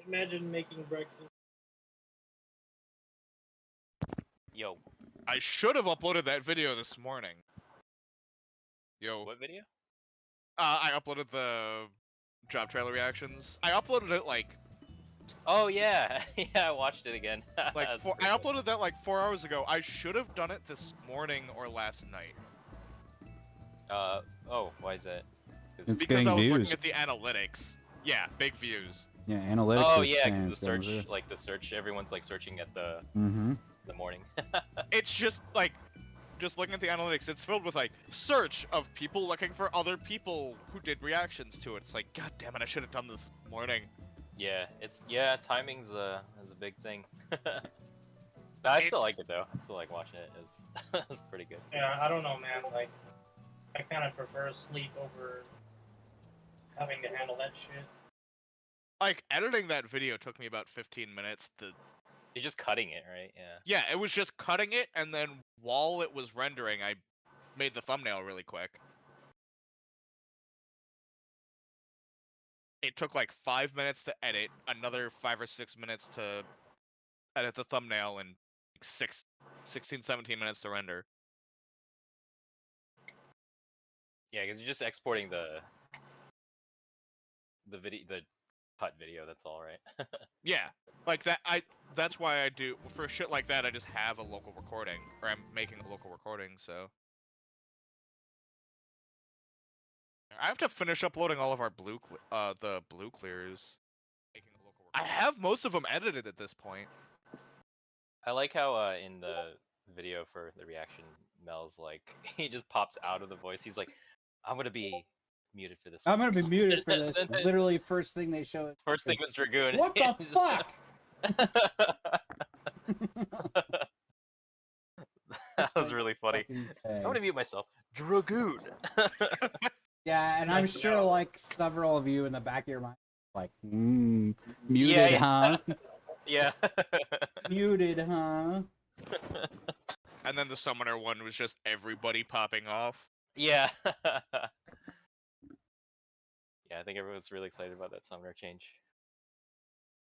Imagine making breakfast. Yo. I should have uploaded that video this morning. Yo. What video? I uploaded the job trailer reactions. I uploaded it like... Oh yeah, yeah, I watched it again. I uploaded that like 4 hours ago. I should have done it this morning or last night. Oh, why is that? It's Because I was views. looking at the analytics. Yeah, big views. Yeah, analytics. Oh is yeah, saying because the it's search, like the search, everyone's like searching at the the morning. It's just like, just looking at the analytics, it's filled with like search of people looking for other people who did reactions to it. It's like, god damn it, I should have done this morning. Yeah, timing's is a big thing. No, I still like it though. I still like watching it. It's pretty good. Yeah, I don't know, man. Like, I kind of prefer sleep over having to handle that shit. Like, editing that video took me about 15 minutes to... You're just cutting it, right? Yeah. Yeah, it was just cutting it, and then while it was rendering, I made the thumbnail really quick. It took like 5 minutes to edit, another 5 or 6 minutes to edit the thumbnail, and like 16, 17 minutes to render. Yeah, because you're just exporting the cut video. That's all, right? Yeah, like that. That's why I do for shit like that. I just have a local recording, or I'm making a local recording. So I have to finish uploading all of our the blue clears. Making a local recording. I have most of them edited at this point. I like how in the video for the reaction, Mel's like he just pops out of the voice. He's like, "I'm gonna be muted for this. I'm gonna be muted for this." Literally, first thing they show. First thing was Dragoon. What the fuck? That was really funny. I'm gonna mute myself. Dragoon. Yeah, and I'm sure like several of you in the back of your mind, like, muted, huh? Yeah. Muted, huh? And then the summoner one was just everybody popping off. Yeah. Yeah, I think everyone's really excited about that summoner change.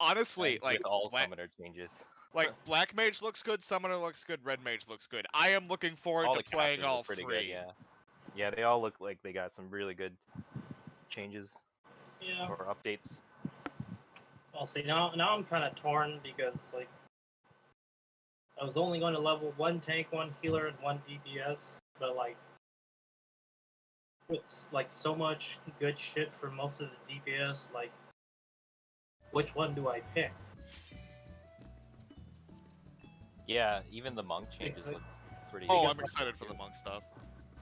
Honestly, as like with all summoner changes. Like Black Mage looks good, Summoner looks good, Red Mage looks good. I am looking forward to playing all three. Good, yeah. Yeah, they all look like they got some really good changes. Yeah. Or updates. Well, see, now I'm kind of torn because, like, I was only going to level 1 tank, 1 healer, and 1 DPS, but, like, it's, like, so much good shit for most of the DPS, like, which one do I pick? Yeah, even the monk changes look pretty good. Oh, good. I'm excited for the monk stuff.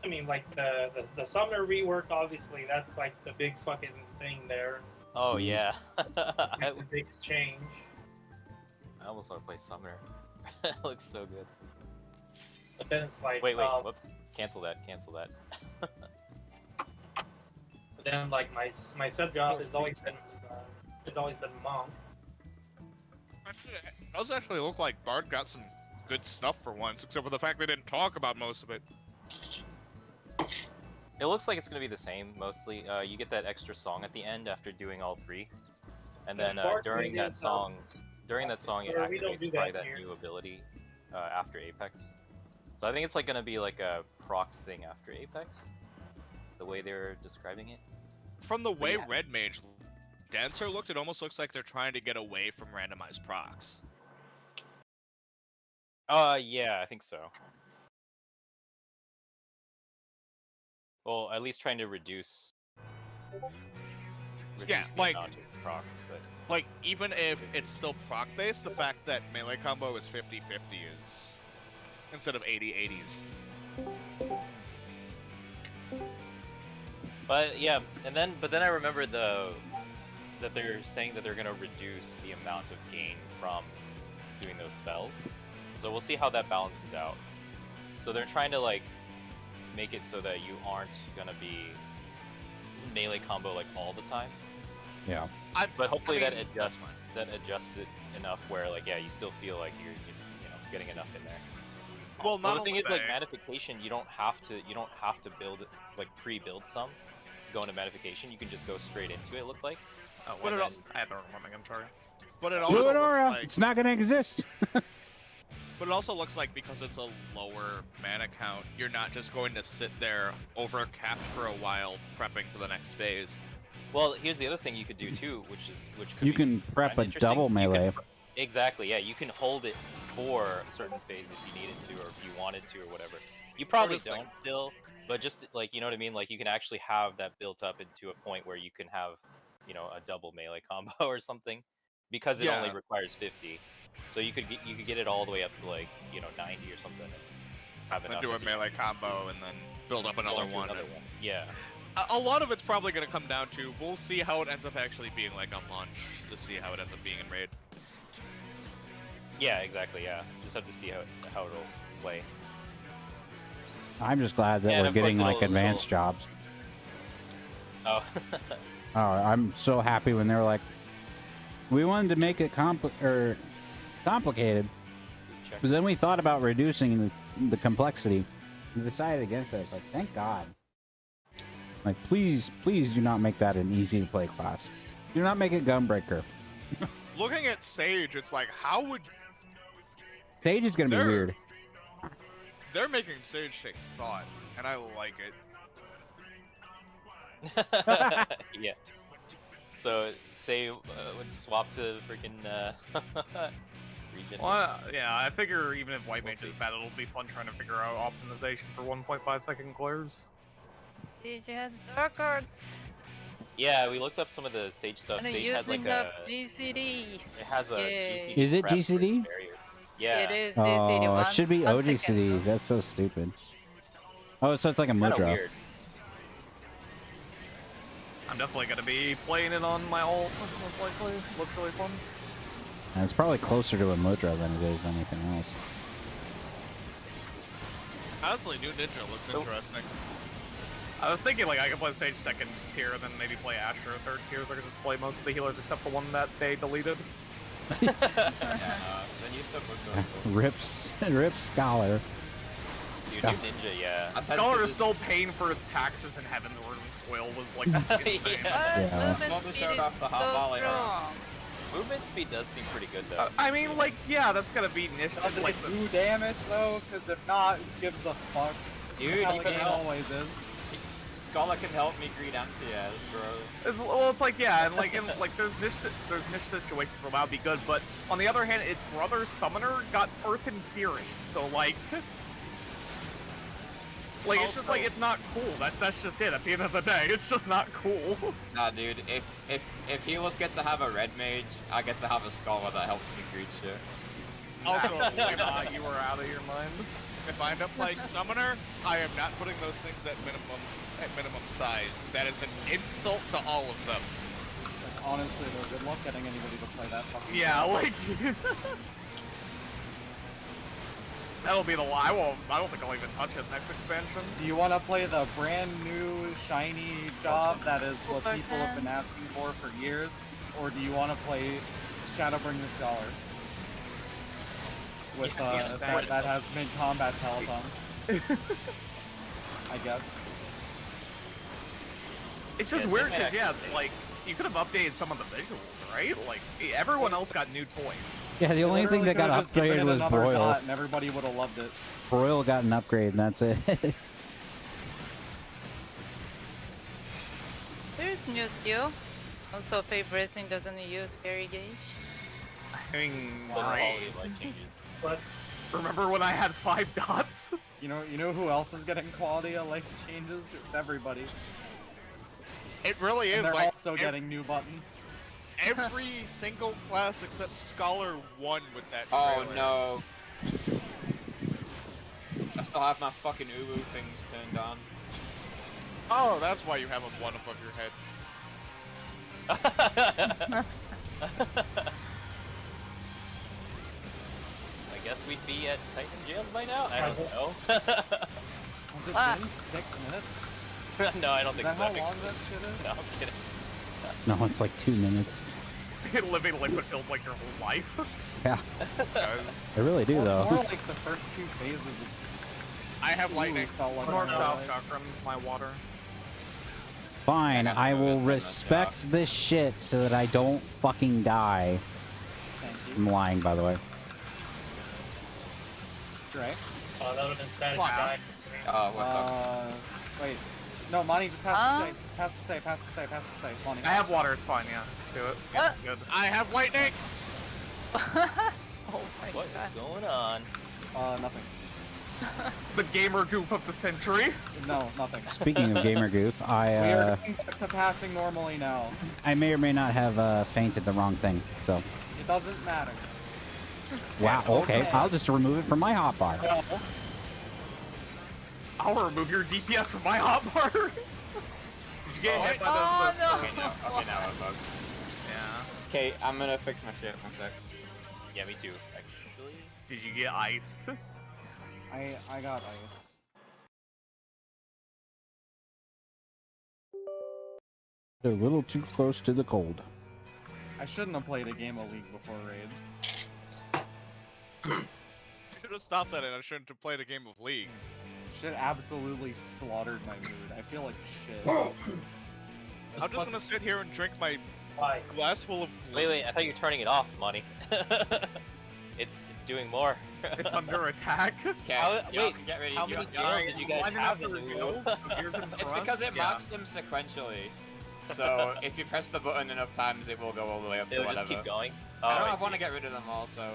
I mean, like, the summoner rework, obviously, that's, like, the big fucking thing there. Oh, yeah. It's like the biggest change. I almost want to play summoner. It looks so good. But then it's like... Wait, whoops. Cancel that. But then, like, my sub job has always been monk. It does actually look like Bard got some good stuff for once, except for the fact they didn't talk about most of it. It looks like it's going to be the same, mostly. You get that extra song at the end after doing all three. And then during that song, it activates probably that new ability after Apex. So I think it's like going to be like a proc thing after Apex, the way they're describing it. From the way Red Mage Dancer looked, it almost looks like they're trying to get away from randomized procs. Yeah, I think so. Well, at least trying to reduce the amount of procs. Like, even if it's still proc-based, the fact that melee combo is 50-50 is... instead of 80-80s. But yeah, but then I remember that they're saying that they're gonna reduce the amount of gain from doing those spells. So we'll see how that balances out. So they're trying to like make it so that you aren't gonna be melee combo like all the time. Yeah. But hopefully that adjusts it enough where like you still feel like you're getting enough in there. Well, so the thing is, like, Matification, you don't have to build it, like, pre-build some to go into Matification. You can just go straight into it, it looks like. Oh, what I had the wrong one, I'm sorry. But it also Blue looks aura. like, It's not gonna exist. but it also looks like because it's a lower mana count, you're not just going to sit there over capped for a while prepping for the next phase. Well, here's the other thing you could do too, which could You be can prep kinda a interesting. double You can melee. exactly, yeah. You can hold it for a certain phase if you needed to, or if you wanted to, or whatever. You probably just, like- don't still, but just like, you know what I mean. Like you can actually have that built up into a point where you can have, you know, a double melee combo or something, because it only Yeah. requires 50. So you could get it all the way up to like, you know, 90 or something, and have And enough. do a as you melee combo and then build up go another into one. another one. Yeah. A lot of it's probably going to come down to, we'll see how it ends up actually being like on launch to see how it ends up being in raid. Yeah, exactly. Yeah, just have to see how it'll play. I'm just glad that Yeah, and we're of course getting like it'll- advanced jobs. Oh, Oh, I'm so happy when they were like, we wanted to make it complicated, check. but then we thought about reducing the complexity. We decided against it. It's like, thank God. Like, please do not make that an easy to play class. Do not make it Gunbreaker. Looking at Sage, it's like, how would... Sage is gonna be They're- weird. They're making Sage take thought, and I like it. Yeah. So say would swap to freaking regen. Well, yeah, I figure even if White We'll Mage see. is bad, it'll be fun trying to figure out optimization for 1.5 second glares. Sage has dark arts. Yeah, we looked up some of the Sage stuff. And Sage has using like up a GCD. it has a Yay. GCD Is it prep for GCD? barriers. Yeah. It is GCD. Oh, it should be 1 second. OGCD. That's so stupid. Oh, so it's like a Kinda Mudra. weird. I'm definitely gonna be playing it on my ult, most likely. Looks really fun. And it's probably closer to a Mudra than it is anything else. Honestly, new Ninja looks Oh. interesting. I was thinking like I could play Sage second tier and then maybe play Asher third tier, so I could just play most of the healers except the one that they deleted. Yeah, then you stuff was Rips Scholar. Dude, new ninja, yeah. Scholar is still paying for its taxes in heaven, where the spoil was like insane. Yeah. Movement Mama speed showed is off the hot so volley, huh? strong. Movement speed does seem pretty good though. I mean, like, yeah, that's gonna be niche. Does Like, it do damage though? Because if not, who gives a fuck? Dude, How you the can game help. always is. Scholar can help me greet MTS, bro. it's like yeah, and like there's niche situations where that would be good, but on the other hand, its brother Summoner got Earth and Fury, so like it's just like it's not cool. That's just it. At the end of the day, it's just not cool. Nah, dude. If healers get to have a red mage, I get to have a scholar that helps me greet shit. Also, Why not? You were out of your mind. if I end up playing Summoner, I am not putting those things at minimum size. That is an insult to all of them. Like, honestly, though, good luck getting anybody to play that fucking Yeah, game. like that'll be the lie. I don't think I'll even touch it next expansion. Do you want to play the brand new shiny job that is what First people have hand. been asking for years, or do you want to play Shadowbringer Scholar with Yeah, that has mid-combat telephone? I guess. It's just Yeah, weird same because yeah, actually. it's like you could have updated some of the visuals, right? Like everyone else got new toys. Yeah, the only thing Literally that got could've just given upgraded it was another Broil. dot and everybody would have loved it. Broil got an upgrade, and that's it. There's new skill. Also, Fave Racing doesn't use Fairy Gauge. I mean, The great. quality of life changes. But Remember when I had 5 dots? You know who else is getting quality of life changes? It's everybody. It really And is they're like also getting new buttons. every single class except Scholar won with that Oh trailer. no. I still have my fucking Uwu things turned on. Oh, that's why you have a one above your head. I guess we'd be at Titan Jail by now? I don't know. Has it Ah. been 6 minutes? No, I don't Is think that so. how long that shit is? No, I'm kidding. No, it's like 2 minutes. Living liquid filled like your whole life. Yeah, I really do Well, though. it's more like the first 2 phases of I have lightning. felt like North my south life. chakram, my water. Fine, I got I no will evidence on that, respect this shit so that I don't fucking die. I'm lying, by the way. Right? Oh, that would have been sad if you Wow. died. Oh, what the? Wait. No, Monty, just pass to say. Pass to say, pass to say, pass to say. Monty. I have water, it's fine, yeah. Just do it. Yeah, good. I have lightning. Oh my What god. is going on? Nothing. The gamer goof of the century. No, nothing. Speaking of gamer goof, We are I getting back to passing normally now. I may or may not have fainted the wrong thing. So, It doesn't matter. wow. Okay, Okay. I'll just remove it from my hotbar. Well, I'll remove your DPS from my hotbar. Did you get hit by Oh, no. Okay, now I'm bugged. Yeah. Okay, I'm gonna fix my shit. One sec. Yeah, me too. Actually. Did you get iced? I got ice. They're a little too close to the cold. I shouldn't have played a game of League before Raid. You should have stopped that, and I shouldn't have played a game of League. Shit absolutely slaughtered my mood. I feel like shit. I'm just gonna sit here and drink my Why? glass full of. Wait, I thought you were turning it off, Monty. it's doing more. It's under attack. Okay, How- y'all wait, can get ready. how you- many y'all- jails did you guys Lining have up in the the jails, the gears in It's front. because it Yeah. marks them sequentially. So if you press the button enough times, it will go all the way up to It'll whatever. just keep going. Oh, I don't know. I I want to see. get rid of them all, so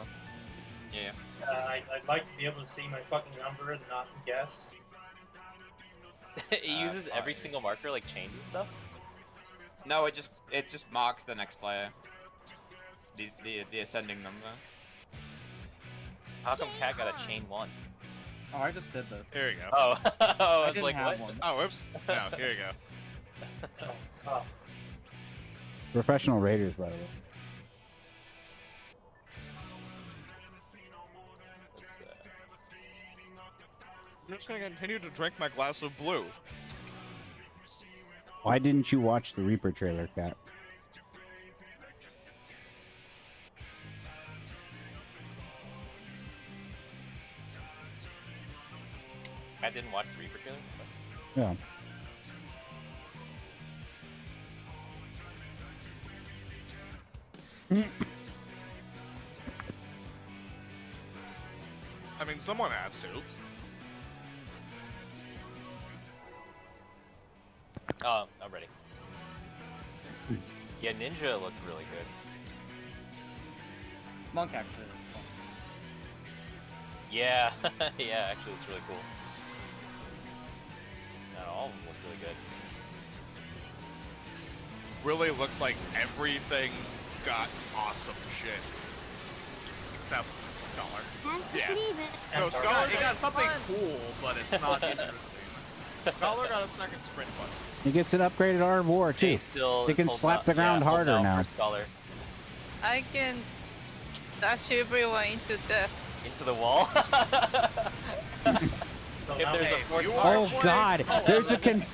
yeah. I'd like to be able to see my fucking number and not guess. It uses every fine. single marker, like chains and stuff. No, it just marks the next player. The ascending number. How come Cat got a chain 1? Oh, I just did this. Here you go. Oh, I I was didn't like, have what? one. Oh, whoops. No, here you go. Oh, tough. Professional raiders, by the way. I'm just gonna continue to drink my glass of blue. Why didn't you watch the Reaper trailer, Cat? I didn't watch the Reaper trailer. Yeah. I mean, someone has to. Oh, I'm ready. Yeah, Ninja looked really good. Monk actually looks fun. Yeah, yeah, actually, it's really cool. No, all of them look really good. Really looks like everything got awesome shit. Except Scholar. Yeah. And No, Dark Scholar, It got something cool, but it's not interesting. Scholar got a second sprint button. He gets an upgraded Art of War, too. It still They can holds slap out- the ground yeah, holds harder out now. for Scholar. I can dash everyone into death. Into the wall. So If now there's a hey, fourth you part- are- Oh God!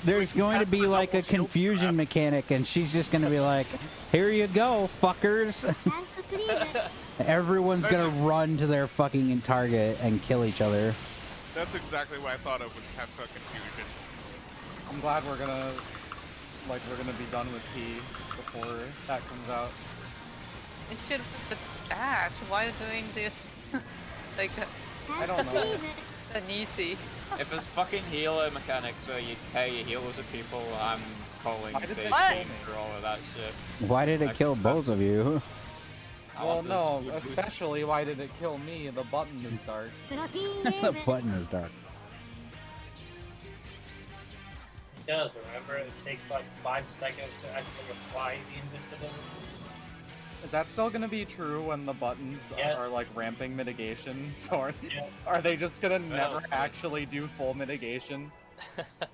There's going to be like a confusion mechanic, and she's just going to be like, "Here you go, fuckers!" Everyone's gonna run to their fucking target and kill each other. That's exactly what I thought of with Penta Confusion. I'm glad we're gonna be done with T before that comes out. I should put the dash. Why are you doing this? Like I don't know. an easy. If there's fucking healer mechanics where you pay your healers of people, I'm calling Why did Sage they What? King for all of that shit. Why did it That's kill both of you? I Well, want no, this good boost. especially why did it kill me? The button is dark. The button is dark. It does, remember? It takes like 5 seconds to actually apply the invincibility. Is that still gonna be true when the buttons Yes. are like ramping mitigation? So Yes. are they just gonna never it's fine. actually do full mitigation?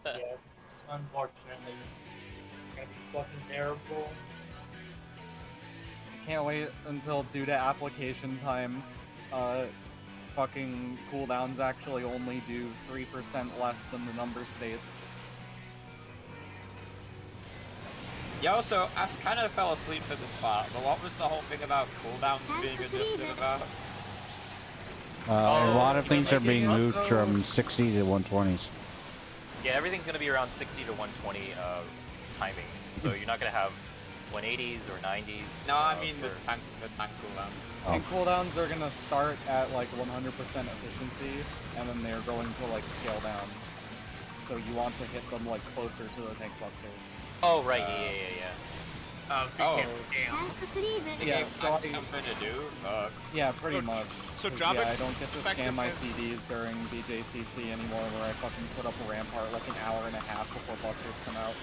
Yes. Unfortunately. It's gonna be fucking terrible. Can't wait until due to application time, fucking cooldowns actually only do 3% less than the number states. Yeah, also, I kind of fell asleep at this part, but what was the whole thing about cooldowns being adjusted about? A lot of things are being moved Also- from 60 to 120s. Yeah, everything's gonna be around 60 to 120 timings. So you're not gonna have 180s or 90s. No, I mean the for- tank cooldowns. Tank cooldowns are gonna start at like 100% efficiency, and then they're going to like scale down. So you want to hit them like closer to the tank cluster. Oh right, yeah. So you can't scam. Yeah, so Something to do. yeah, pretty much. So 'Cause, job yeah, I don't get to scan my effectiveness- CDs during BJCC anymore, where I fucking put up a rampart like an hour and a half before busters come out.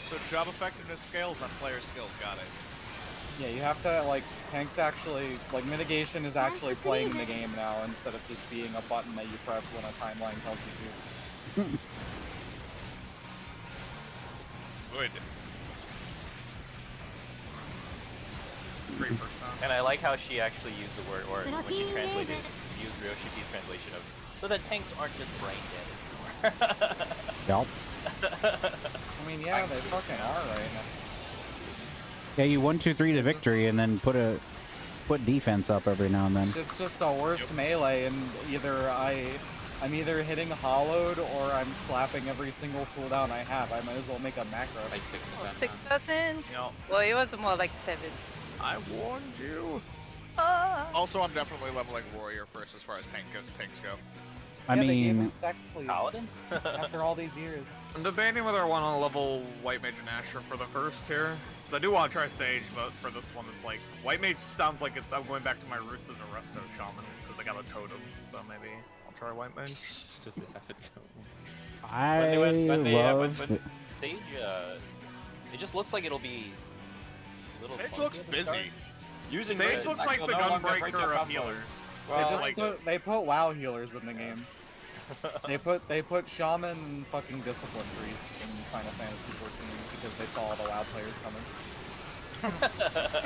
So job effectiveness scales on player skills. Got it. Yeah, you have to, like, tanks actually, like, mitigation is actually playing the game now instead of just being a button that you press when a timeline tells you to. Good. 3%. And I like how she actually used the word, or when she translated, used Ryoshiki's translation of, so that tanks aren't just brain dead anymore. Yup. I mean, yeah, they fucking are right now. Yeah, you 1, 2, 3 to victory, and then put defense up every now and then. It's just a worse melee, and either I'm either hitting hollowed or I'm slapping every single cooldown I have. I might as well make a macro. Like 6%. 6%? No. Well, it was more like 7. I warned you. Also, I'm definitely leveling warrior first as far as tanks go. I Yeah, they gave him mean, sex please Paladin? after all these years. I'm debating whether I want to level White Mage and Asher for the first tier. 'Cause I do want to try Sage, but for this one, it's like White Mage sounds like I'm going back to my roots as a resto shaman because I got a totem. So maybe I'll try White Mage. Just the epitome. I love. when Sage, it just looks like it'll be a little Sage clunky looks at the start. busy. Using Sage the- looks like the no longer break Gunbreaker your of combos. healers. Well, They put WoW healers in the game. they put Shaman and fucking Discipline Priest in Final Fantasy 14 because they saw all the WoW players coming.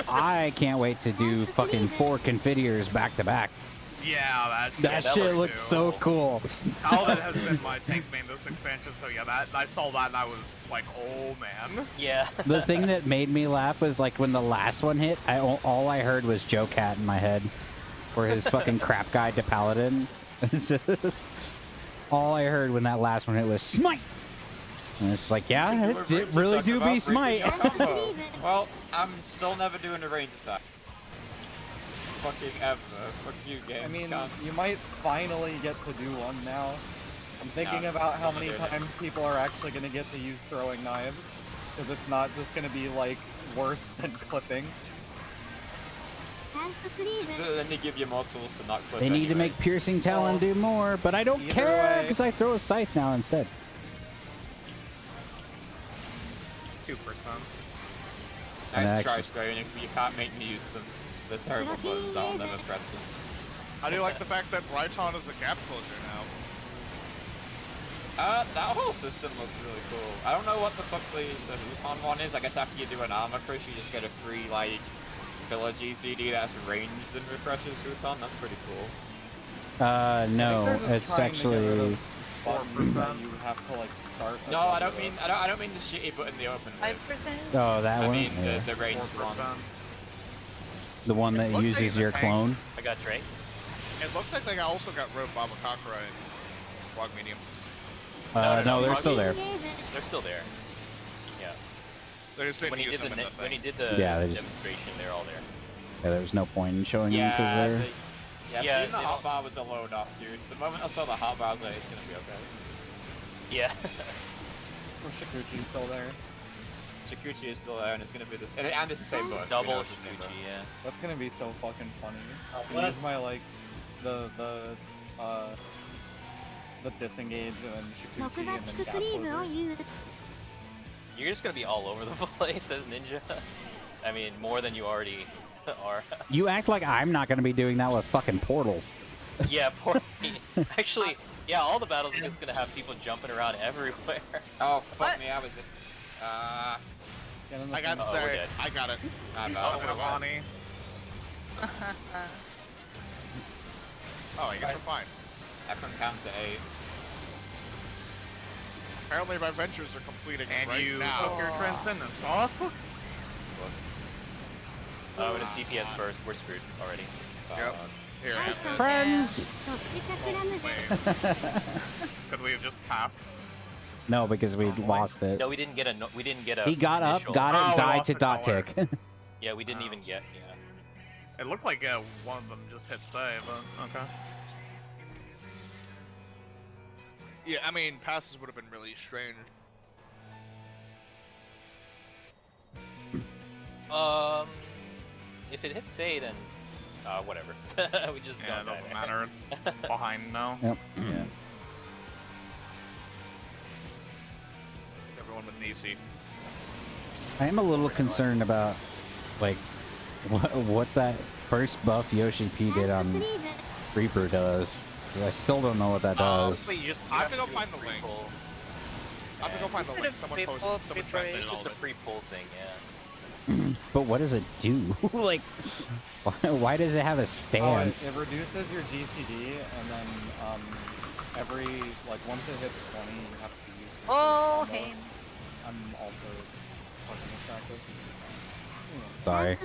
I can't wait to do fucking 4 Confiteors back to back. Yeah, That shit looks so cool. Paladin has been my tank main this expansion, so yeah, that I saw that and I was like, oh man. Yeah. The thing that made me laugh was like when the last one hit, all I heard was Joe Cat in my head, for his fucking crap guide to Paladin. It's just all I heard when that last one hit was Smite. And it's like, yeah, it really do be Smite. Well, I'm still never doing a range attack. Fucking ever. Fuck you, game. I mean, Can't. you might finally get to do one now. I'm thinking No, about how I'm many not doing it. times people are actually going to get to use throwing knives. Because it's not just going to be, like, worse than clipping. Then they give you more tools to not clip They need to anyway. make Piercing Talon do more, but I don't Either care way- because I throw a scythe now instead. 2%. And Nice try, actually- Square Enix, but you can't make me use them. They're terrible buttons, I'll never press them. How do you like the fact that Raiton is a gap closer now? That whole system looks really cool. I don't know what the fuck the Hupon one is. I guess after you do an armor crush, you just get a free, like, filler GCD that's ranged and refreshes Hupon. That's pretty cool. No, they're just it's trying to get rid actually. of buttons that you have to, like, start. No, I don't mean the shitty button they open with. 5%? Oh, that I one. mean Yeah. the ranged one. 4%. The one that Looks uses like your the clone. tanks. I got Drake. It looks like they also got rid of Babakakra and Log Medium. No, they're still there. They're still there. Yeah. They just didn't When he use did them the in the when he thing. did the Yeah, they just- demonstration, they're all there. Yeah, there was no point in showing them because Yeah, they're. yeah, seeing the they don't- hotbar was a load off, dude. The moment I saw the hotbar, I was like, it's gonna be okay. Yeah. Shikuchi's still there. Shikuchi is still there, and it's gonna be this, and it's the same book. Double we know it's the same book. Shikuchi, yeah. That's gonna be so fucking funny. what? Use my, like, the disengage and then Shikuchi and then gap closer. You're just gonna be all over the place as Ninja. I mean, more than you already are. You act like I'm not going to be doing that with fucking portals. Yeah, poor Actually, yeah, all the battles are just gonna have people jumping around everywhere. Oh, fuck What? me, I was in. Get in the I got thing. Oh, we're Sarah. dead. I got it. I'm Oh, out. Ravani. Oh, I guess we're fine. I can count to 8. Apparently my ventures are completing And right you now. took your transcendence off? Oh, it is DPS first. We're screwed already. Yep. Here, have this. Friends! Because we have just passed No, because we lost it. No, we didn't get a. We didn't get a. He got up, initial- got Oh, it, we died lost to the dot color. tick. Yeah, we didn't Oh. even get. Yeah. It looked like one of them just hit save, but okay. Yeah, I mean, passes would have been really strange. If it hits Say, then whatever. We just Yeah, it don't doesn't die. matter. It's behind now. Yep. Yeah. Everyone with Nisi. I am a little concerned about, like, what that first buff Yoshi P did on Reaper does. 'Cause I still don't know what that does. But you just. I have to go find the link. I have to go find the Bit link. of Someone pre-pull, posted. Someone pre-parade. translated all Just of a it. free pull thing, yeah. But what does it do? Like, why does it have a Oh, stance? it reduces your GCD, and then every like once it hits 20, you have to use. your Oh, combo. Hayne. I'm also fucking attractive. Sorry.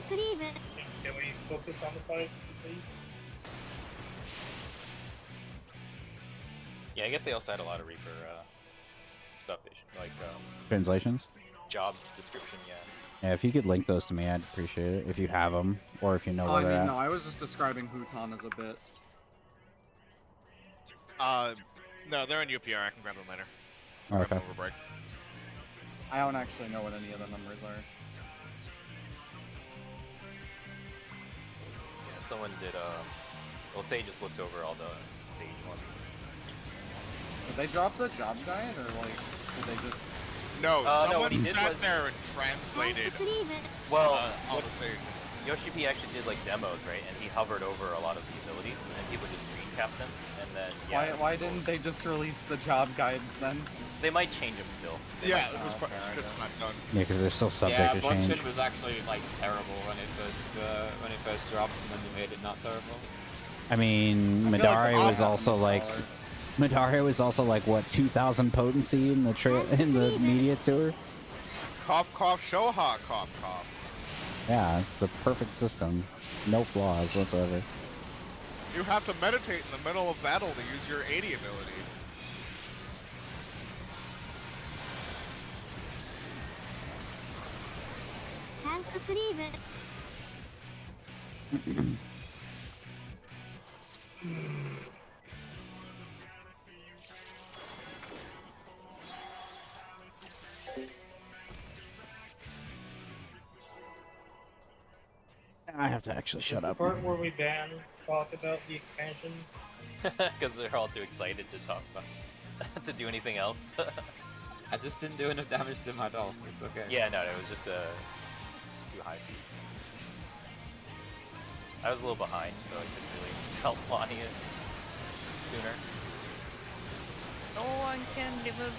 Can we focus on the fight, please? Yeah, I guess they also had a lot of Reaper stuff, like Translations? job description. Yeah. Yeah, if you could link those to me, I'd appreciate it. If you have them, or if you know Oh, where I they're mean, at. no, I was just describing Huton as a bit. No, they're in UPR. I can grab them later. Oh, okay. Over break. I don't actually know what any of the numbers are. Yeah, someone did. Well, Say just looked over all the Sage ones. Did they drop the job guide, or like, did they just? No, no, someone what he did sat was- there and translated Well, all what the Sage. Yoshi P actually did like demos, right? And he hovered over a lot of the abilities, and people just screen cap them, and then yeah. Why didn't they just release the job guides then? They might change them still. Yeah, it was okay, I shit's not done. Yeah, because they're still subject Yeah, to change. Bunchen was actually like terrible when it first dropped, and then they made it not terrible. I mean, I feel like Madari the was options also are- like, Madari was also like what 2,000 potency in the in the media tour. Cough, cough, Shoha, cough, cough. Yeah, it's a perfect system, no flaws whatsoever. You have to meditate in the middle of battle to use your 80 ability. I have to actually Is shut the up. part where we ban talk about the expansion? Because they're all too excited to talk about to do anything else. I just didn't do enough damage to my doll. It's okay. Yeah, no, it was just too high feet. I was a little behind, so I couldn't really help Lonnie it sooner. No one can live a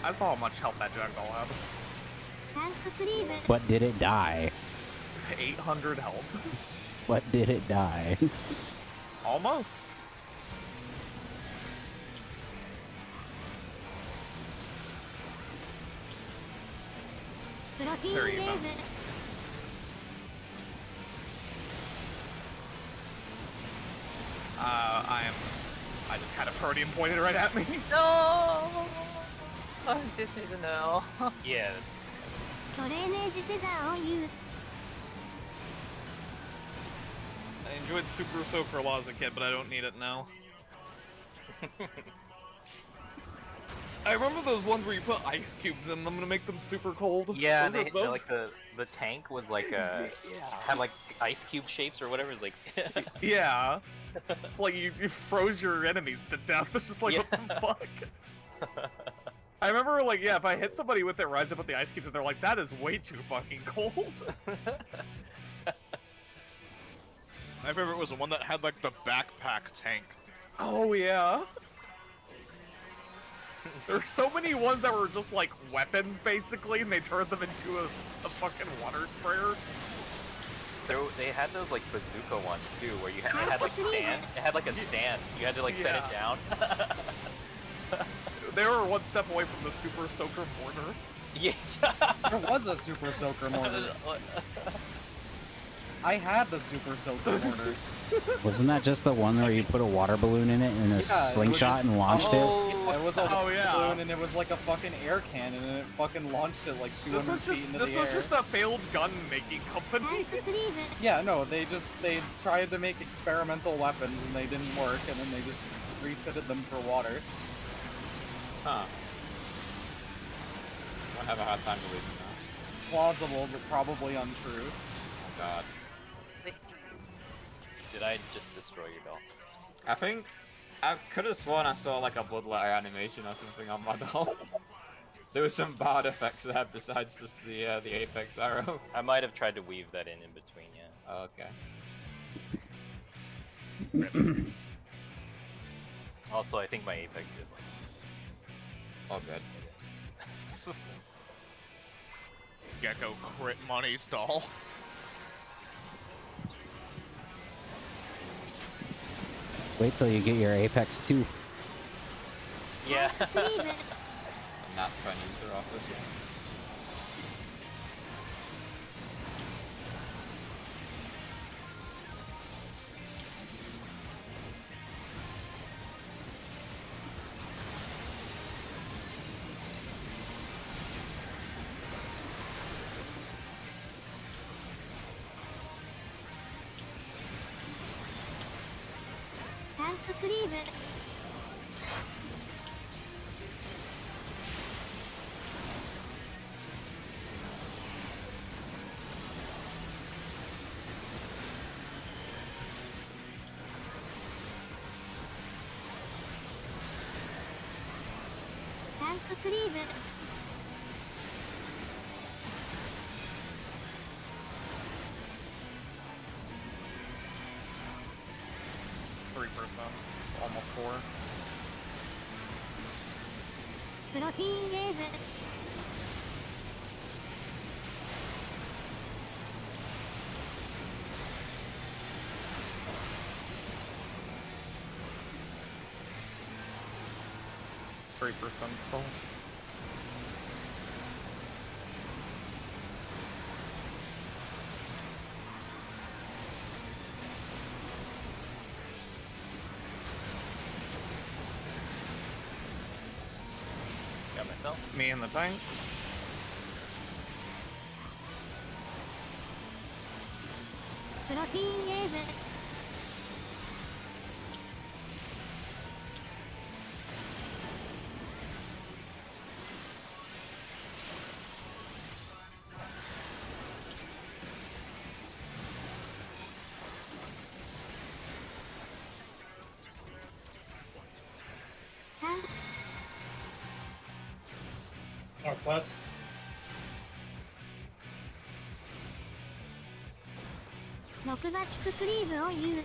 I saw how much health that Jackdaw had. But did it die? 800 health. But did it die? Almost. Very even. I just had a protein pointed right at me. no. Oh, this is a no. Yeah, I enjoyed Super Soaker a lot as a kid, but I don't need it now. I remember those ones where you put ice cubes in them to make them super cold. yeah, Those and are- they, like the tank was like had like ice cube shapes or whatever. It's like Yeah. It's like you froze your enemies to death. It's just like, Yeah. what the fuck? I remember, like, yeah, if I hit somebody with it, rise up with the ice cubes, and they're like, that is way too fucking cold. My favorite was the one that had like the backpack tank. Oh, yeah. There's so many ones that were just like weapons, basically, and they turned them into a fucking water sprayer. They had those like bazooka ones too, where it had like stand. It had like a stand. You had to like set it down. They were one step away from the Super Soaker Mortar. Yeah. There was a Super Soaker Mortar. I had the Super Soaker Mortar. Wasn't that just the one where you put a water balloon in it and a slingshot and launched it? It was a balloon and it was like a fucking air cannon and it fucking launched it like 200 feet into the air. This was just a failed gun making company. Yeah, no, they tried to make experimental weapons and they didn't work and then they just refitted them for water. Huh. I have a hard time believing that. Plausible, but probably untrue. Oh god. Did I just destroy your doll? I think I could have sworn I saw like a bloodletter animation or something on my doll. There was some bad effects there besides just the apex arrow. I might have tried to weave that in between, yeah. Oh, okay. Also, I think my apex did like. Oh, good. Gecko crit money's doll. Wait till you get your Apex 2. Yeah. And that's when user offers, yeah. reclears. 3%, almost 4. プロテインゲーム 3% still. Got myself. Me and the tanks. Protein game. Northwest. Lock back sleeve on you.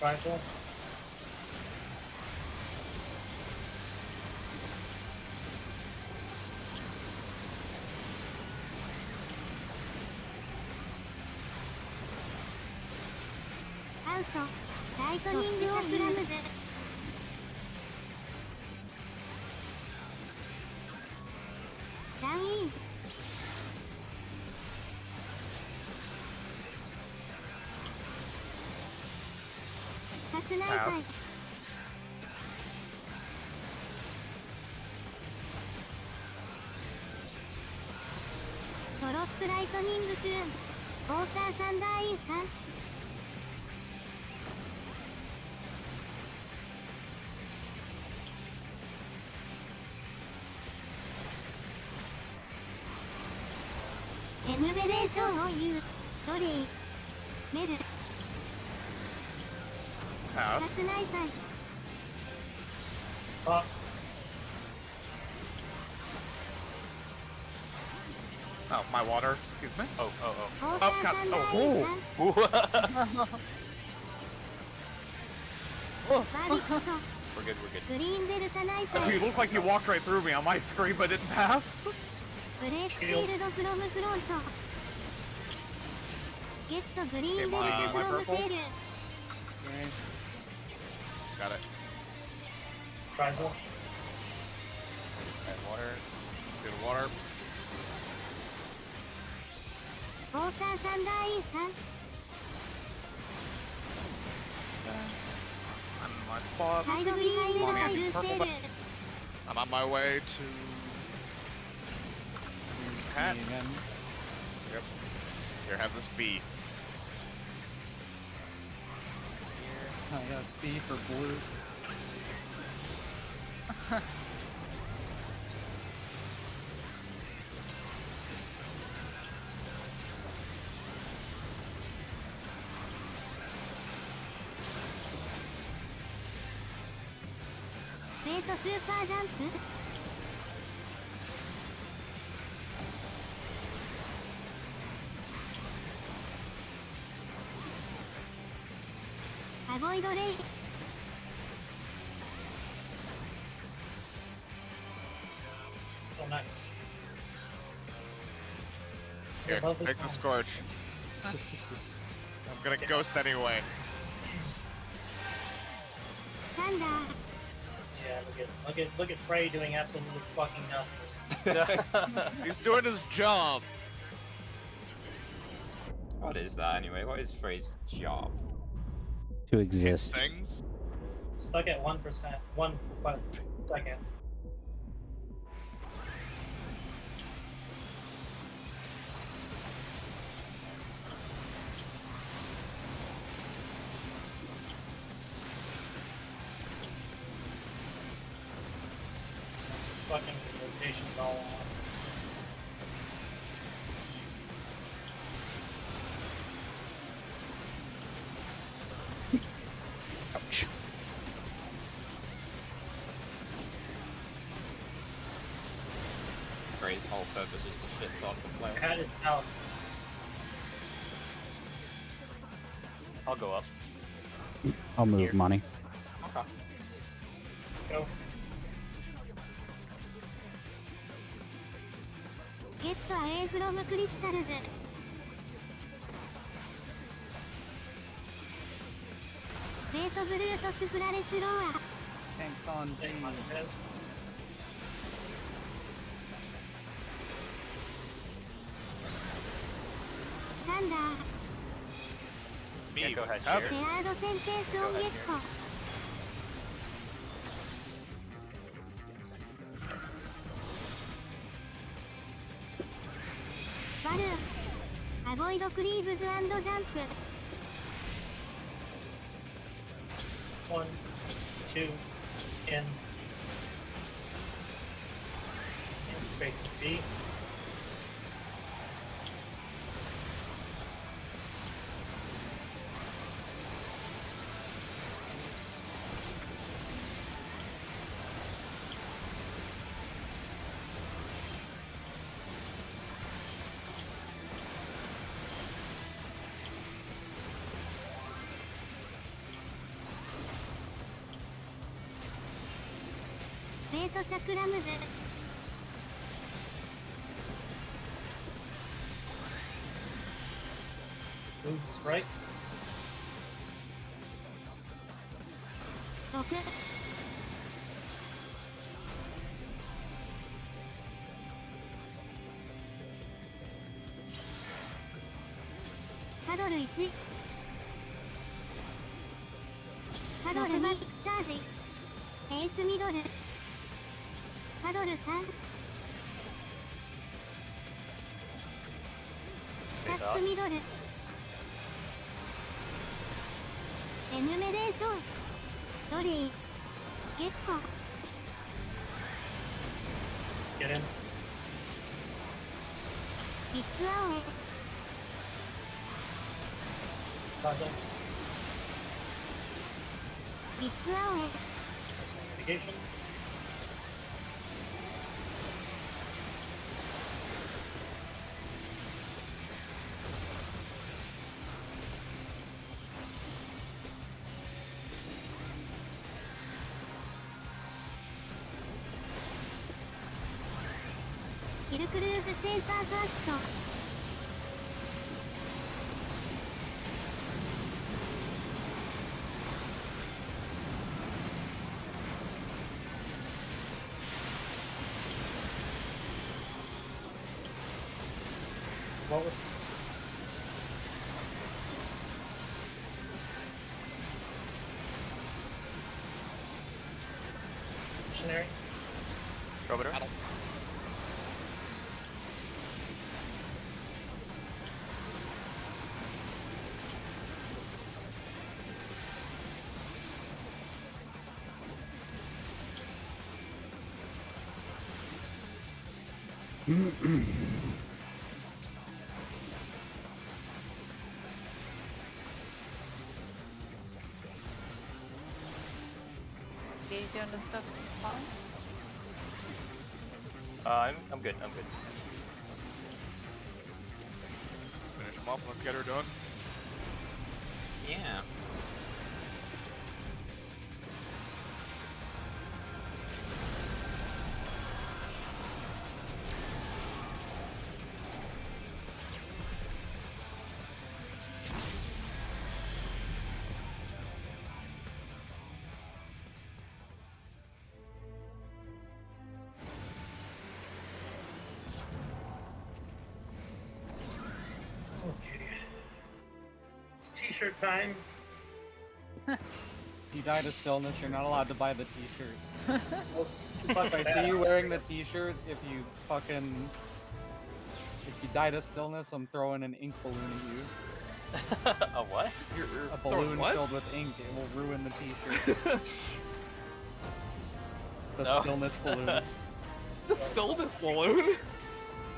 Rifle. Out. Lightningをプラムズ。ダウンイン。パスナイサイ。 Pass. ドロップライトニングスーン。ウォーターサンダーインさん エムベレーションを言うドリーメル Pass. ガスナイサイ Ah, Oh, my water. Excuse me. Oh, oh, ウォーターサンダーインさん oh. バリット We're good, we're good. グリーンデルタナイサ You イ look like you walked right through me on my screen, but didn't pass. ブレークシールドフロムフロントゲットグリーンデルタフロムセール Got it. Tribal. And water. Good water. ウォーターサンダーインさん I'm in my spot. サイドグリーンデルタユーセール I'm on my way to Hat. Me again. Yep. Here, have this B. Yes, B for blue. Wait, スーパージャンプ アボイドレイ Oh, nice. Here, Above the take the ground. scorch. I'm gonna ghost anyway. サンダー Yeah, look at Frey doing absolutely fucking nothing. He's doing his job. What is that anyway? What is Frey's job? To exist. Things. Stuck at 1%, 1 second. Fucking rotations all on. Ouch. Frey's whole purpose is to shit on the player. Hat is out. I'll go up. I'll move Here. money. Okay. Go. ゲットアウェイフロムクリスタルズ ウェイトブルートスフラレスローア Tanks on B. Take money, head. サンダー B. Yeah, go ahead, Up. シェアードセンテンスオンゲット バルーンアボイドクリーブズ&ジャンプ 1, 2, in. Facing B.ウェイトチャクラムズ Moves right. 6カドル1カドル2チャージエースミドルカドル3スタックミドルエヌメレーションドリーゲッコ Get in. ビッグアウェイ Contact. ビッグアウェイ Notifications. reclears チェイサーファースト What was missionary? Over there. Gauge on the stuff. Fine. I'm good. I'm good. Finish him off. Let's get her done. Yeah. Okay. It's t-shirt time. If you die to stillness, you're not allowed to buy the t-shirt. Fuck, I see you wearing the t-shirt. If you die to stillness, I'm throwing an ink balloon at you. A what? A balloon filled with ink. It will ruin the t-shirt. It's the No. stillness balloon. The stillness balloon?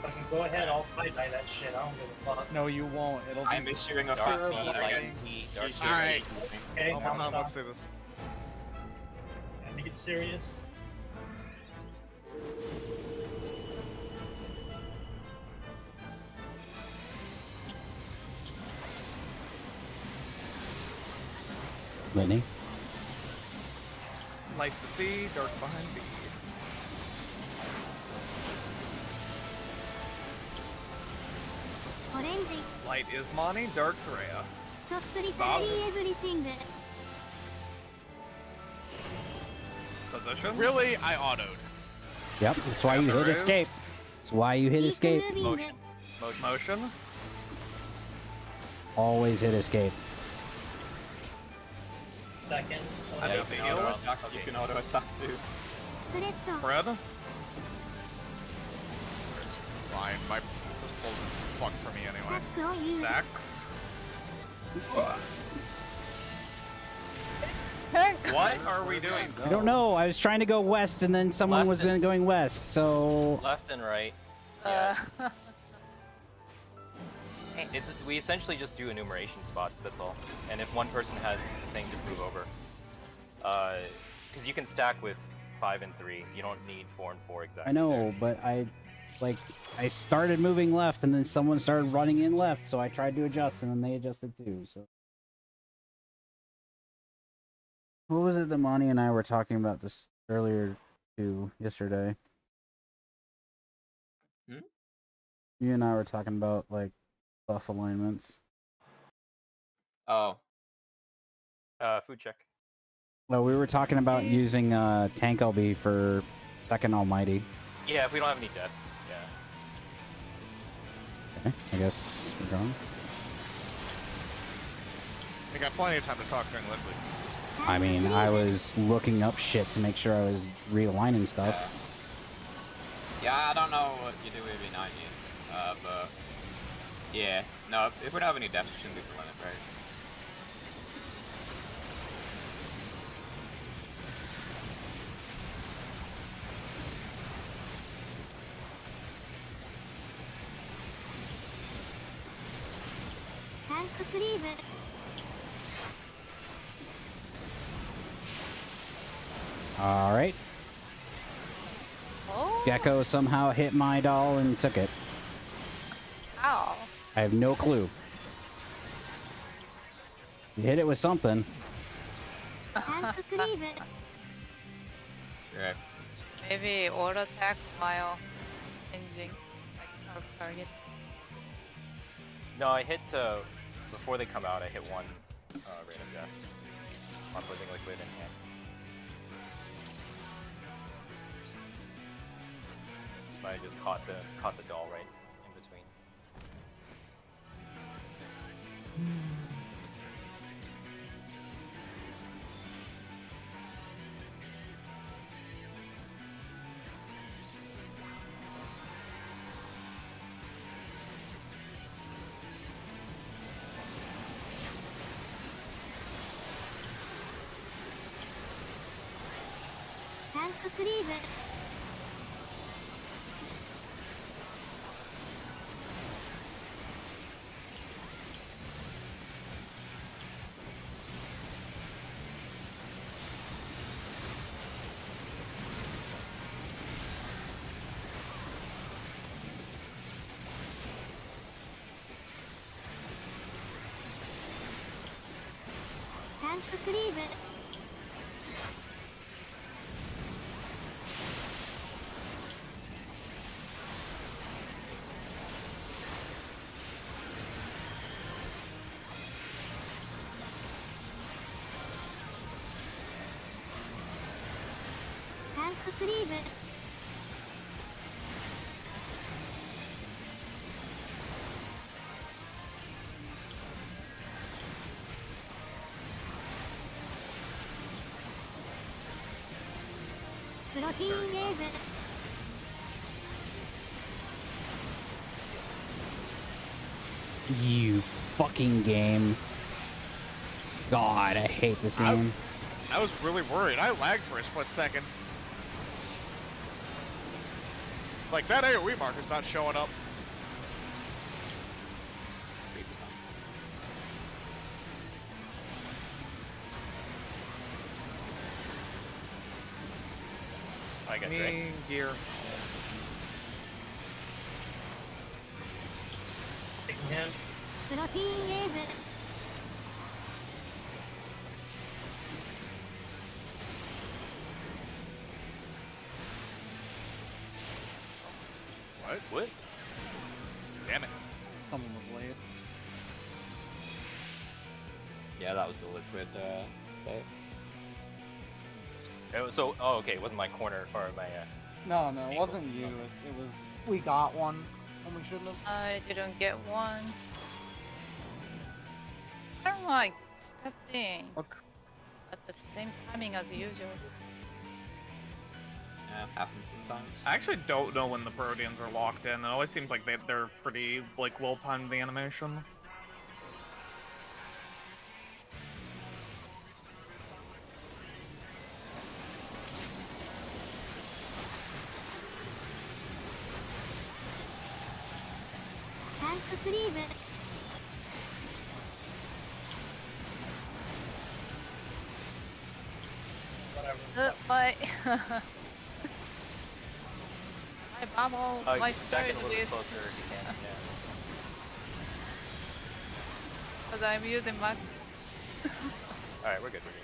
Fucking go ahead, I'll tie-dye that shit. I don't give a fuck. No, you won't. It'll be I'm issuing a Dark pure tea, light light against tea, t-shirt. dark tea. Alright. Okay, Almost calm on. down. Let's do this. Time to get serious. Whitney. Light to see, dark behind me. Orange Light is Monty, dark Rhea. ストップリタリーエブリシング Position. Really? I autoed. Yep, that's why you hit escape. That's why you hit キープ escape. ムービング Motion. Always hit escape. Second. I Yeah, have you to can heal. auto attack. You can auto attack too. スプレッド Spread. It's fine. This pulls fucked for me タ anyway. ックをユー Stacks. What? What are we doing? I don't know. I was trying to go west, and then someone Left was and- going west. So Left and right. Uh, Yeah. We essentially just do enumeration spots. That's all. And if one person has the thing, just move over. Because you can stack with 5 and 3. You don't need 4 and 4 exactly. I know, but I started moving left, and then someone started running in left. So I tried to adjust, and then they adjusted too. So what was it that Monty and I were talking about this earlier too yesterday? Hmm? You and I were talking about like buff alignments. Oh. Food check. Well, we were talking about using Tank LB for Second Almighty. Yeah, if we don't have any deaths. Yeah. Okay, I guess we're going. We got plenty of time to talk during Liquid. I mean, I was looking up shit to make sure I was realigning stuff. Yeah, I don't know what you do with E90, but yeah, no, if we don't have any deaths, it shouldn't be the limit, right? タンククリーム All right. Oh, Gecko somehow hit my doll and took it. ow. I have no clue. You hit it with something. タンククリーム Okay. Maybe auto attack while changing like our target. No, I hit before they come out. I hit one random death on putting liquid in hand. But I just caught the doll right in between.タンククリーム タンククリーム タンククリーム プロテインウェーブ You fucking game. God, I hate this game. I was really worried. I lagged for a split second. Like, that AoE marker's not showing up. I got Drake. Me gear. Taking him. プロテインウェーブ What? What? Damn it. Someone was late. Yeah, that was the liquid bit. It was so. Oh, okay. It wasn't my corner or my. No, no, it Angle. wasn't you. Okay. It was we got one, and we shouldn't have. I didn't get one. I don't know, I stepped in Look, at the same timing as usual. Yeah, happens sometimes. I actually don't know when the Proteans are locked in. It always seems like they're pretty like well timed the animation.タンククリーム Whatever. My my bubble, my Stack it storage a little bit is closer if you can. Yeah. because I'm using my. All right, we're good. We're good.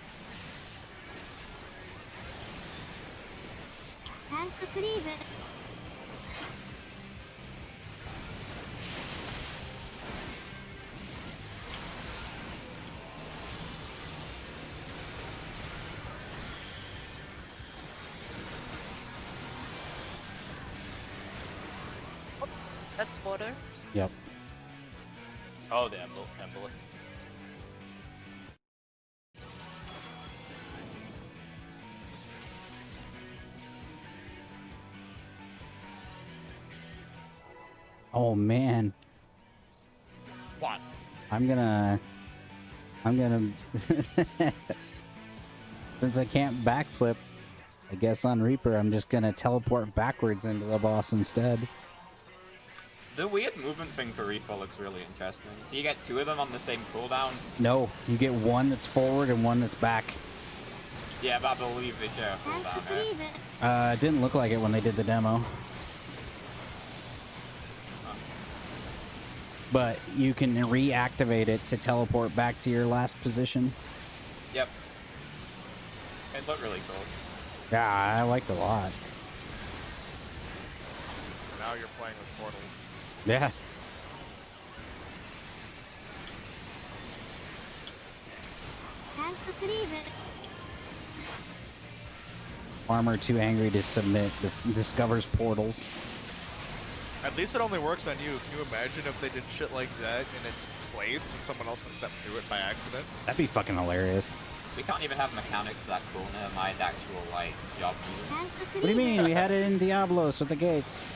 タンククリーム That's water. Yep. Oh, the embolus. Oh man. What? I'm gonna since I can't backflip, I guess on Reaper I'm just gonna teleport backwards into the boss instead. The weird movement thing for Reefball looks really interesting. So you get 2 of them on the same cooldown? No, you get one that's forward and one that's back. Yeah, but I believe they share a cooldown, right? It didn't look like it when they did the demo. But you can reactivate it to teleport back to your last position. Yep. It looked really cool. Yeah, I liked it a lot. Now you're playing with portals. Yeah. Farmer too angry to submit discovers portals. At least it only works on you. Can you imagine if they did shit like that in its place and someone else would step through it by accident? That'd be fucking hilarious. We can't even have mechanics that cool, never mind actual, like, job movement. What do you mean? We had it in Diablos with the gates.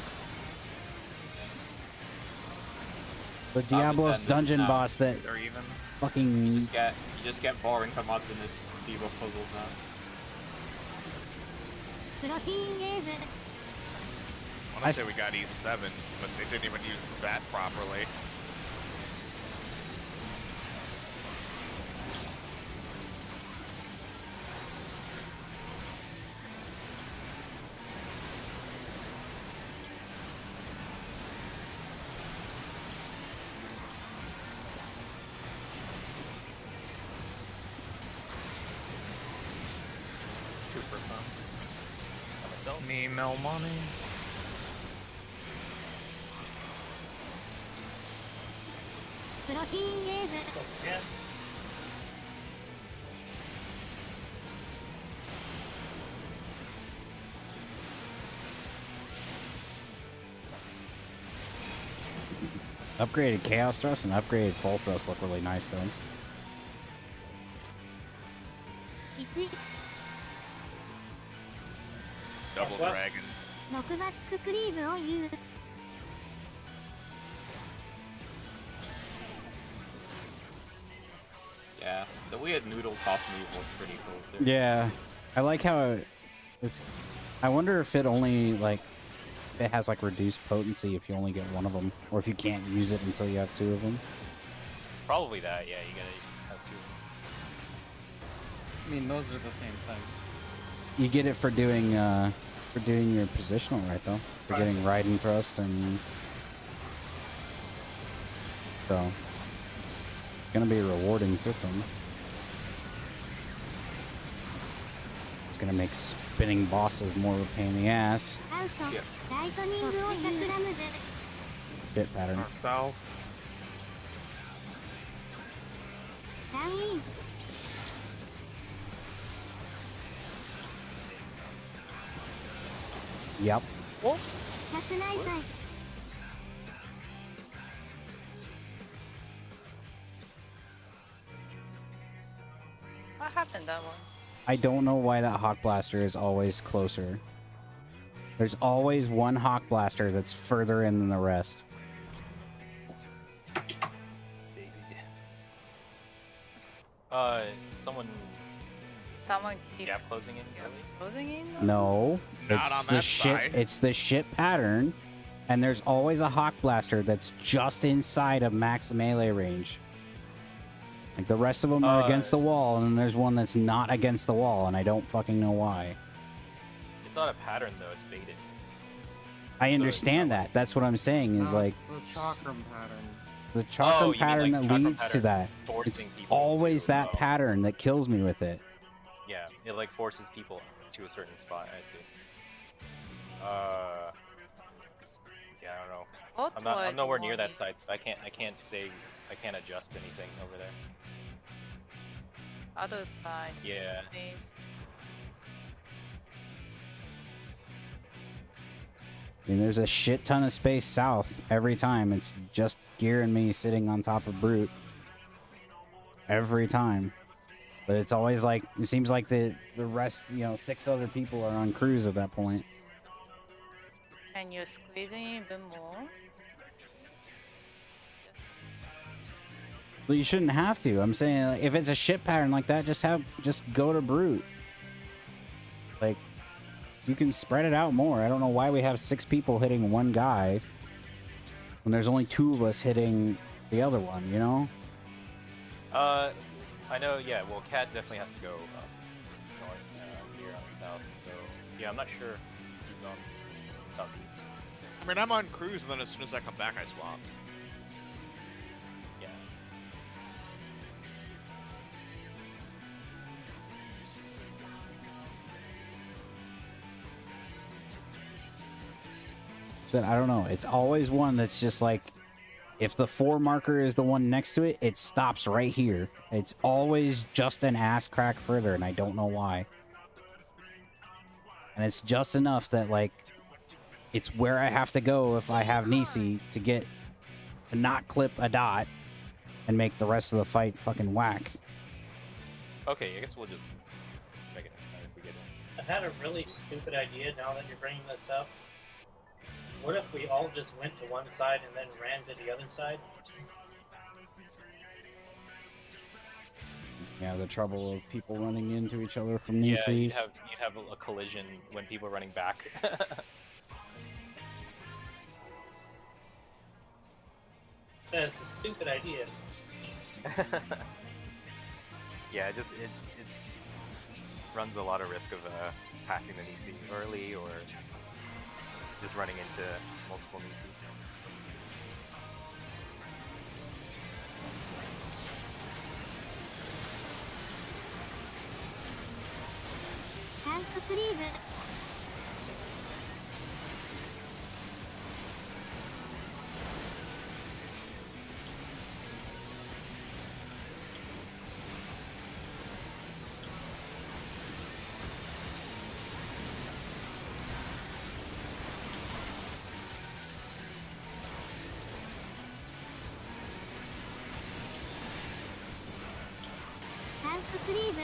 The Diablos dungeon boss that They're even. fucking... You just get boring commands in this debuff puzzles now. I want to say we got E7, but they didn't even use that properly. Me no money. Yeah. Upgraded Chaos Thrust and upgraded Full Thrust look really nice though. Double What? dragon. Yeah, the weird noodle toss move looks pretty cool too. Yeah, I like how it's. I wonder if it only like it has like reduced potency if you only get one of them, or if you can't use it until you have 2 of them. Probably that, yeah, you gotta have 2. I mean, those are the same thing. You get it for doing your positional right though, for getting riding thrust and so it's gonna be a rewarding system. It's gonna make spinning bosses more of a pain in the ass. Bit pattern. North south. Yep. Oh, what happened that one? I don't know why that Hawk Blaster is always closer. There's always one Hawk Blaster that's further in than the rest. Someone keep gap closing in early? closing in? No, Not it's on the that shit. side. It's the shit pattern, and there's always a Hawk Blaster that's just inside of max melee range. Like the rest of them are against the wall, and then there's one that's not against the wall, and I don't fucking know why. It's not a pattern though, it's baited. I understand that. That's what I'm saying. Is No, like it's the chakram pattern. it's the chakram you mean, pattern like, that chakram leads to pattern that. It's forcing people always to- that oh. pattern that kills me with it. Yeah, it like forces people to a certain spot, I see. Yeah, I don't know. I'm nowhere near that site, so I can't adjust anything over there. Other side. Yeah. Base. I mean, there's a shit ton of space south every time. It's just Gear and me sitting on top of Brute. Every time. But it's always like, it seems like the rest, 6 other people are on cruise at that point. Can you squeeze in even more? Well, you shouldn't have to. I'm saying, like, if it's a shit pattern like that, just go to Brute. Like, you can spread it out more. I don't know why we have 6 people hitting one guy. when there's only 2 of us hitting the other one, you know? I know. Yeah. Well, Cat definitely has to go up north here on the south. So yeah, I'm not sure if he's on southeast. I mean, I'm on cruise, and then as soon as I come back, I swap. Yeah. Said I don't know. It's always one that's just like, if the 4 marker is the one next to it, it stops right here. It's always just an ass crack further, and I don't know why. And it's just enough that, like, it's where I have to go if I have Nisi to not clip a dot and make the rest of the fight fucking whack. Okay. I guess we'll just make it next time if we get it. I had a really stupid idea now that you're bringing this up. What if we all just went to one side and then ran to the other side? Yeah, the trouble of people running into each other from Yeah, Nisi's. you'd have a collision when people are running back. It's a stupid idea. Yeah, it runs a lot of risk of passing the Nisi early or just running into multiple Nisis. Tank cleave. Tank cleave.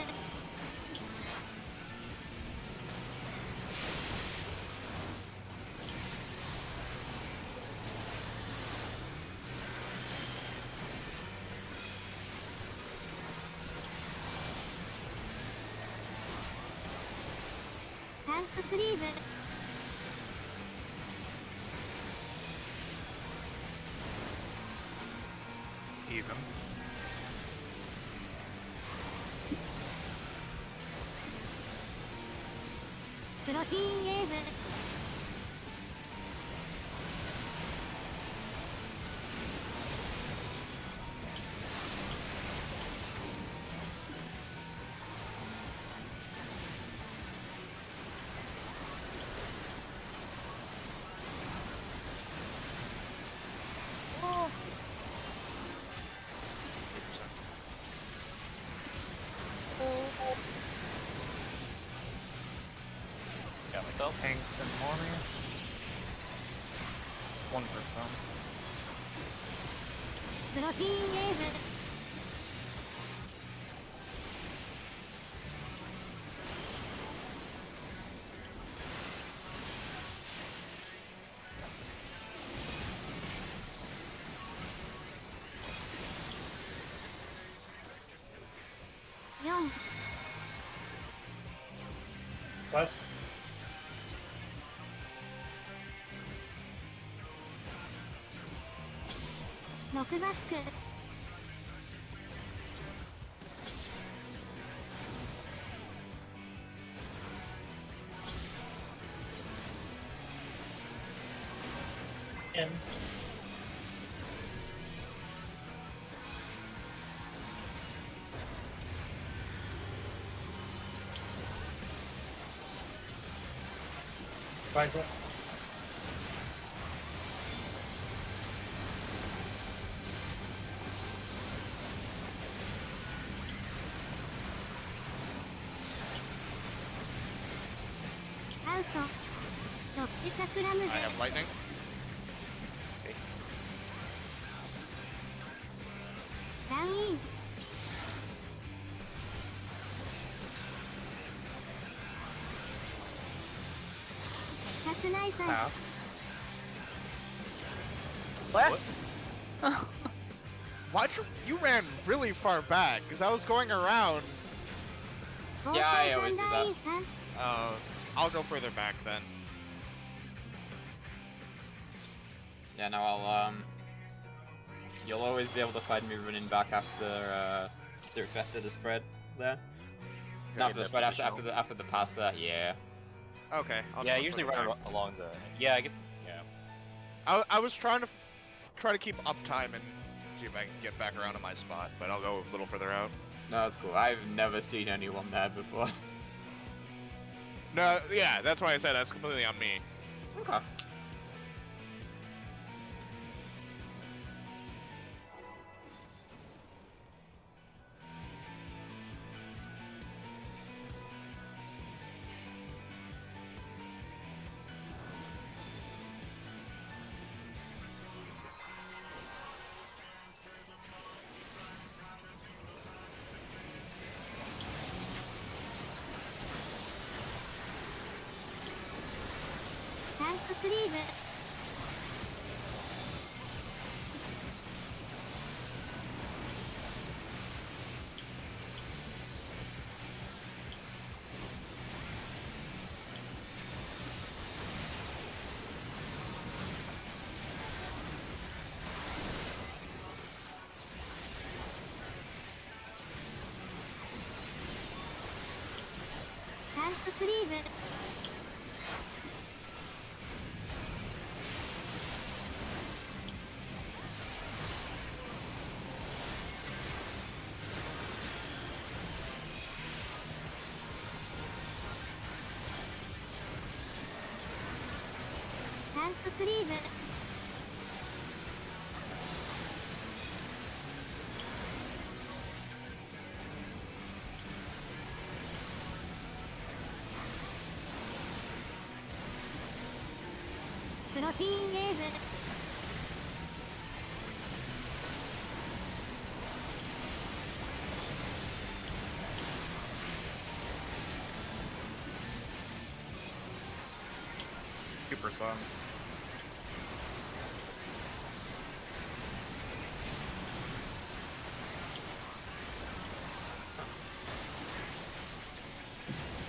Tank cleave. Even. Protein wave. Got myself. Tanks and Morning. 1%. Protein wave. Yon. Plus, 6バック。and Faisal. Out. どっちチャクラム I ゼ have lightning. Down in. Pass nice. Pass. What? Why'd you ran really far back? Because I was going around. Yeah, I always do that. I'll go further back then. Yeah, no, you'll always be able to find me running back after the spread there. Not after the spread, after the pass there. Yeah. Okay. I'll Yeah, I just usually put it run back. along the. Yeah, I guess. Yeah. I was trying to keep uptime and see if I can get back around to my spot, but I'll go a little further out. No, that's cool. I've never seen anyone there before. No, yeah, that's why I said that's completely on me. Okay.タンクスリーブ タンクスリーブ タンクスリーブ プロテインウェーブ Super Sun.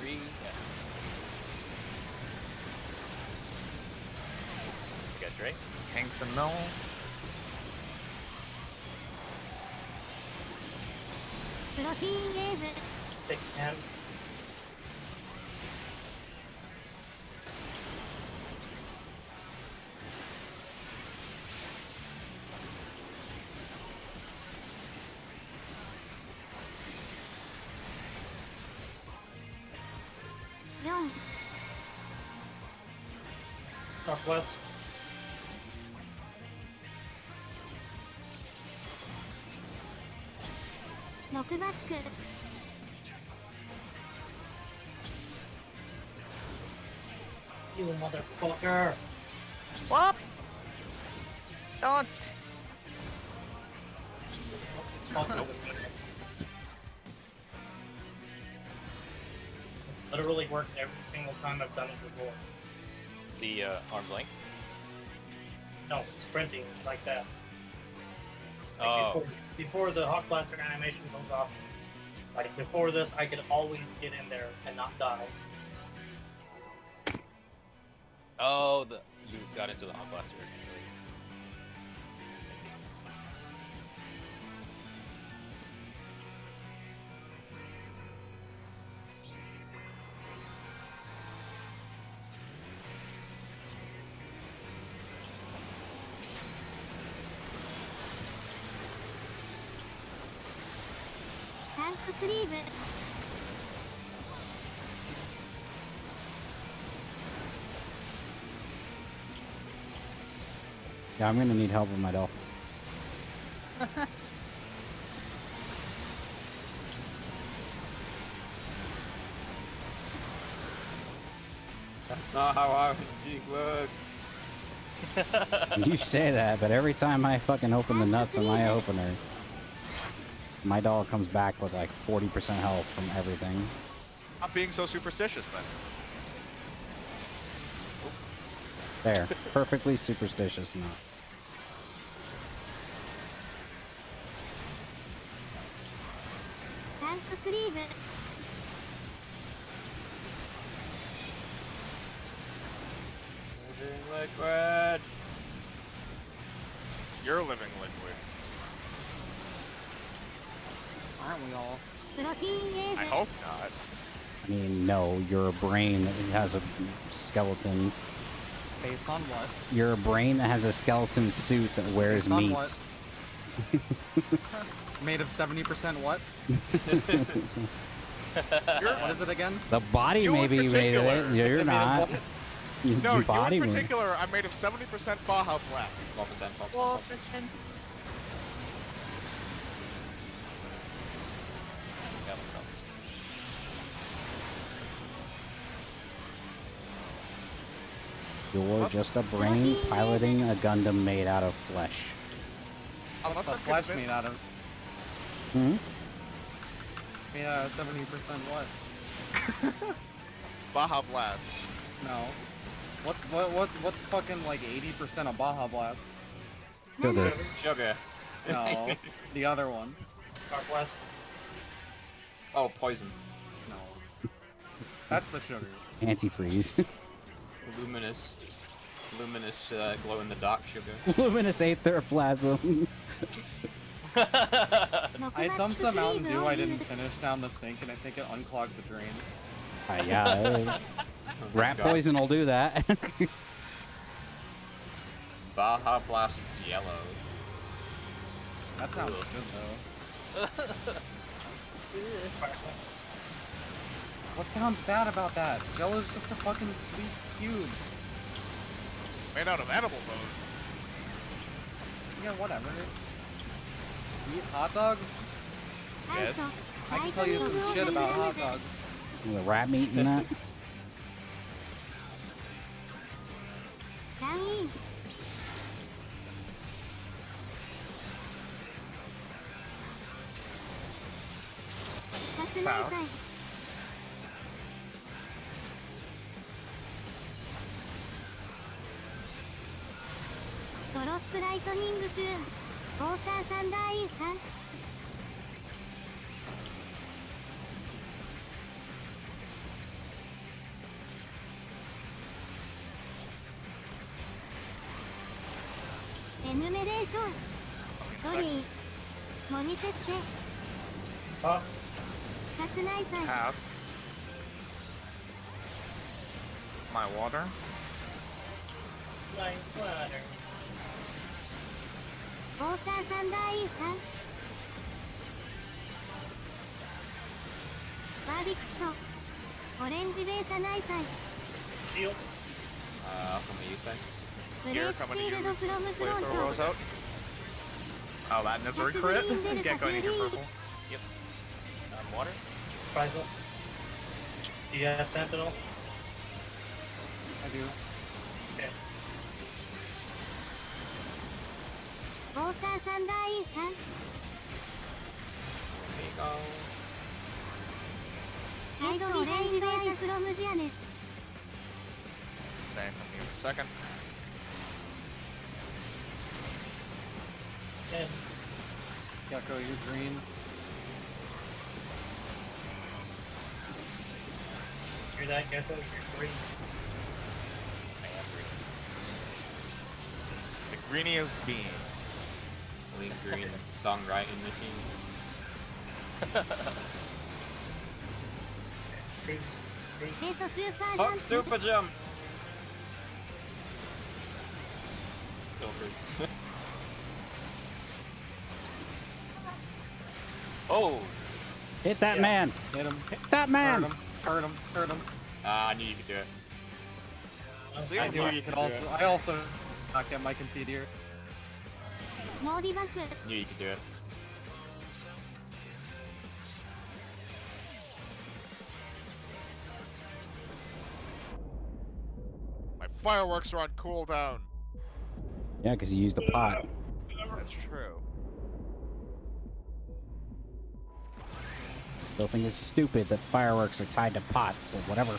Three. Yeah. You guys ready? Hanks and Mill.プロテインウェーブ Thick hand. Northwest. Knock back. You motherfucker. What? Don't. It's literally worked every single time I've done it before. The arm's length. No, sprinting like that. Like Oh. before the Hawk Blaster animation goes off, like before this, I could always get in there and not die. Oh, you got into the Hawk Blaster. Tank sleeve. Yeah, I'm gonna need help with my doll. That's not how RNG works. You say that, but every time I fucking open the nuts on my opener, my doll comes back with like 40% health from everything. Not being so superstitious then. There. Perfectly superstitious enough. Tank sleeve. Liquid. You're living liquid. Aren't we all? プロテイン I エー hope not. I mean, no, you're a brain that has a skeleton. Based on what? You're a brain that has a skeleton suit that wears Based on meat. what? Made of 70% what? What is it again? The body You in maybe made it. particular. You're Made of not. what? No, Your you body in made- particular, I'm made of 70% Baja Black. 12%. 4%. Yeah, what's up? You're just a brain piloting a Gundam made out of flesh. Unless The I'm flesh convinced- made out of Hmm? 70% what? Baja Blast. No. What's fucking like 80% of Baja Blast? Sugar. Sugar. No, the other one. Northwest. Oh, poison. No. That's the sugar. Antifreeze. Luminous, glow in the dark sugar. Luminous aether plasm. I dumped the Mountain Dew I didn't finish down the sink, and I think it unclogged the drain. Yeah. Rat poison will do that. Baja Blast yellow. That sounds good though. What sounds bad about that? Jello's just a fucking sweet cube. Made out of animal bone. Yeah, whatever. Eat hot dogs? Yes. I can tell you some shit about hot dogs. The rat meat in that. ライン さすがいさい ドロップライトニングスーンウォーターサンダーイーさん エヌメレーションソリーモニ設定 Oh, さすがいさい Pass. My water. nice water. ウォーターサンダーイーさんバーディクトオレンジベータナイサイ Shield. From the you say? ブレ You're ーク coming シ to ールド use フロムフロン flamethrower rolls ト out. Oh, that misery crit. Get going, you get purple. Water? Faisal. Do you have Sentinel? I do. Okay. ウォーターサンダーイーさん There you go. サイドオレンジベータフロムジアネス Thank you a second. And Gecko, you're green. you're that gecko, you're green. I am green. The greeniest bean. Lean green songwriting machine. Green. Green. レッドスーパージャン Fuck プ super jump! Filters. Oh! Hit that Yeah. man. Hit him. Hit that man. Hurt him. Hurt him. I knew you could do it. See, I I knew knew you you could could do also. it. I also not get my compete here. ノーディバック Knew you could do it. My fireworks are on cooldown. Yeah, because you used a pot. That's true. Still think it's stupid that fireworks are tied to pots, but whatever.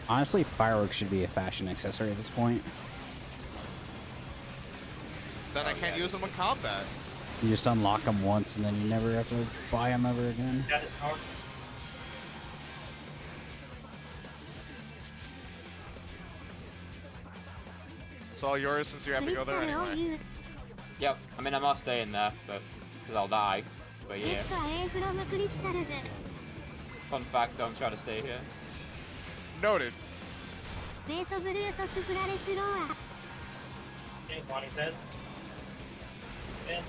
Honestly, fireworks should be a fashion accessory at this point. then I Oh, can't yeah. use them in combat. You just unlock them once and then you never have to buy them ever again. Got it, Howard. It's all yours since you have ク to リ go スタ there ルを anyway. 言う Yep. I mean, I'm not staying there, but because I'll die. But ゲ yeah. ット A from クリスタルズ Fun fact: don't try to stay here. Noted. レートブルートスフラレスローア Okay, Bonnie's dead. Dead.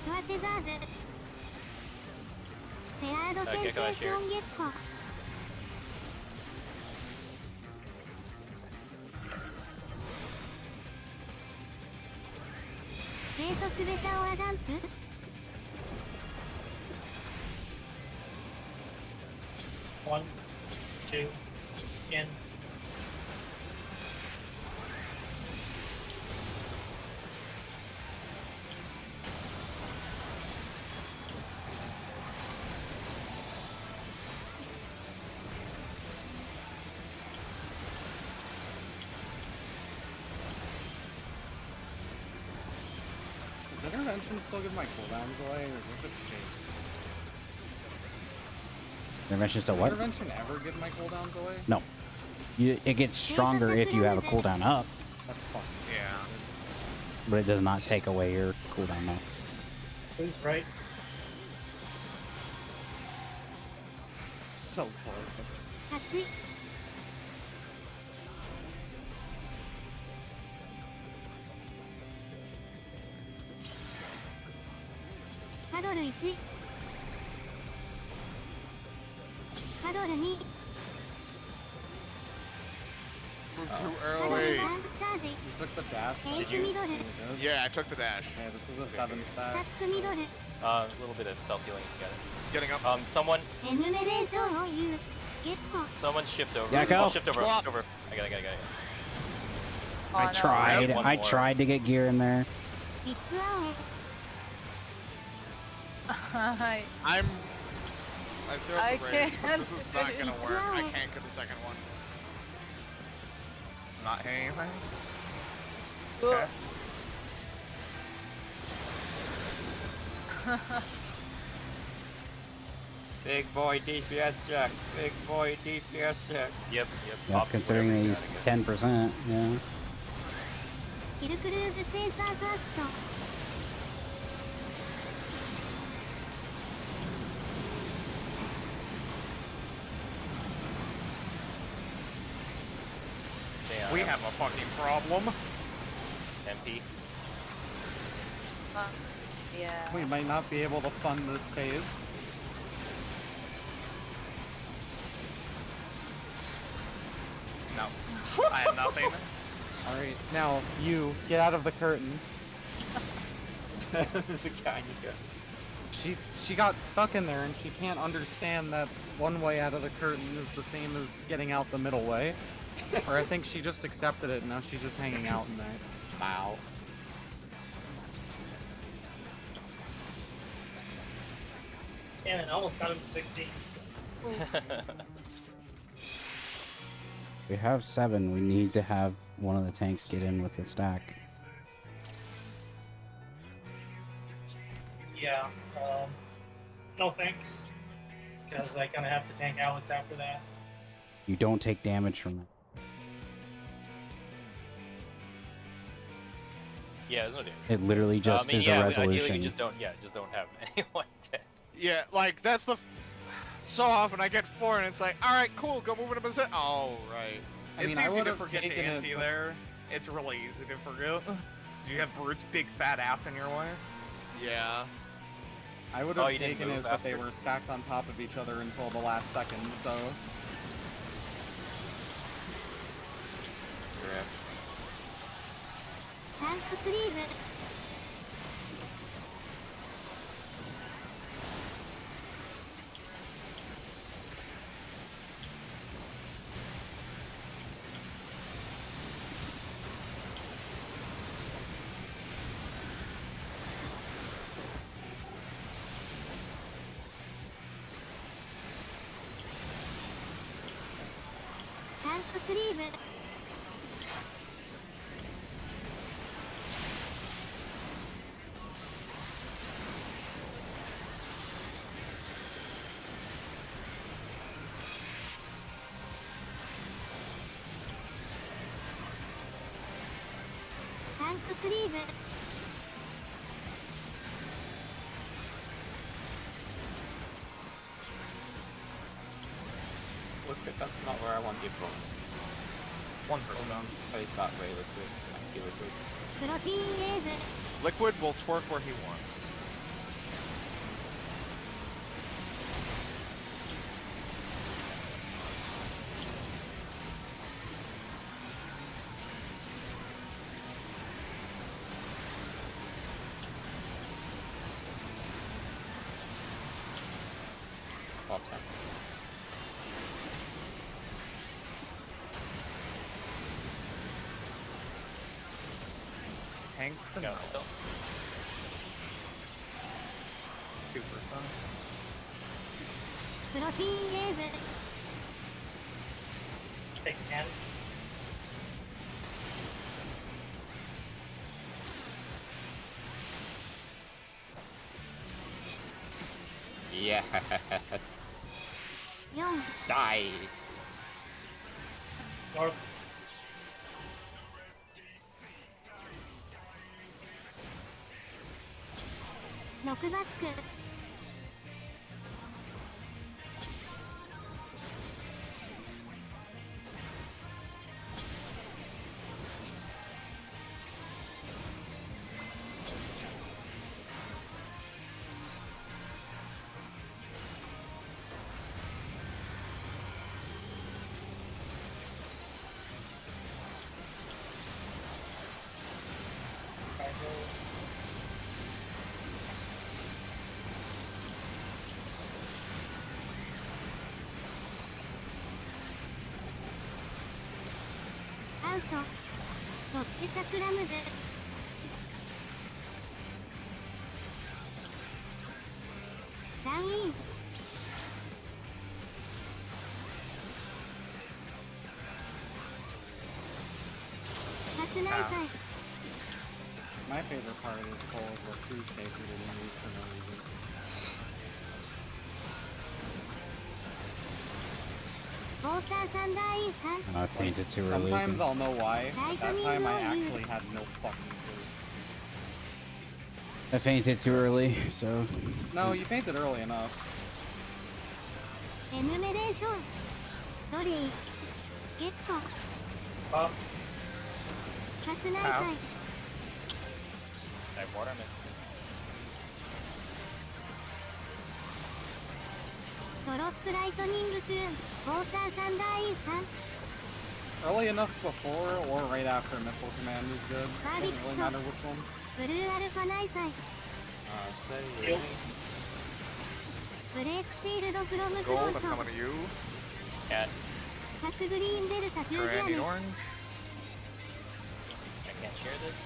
フワテザーズシェアードセンテーションゲットレートスベタオアジャンプ 1, 2, in. Does intervention still give my cooldowns away, or is it just changed? Intervention still Does what? intervention ever give my cooldowns away? No. It gets stronger if you have a cooldown up, That's fucking Yeah. but it does not take away your cooldown up. Who's right? so close. 8ハドル1ハドル2 Too ハドル early. 3チャージ You took the dash. Hey, did you? Sumi got it. You did? Yeah, I took the dash. Yeah, this is a 7 ス stack. タックミドル A little bit of self healing if you got it. Getting up. Someone エヌメレーションを言うゲット someone shift over. Yakko? I'll shift over. Swap. Shift over. I got it. Oh, I no. tried. One I more. tried to get gear in there. ビッグアウェイ I I threw I up the rage, but can't. this is not gonna work. I can't get the second one. Not hitting anything. Ugh. Big boy DPS check. Big boy DPS check. Yep. Yeah, Pop considering whatever you he's got, I guess. 10%. Yeah. ヒルクルーズチェイサーファースト Damn. We have a fucking problem. MP. Yeah. We might not be able to fund this phase. No. I have nothing. Alright, now, you, get out of the curtain. There's a guy you got. She got stuck in there and she can't understand that one way out of the curtain is the same as getting out the middle way. Or I think she just accepted it and now she's just hanging out in there. Wow. Damn it, I almost got him to 60. We have 7. We need to have one of the tanks get in with the stack. Yeah, no thanks. Because I kind of have to tank Alex after that. You don't take damage from it. Yeah, there's no damage. It literally just is a Ideally, resolution. we just don't have anyone dead. Yeah, like that's the. So often I get 4 and it's like, all right, cool, go move it a percent. Oh, right. I It's mean, I easy would to have forget to taken it. anti there. It's really easy to forget. Do you have Brute's big fat ass in your way? Yeah. I would Oh, have you didn't taken move it, but they after? were stacked on top of each other until the last second, so. Correct. タンククリーム タンククリームンプフリーズ Look, that's not where I want you from. 1%. Place that way, Liquid. Thank you, Liquid. プロテインウェーブ Liquid will twerk where he wants. Pop Sam. Tanks and Go. no. 2%. プロテインウェーブ Take 10. Yes. 4 Die. North. 6バック アウトどっちチャクラムズダウンインパスナイサイ My favorite part of this poll is where Cruise Taker didn't move for no reason. I fainted too early. Sometimes I'll know why, but that time I actually had no fucking clue. I fainted too early, so. No, you fainted early enough. エヌメレーションドリーゲット Up. パスナイサイ Pass. I have water mix. ドロップライトニングスーンウォーターサンダーインさん Early enough before or right after missile command is good. Doesn't really matter which one. ブルーアルファナイサイ Say Yep. really? ブレイクシールドフロムフロ Gold, ン I'm ト coming to you. Cat. パスグリーンデルタフュージア Granny ネス orange. I can't share this.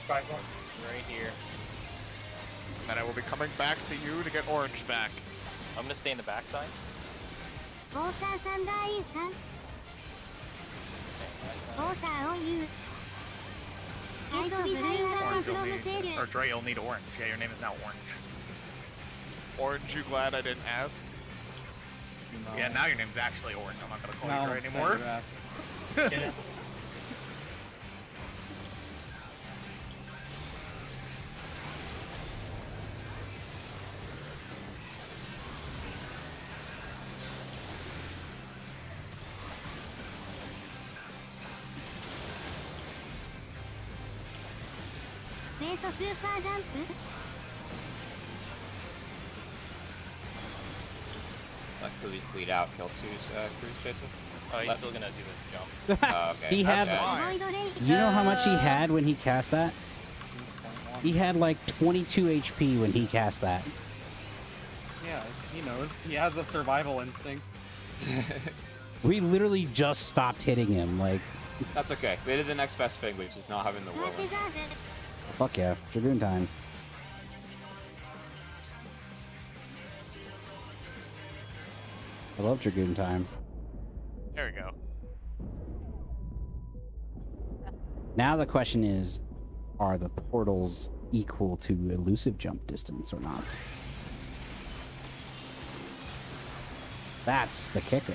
5 1. Right here. And I will be coming back to you to get orange back. I'm gonna stay in the backside. ウォーターサンダーインさんウ Okay, ォーターオンユーハイドビハインダー Orange, フロ you'll ムセー need. ル Or Dre, you'll need orange. Yeah, your name is now Orange. Orange, you glad I didn't ask? No. Yeah, now your name's actually Orange. I'm not gonna call No, you Dre send anymore. your ass. Get it. Wait, ウェイトスーパージャンプ Let Cruise bleed out, kill Cruise Jason. Oh, he's Left. still gonna do the jump. Okay. He had. okay. アボイドレイ You know how much he had when he cast that? He's 0.1. He had like 22 HP when he cast that. Yeah, he knows. He has a survival instinct. We literally just stopped hitting him. Like, That's okay. We did the next best thing, which is not having the パー whirl. テザーズ fuck yeah, Dragoon time. I love Dragoon time. There we go. Now the question is, are the portals equal to elusive jump distance or not? That's the kicker.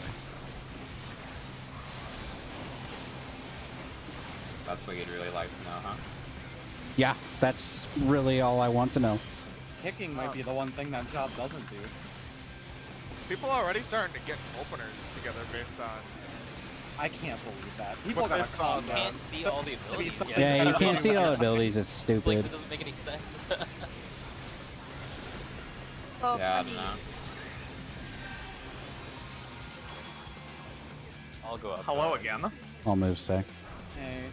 That's That's what you'd really like to know, huh? Yeah, that's really all I want to know. Kicking might be the one thing that job doesn't do. People are already starting to get openers together based on. I can't believe that. People What gotta this calm on, down. Can't see all the abilities something- yet. Yeah, you can't see all the abilities. It's Like, stupid. it doesn't make any sense. Oh, Yeah, I funny. don't know. I'll go up. Hello again. All moves say. Hey.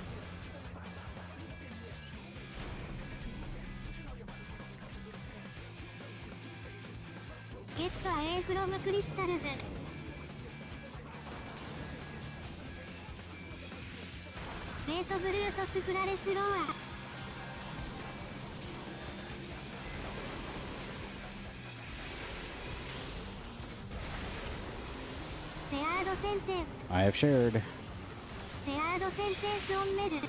Get away from crystals. Great Brutus Flare Slower. Shared sentence. I have shared. Shared sentence on Mel.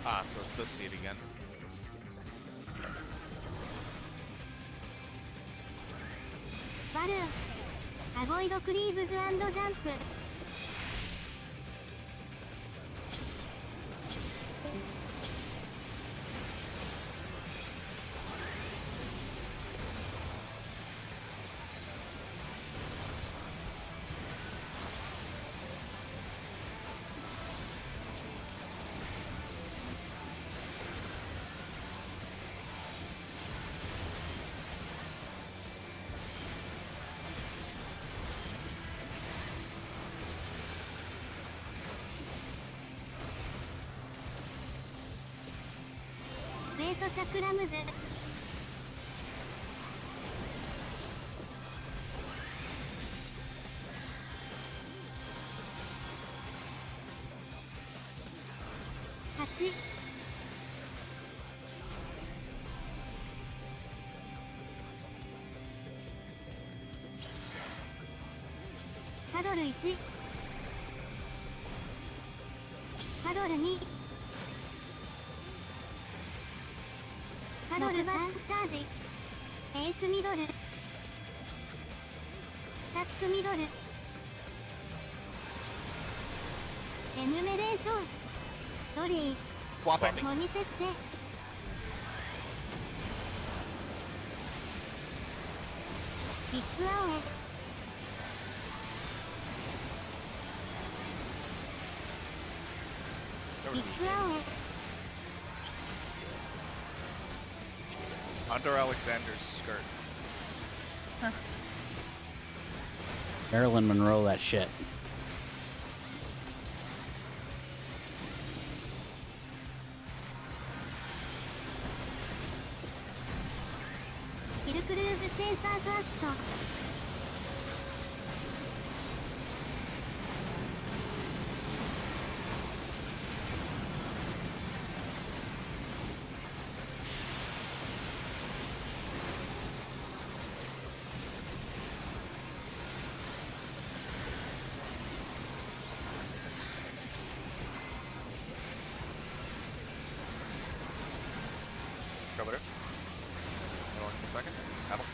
Ah, so it's this seed again. Balloon. Avoid creeps and jump. Great chakrams. Hachi. Paddle 1. Paddle 2.パドル3チャージ。エースミドル。スタックミドル。エヌメレーション。ドリー。 Swapping. モニ設定。ビッグアウェイ。ビッグアウェイ。 Under Alexander's skirt. Marilyn Monroe, that shit. Reclears Chaser First. Go there. Hold on a second. Paddle.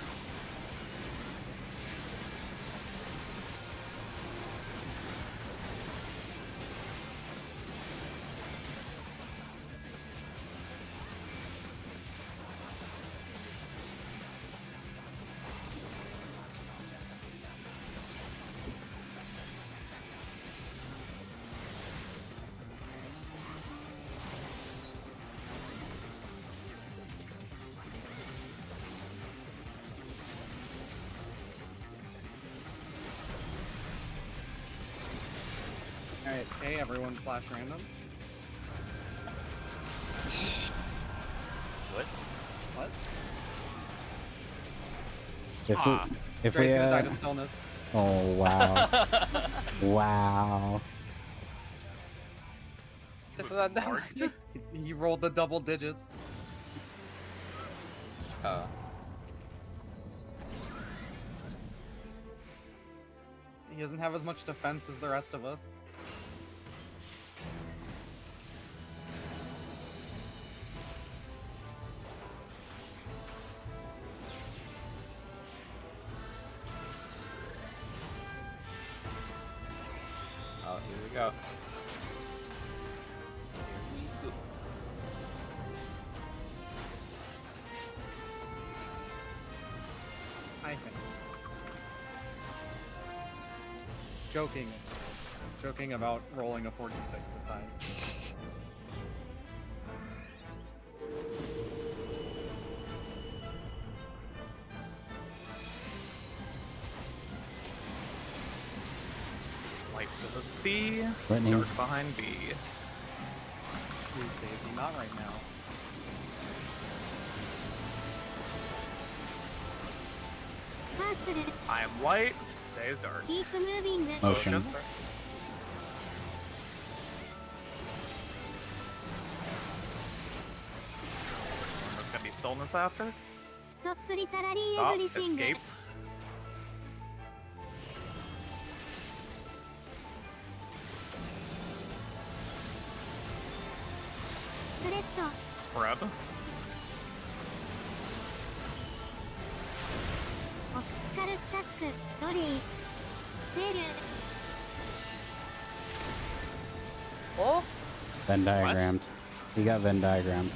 Alright, hey everyone slash random. What? What? If Gray's we gonna die to stillness. oh wow. Wow. Just let them. He rolled the double digits. Oh. He doesn't have as much defense as the rest of us. Oh, here we go. Joking. Joking about rolling a 46 aside. Light to the C. Lightning. Dark behind B. Please, Daisy, not right now. Purple. I am light. Stays dark. Keep moving. Motion. There's gonna be stillness after. Stop literally Stop. everything. Escape. Spread. Spread. Optical stack. Dolly. Sail. Oh, Venn diagrammed. He got Venn diagrammed.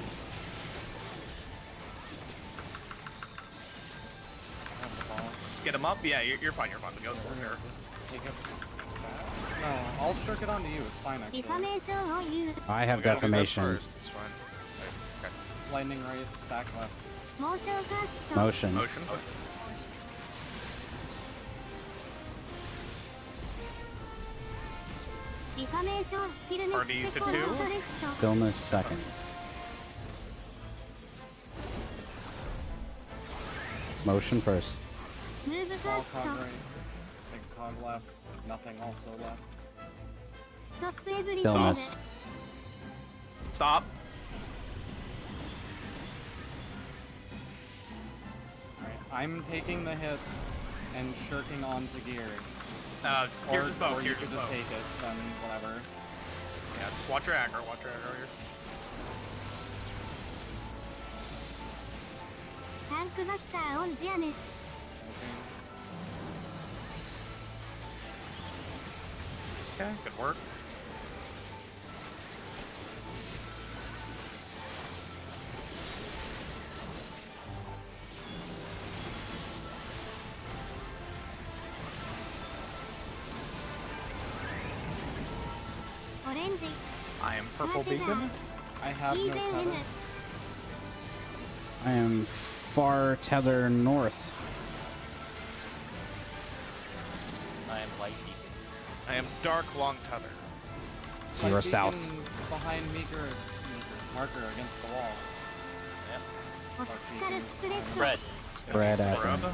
Just get him up. Yeah, you're fine. You're fine. Go for here. Just take it back. No, I'll shirk it onto you. It's fine, actually. Defamation on you. I have We gotta do this defamation. first, it's fine. Okay. Lightning right, stack left. Motion cast. Motion. Motion. Defamation. Stillness. RD to second. 2. Correct. Stillness second. Motion first. Move Small fast. cog right. Big cog left. Nothing also left. Stop everything. Stillness. Stop. Alright, I'm taking the hits and shirking onto gear. Here's his bow. or you Here's could his just bow. take it, then whatever. Yeah, just watch your aggro. Watch your aggro here. Tank buster on Giannis. Okay, good work. Orange. I am purple beacon. I have no Easy tether. winner. I am far tether north. I am light beacon. I am dark long tether. So you're Like south. beacon Behind marker against the wall. Optical spread. Red. Spread at Spread. him.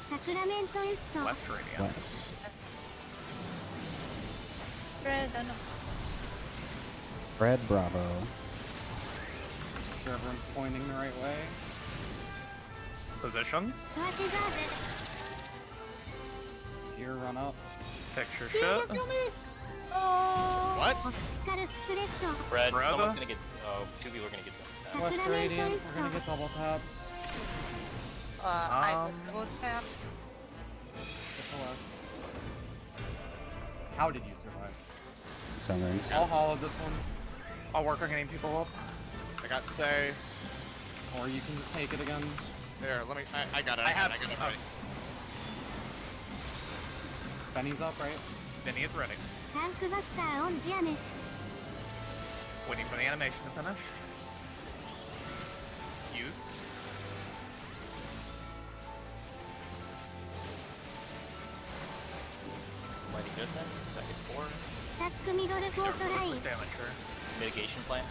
Sacramento East. West radiant. West. red and Red Bravo. Sure everyone's pointing the right way. Positions. What is that? Gear run up. Picture shit. What? Optical spread. Red. Spread. Someone's gonna get. Oh, 2 people are gonna get that. West Sacramento radiant, East. we're gonna get double taps. I would tap. Get the left. How did you survive? Sunrings. I'll hollow this one, I'll work on getting people up. I got say. or you can just take it again. There, let me. I got it. I have- I got it ready. Benny's up, right? Vinny is ready. Tank buster on Giannis. Waiting for the animation to finish. Used. Mighty goodness. Second 4. Stack middle court line. Damage here. Mitigation plan.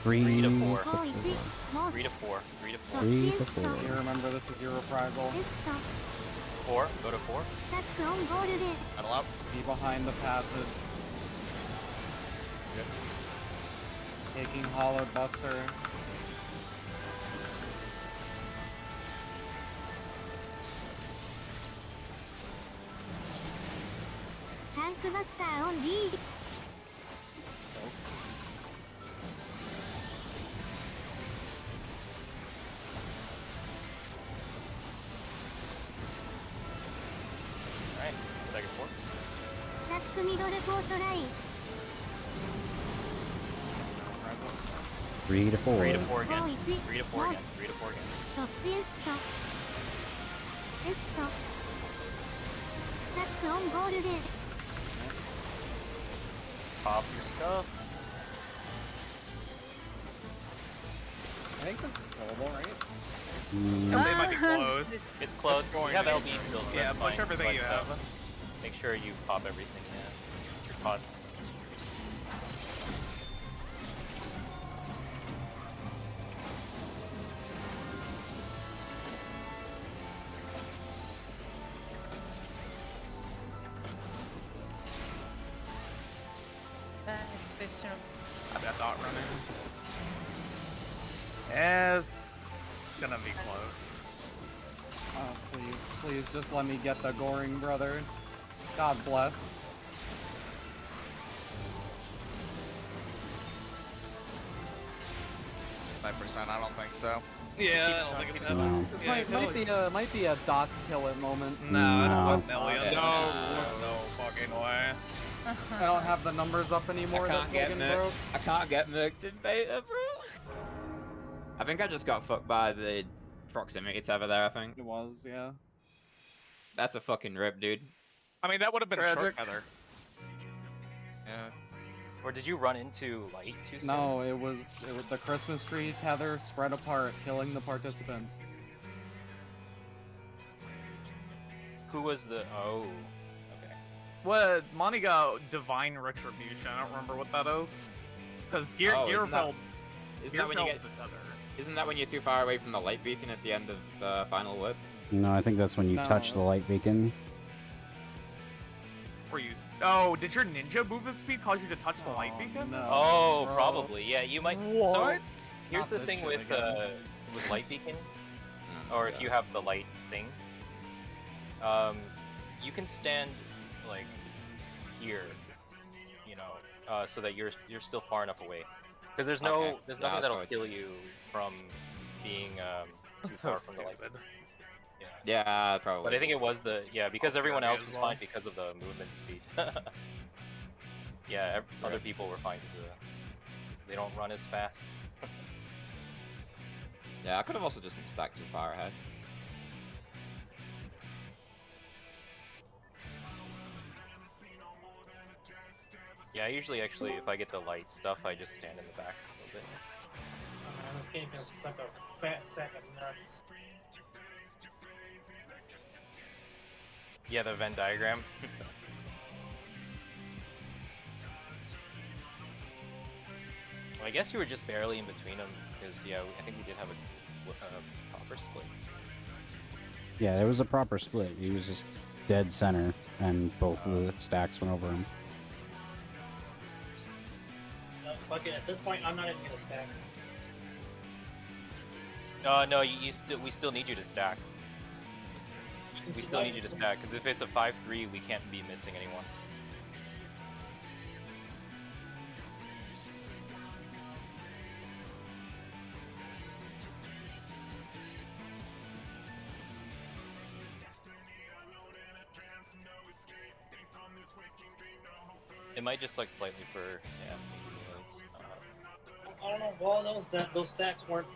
3 3 to 4. 5-1. Most. 3 to 4. 3 to 4. 3 to 4. You remember this is your reprisal. East. 4. Go to 4. Stack on golden. Huddle up. Be behind the passage. Taking hollowed buster. Tank buster on lead. Alright. Second 4. Stack middle court line. 3 to 4. 3 to 4 again. 5-1. 3 to 4 again. 3 to 4 again. どっちエストエストスタックオンゴールデン Pop your stuff. I think this is killable, right? They might be close. It's close. Going You have in. LB still, so Yeah, that's push fine, everything but, you have. Make sure you pop everything, yeah. Your pods. Fish room. I got dot running. Yes, it's gonna be close. Oh, please, please, just let me get the goring, brother. God bless. %, I don't think so. Yeah, I don't think it's No. happening. This Yeah, might be a dots kill it moment. No, it's No. 1 million. No. There's no fucking way. I don't have the numbers up anymore. I That can't get fucking murked. broke. I can't get murked in beta, bro. I think I just got fucked by the proximity tether there, I think. It was, yeah. That's a fucking rip, dude. I mean, that would have been short Tragic. tether. Yeah. Or did you run into light too soon? No, it was the Christmas tree tether spread apart, killing the participants. Who was the... Oh. Okay. What? Monty got divine retribution. I don't remember what that is. Because Gear Oh, Gear isn't that- felt Isn't that when you get? the tether. Isn't that when you're too far away from the light beacon at the end of the final whip? No, I think that's when you No, touch the light beacon. Were you? Oh, did your ninja movement speed cause you to touch the light Oh, beacon? no. Oh, bro. probably. Yeah, you might... So, What? here's Not the this thing shit with again. light beacon, Oh, or if God. you have the light thing, you can stand like here, you know, so that you're still far enough away, because there's no Okay. there's Yeah, nothing that's that'll fine. kill you from being too That's so far from the light. stupid. Yeah. Yeah, probably. But I think it was because everyone Yeah, else as was well. fine because of the movement speed. Yeah, other people were fine because they don't run as fast. Yeah, I could have also just been stacked too far ahead. Yeah, usually actually if I get the light stuff, I just stand in the back a little bit. Oh, man, this game can suck a fat sack of nuts. Yeah, the Venn diagram. Well, I guess you were just barely in between them, because yeah, I think we did have a proper split. Yeah, there was a proper split. He was just dead center, and both of the stacks went over him. Fuck it, at this point, I'm not even gonna stack. No, we still need you to stack. We still need you to stack, because if it's a 5-3, we can't be missing anyone. It might just like slightly for I don't know. Well, those stacks weren't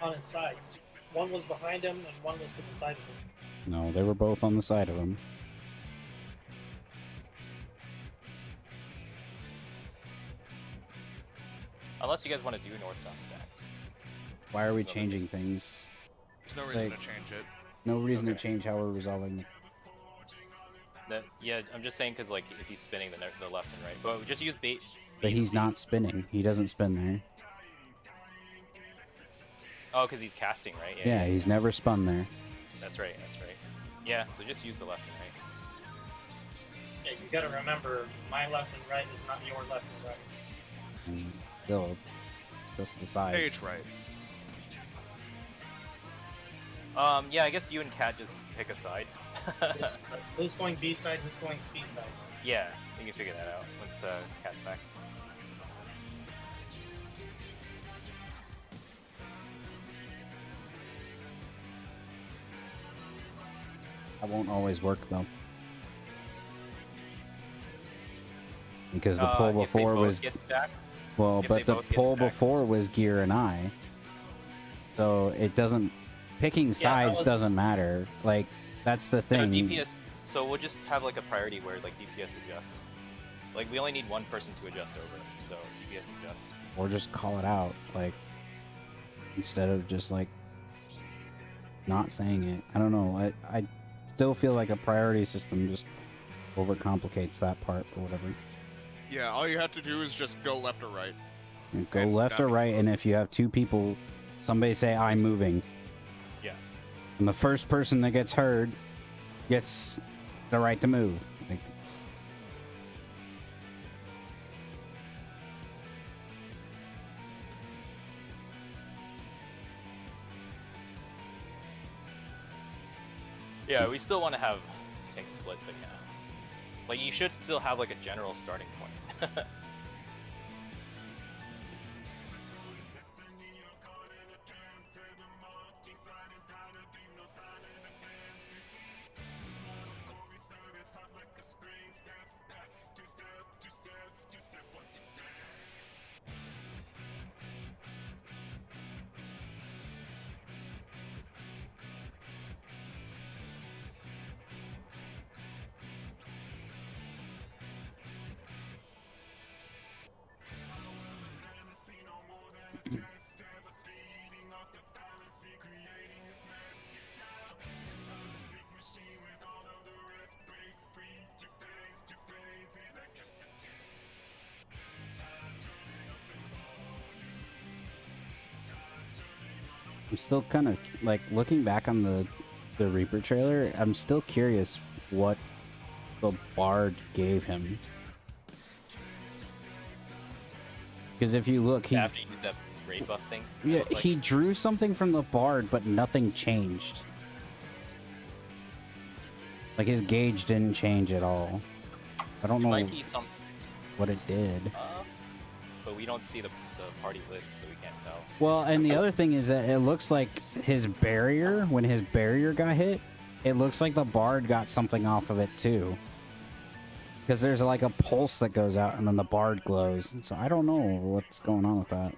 on his sides. One was behind him, and one was to the side of him. No, they were both on the side of him. unless you guys want to do north-south stacks. Why are we So- changing things? There's no reason Like- to change it. No reason Okay. to change how we're resolving it. Yeah, I'm just saying because like if he's spinning the left and right, but just use bait. But he's not spinning. He doesn't spin there. Oh, because he's casting, right? Yeah, he's never spun there. That's right. That's right. Yeah, so just use the left and right. Yeah, you gotta remember, my left and right is not your left and right. And still, it's just the sides. Page right. Yeah, I guess you and Kat just pick a side. Who's going B side, who's going C side? Yeah, we can figure that out once Kat's back. That won't always work though. Because the poll If they before both was get stacked, well, if but they the both get poll stacked. before was Gear and I. So it doesn't picking sides was- doesn't matter. Like That's the No, thing. DPS. So we'll just have like a priority where like DPS adjust. Like we only need one person to adjust over, so DPS adjust. Or just call it out, like, instead of just like not saying it. I don't know. I still feel like a priority system just overcomplicates that part or whatever. Yeah, all you have to do is just go left or right. And go And left not or be right, and close. if you have two people, somebody say I'm moving, Yeah. and the first person that gets heard gets the right to move. Like, it's... Yeah, we still want to have tank split, but yeah. Like you should still have like a general starting point. I'm still kind of like looking back on the Reaper trailer. I'm still curious what the Bard gave him, because if you look, he After you did that raid buff thing. it yeah looked like- he drew something from the Bard, but nothing changed. Like his gauge didn't change at all. I don't It know might be some, what it did. but we don't see the party list, so we can't tell. Well, and the other thing is that it looks like his barrier, when his barrier got hit, it looks like the Bard got something off of it too. Because there's like a pulse that goes out and then the Bard glows. And so I don't know what's going on with that.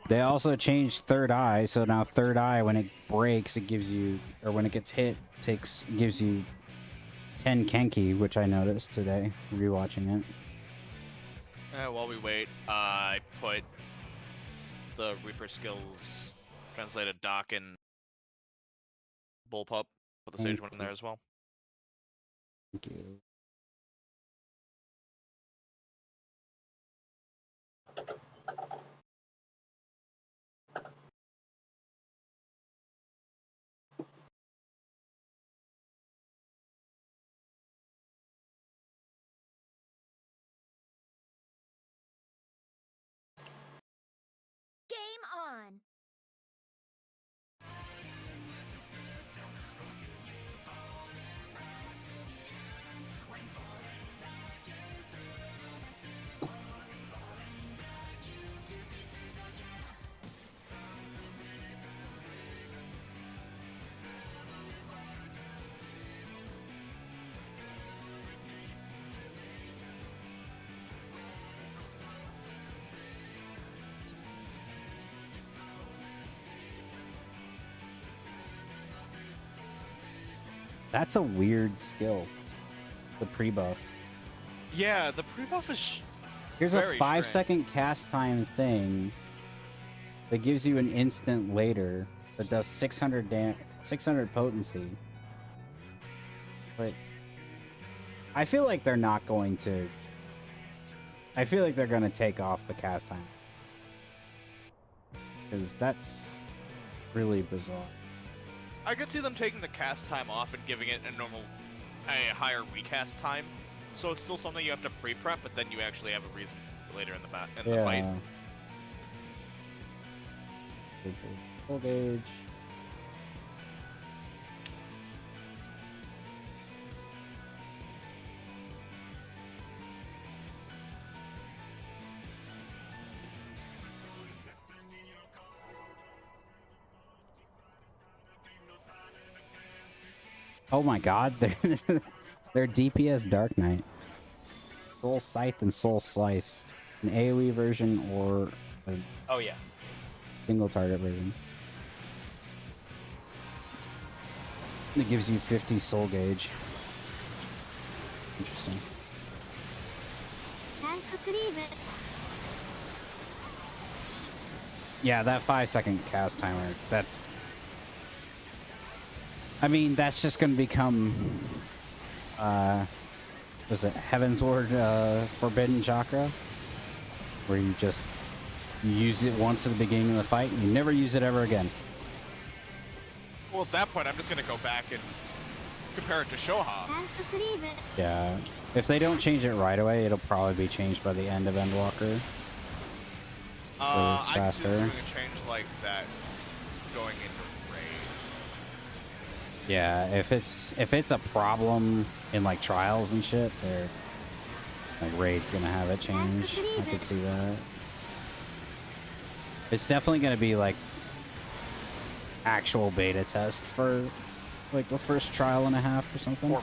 They also changed Third Eye, so now Third Eye, when it breaks, it gives you, or when it gets hit, gives you 10 Kenki, which I noticed today, rewatching it. While we wait, I put the Reaper skills translated doc in Bullpup. Put the Sage one in there as well. Thank you. Game on. That's a weird skill. The pre-buff. Yeah, the pre-buff is Here's a very 5-second cast time thing that gives you an instant later that does 600 potency. But I feel like they're not going to. I feel like they're going to take off the cast time. Because that's really bizarre. I could see them taking the cast time off and giving it a higher recast time. So it's still something you have to pre-prep, but then you actually have a reason later in the the fight. Full gauge. Oh my god, they're DPS Dark Knight. Soul Scythe and Soul Slice. An AoE version or a Oh yeah. Single target version. It gives you 50 soul gauge. Interesting. Yeah, that 5-second cast timer, that's... I mean, that's just gonna become... was it Heaven's Ward Forbidden Chakra? Where you just use it once at the beginning of the fight and you never use it ever again. Well, at that point, I'm just gonna go back and compare it to Shoha. Yeah. If they don't change it right away, it'll probably be changed by the end of Endwalker. So it's I faster. could see doing a change like that going into raid. Yeah, if it's a problem in like trials and shit, they're like raid's gonna have it change. I could see that. It's definitely gonna be like actual beta test for like the first trial and a half or something. 4%.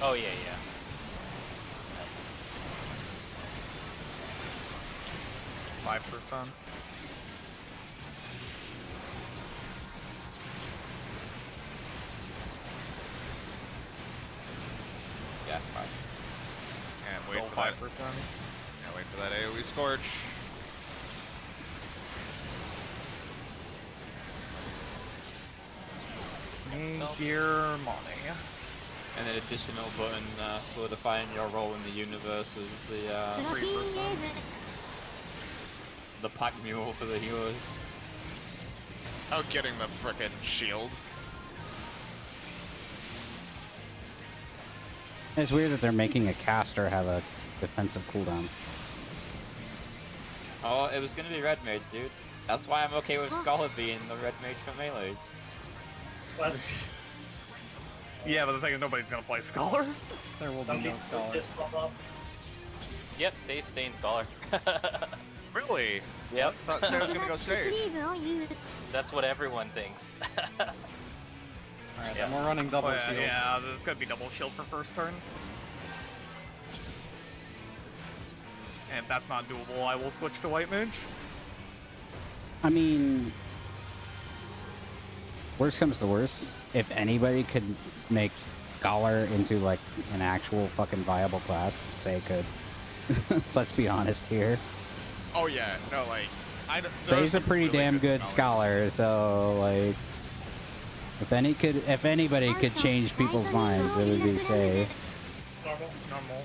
Oh yeah, yeah. 5%. Yeah, 5. And wait Still for 5%. that. Yeah, wait for that AoE Scorch. Need gear money. And an additional button solidifying your role in the universe is the 3%. the pack mule for the healers. Oh, getting the frickin' shield. It's weird that they're making a caster have a defensive cooldown. Oh, it was gonna be red mage, dude. That's why I'm okay with Scholar being the red mage for melees. What? Yeah, but the thing is, nobody's gonna play Scholar. There will Some be no people scholar. just pop up. Yep, stay in Scholar. Really? Yep, Thought Sarah's gonna go stage. that's what everyone thinks. Alright, Yeah. then we're running double Oh, yeah, shield. yeah, there's gonna be double shield for first turn. And if that's not doable, I will switch to white mage. I mean, worst comes to worst, if anybody could make Scholar into like an actual fucking viable class, Say could. Let's be honest here. Oh yeah, no, like Say's a pretty damn good scholar, so like if anybody could change people's minds, it would be Say. Normal.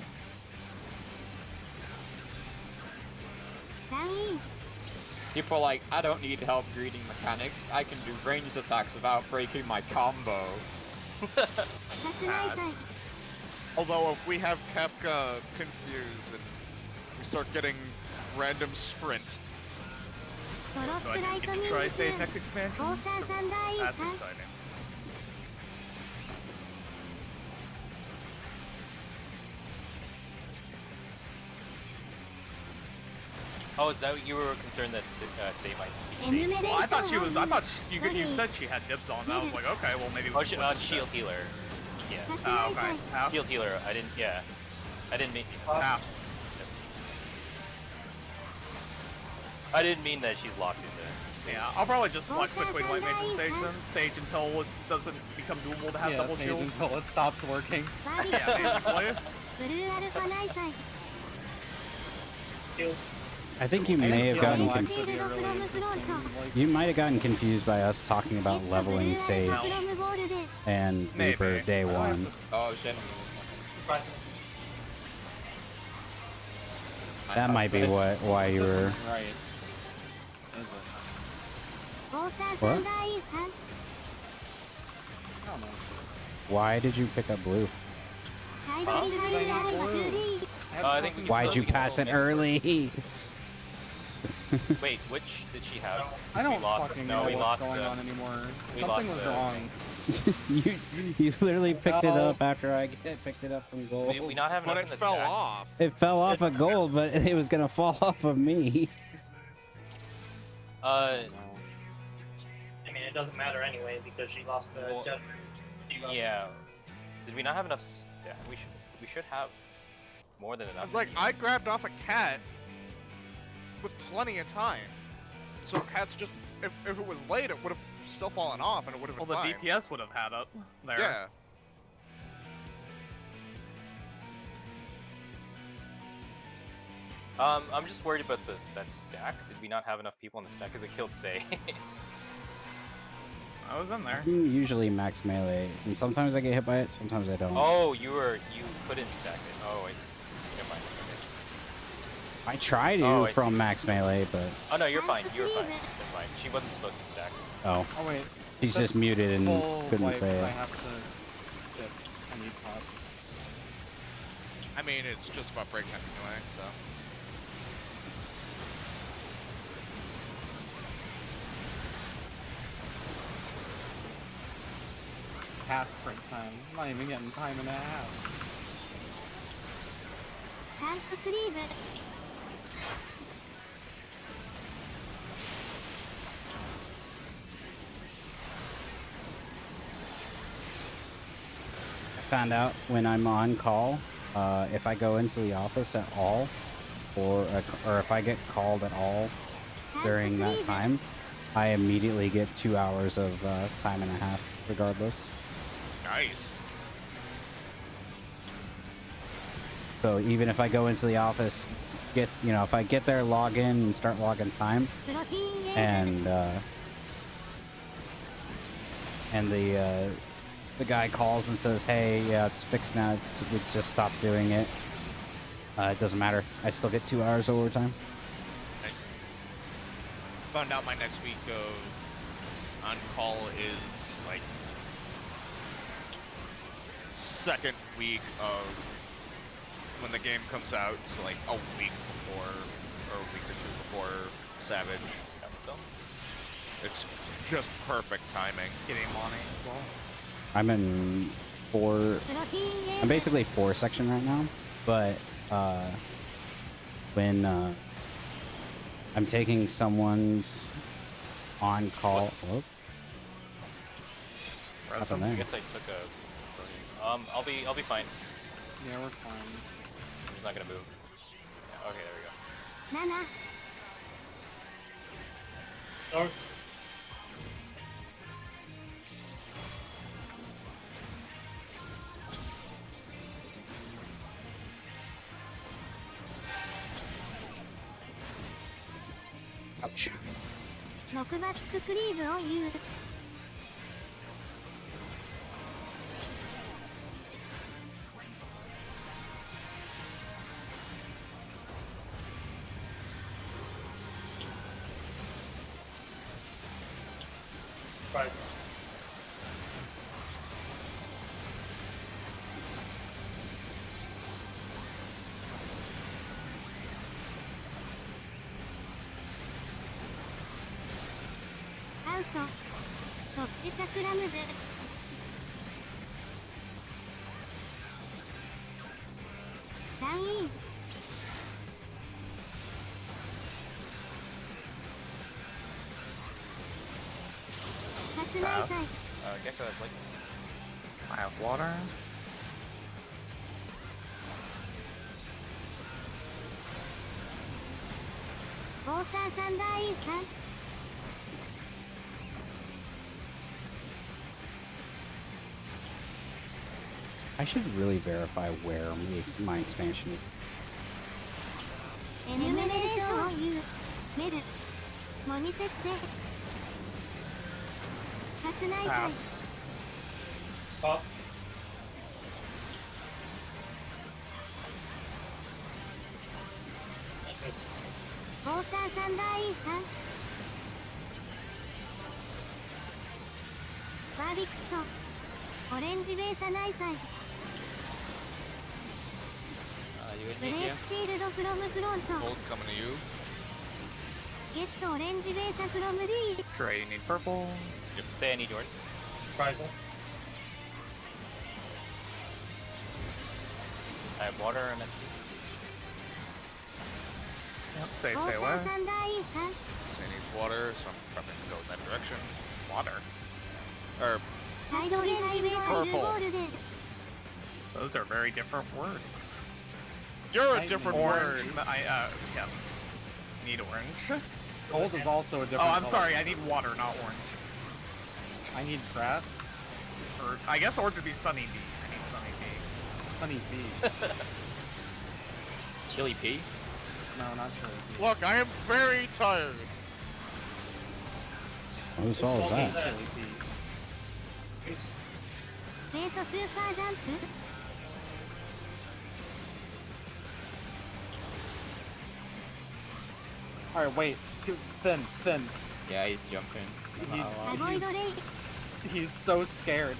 People are like, I don't need help reading mechanics. I can do ranged attacks without breaking my combo. Although if we have Kefka confused and we start getting random sprint, So I can get to try Sage next expansion. That's exciting. Oh, is that what you were concerned that Say might be? Well, I thought she was. I thought you said she had dibs on. I was like, okay, well maybe. Oh, shield healer. Yeah, Oh, okay. Half. shield healer. I didn't. Yeah, I didn't mean. Half. I didn't mean that she's locked into. Yeah, I'll probably just flex between white mage and sage then. Sage until it doesn't become doable to have Yeah, double Sage shield. until it stops working. Yeah, basically. Shield. I think you may have gotten Black would be a really interesting, like, you might have gotten confused by us talking about leveling Sage and Maybe. Reaper day one. Oh shit. That might be why you were. right. Is it? What? I don't know. Why did you pick up blue? I think we can Why'd still- you we can pass still it make- early? Wait, which did she have? I don't We lost- fucking no, know we what's lost going the- on anymore. we Something lost was the- wrong. you literally picked it No. up after I picked it up from gold. We not have but enough it in the fell stack. off. It fell off of gold, but it was gonna fall off of me. I mean, it doesn't matter anyway because she lost the Well, jet. She lost- Yeah. Did we not have enough? Yeah, we should. we should have more than enough. Like, I grabbed off a cat with plenty of time. So cat's just, if it was late, it would have still fallen off and it would have been Well, the fine. DPS would have had it there. Yeah. I'm just worried about that stack. Did we not have enough people in the stack? Because it killed Say. I was in there. I'm usually max melee, and sometimes I get hit by it, sometimes I don't. Oh, you couldn't stack it. Oh, I see. Never mind. Okay. I try to Oh, I from max melee, but Oh no, you're fine. You're fine. You're fine. She wasn't supposed to stack. oh, Oh wait. he's that's just muted and full couldn't wipe, say I it. have to get. I need pots. I mean, it's just about break time anyway, so. Past break time. I'm not even getting time and a half. タンククリーム Found out when I'm on call, if I go into the office at all, or if I get called at all during that time, I immediately get 2 hours of time and a half, regardless. Nice. So even if I go into the office, if I get there, log in and start logging time, プロテインエイブ and the guy calls and says, "Hey, yeah, it's fixed now. We just stopped doing it." It doesn't matter. I still get 2 hours overtime. Nice. Found out my next week of on call is like second week of when the game comes out, so like a week before or a week or two before Savage. So It's just perfect timing. Getting money as well. I'm in 4. プロテインエイ I'm ブ basically 4 section right now, but when I'm taking someone's on call. Whoop. What happened I there? guess I took a. I'll be fine. Yeah, we're fine. I'm just not gonna move. Yeah, okay, there we go. 7 Or Ouch. ノクバッククリームを言う right.「アウト」「トッチチャクラムズ」「ダウンイン」「パスナイサイ」 Gecko has like. I have water. 「ウォーターサンダーインさん」 I should really verify where my expansion is. エヌメレーションを言うメルモニ設定パスナイサイ Pass. Top. ウォーターサンダーインさんバービクトオレンジベータナイサイ You ブレ would ークシールドフロムフロント Gold coming to you. ゲットオレンジベータフロム D Trey, you need purple. Say I need yours. Surprising. I have water and it's. Yep, stay ウォータ away. ーサンダーインさん Say needs water, so I'm probably gonna go in that direction. Water. Or サイドオレンジベータ Purple 2ゴールデン Those are very different words. You're a different Orange. word. Yeah. Need orange. Gold is also a different Oh, I'm color. sorry. I need water, not orange. I need grass. Or I guess orange would be sunny D. I need sunny D. Sunny B. Chili pea? No, not chili B. Look, I am very tired. Whose fault is that? Chili B. レートスーパージャンプ Alright, wait. Thin. Yeah, he's jumping. He- アボイドレイ He's so scared.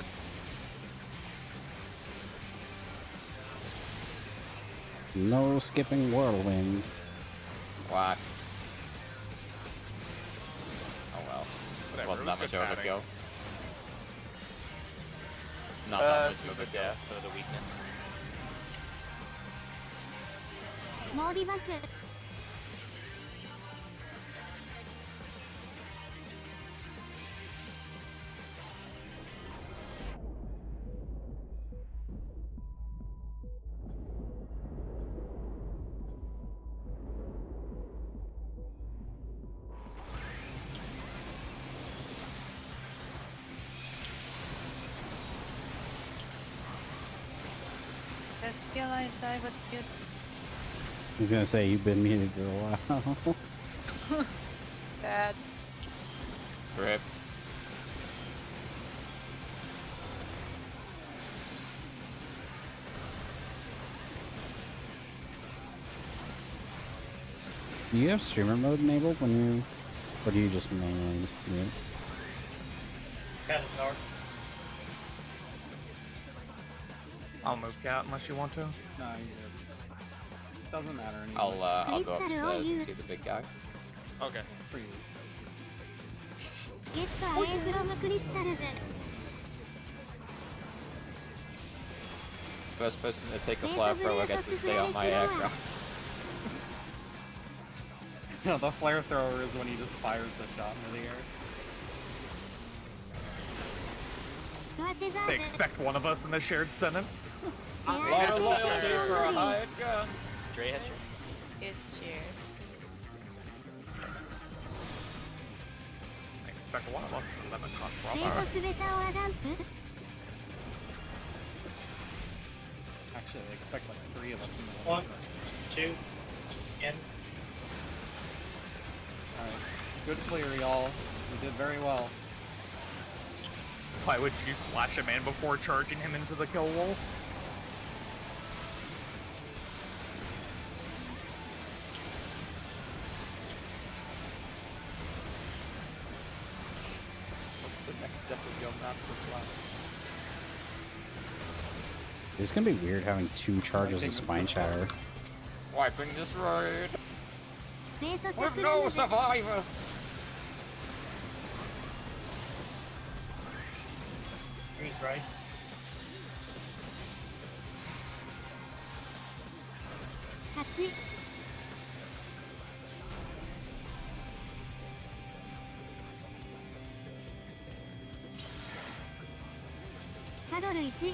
No skipping whirlwind. What? Oh well. Whatever, Wasn't it that was much good batting. overkill. Not that much for the overkill. death or the weakness. モーディバック Just realized I was muted. He's gonna say you've been muted for a while. Bad. Rip. Do you have streamer mode enabled when you, or do you just mainly mute? Cat is north. I'll move cat unless you want to. No, you good. Doesn't matter anymore. I'll go upstairs and see the big guy. Okay. For you. ゲットアウェイフロムクリスタルズ First person to take a flamethrower gets to stay on my aircraft. No, the flamethrower is when he just fires the shot into the air. ドアテザ They ーズ expect one of us in a shared sentence. 試合 A が lot 成 of 功 loyalty し for a よう hired gun. Dre had It's shared. They expect one of us to live in レー Colorado. トスベタオアジャンプ Actually, they expect like 3 of us in the 1, 2, and Alright. Good clear, y'all. We did very well. Why would you slash a man before charging him into the kill wall? What's the next step of your master plan? It's gonna be weird having 2 charges of spine shatter. Wiping this road レートチャ with クラ no ムズ survivors. He's right. 8ハドル1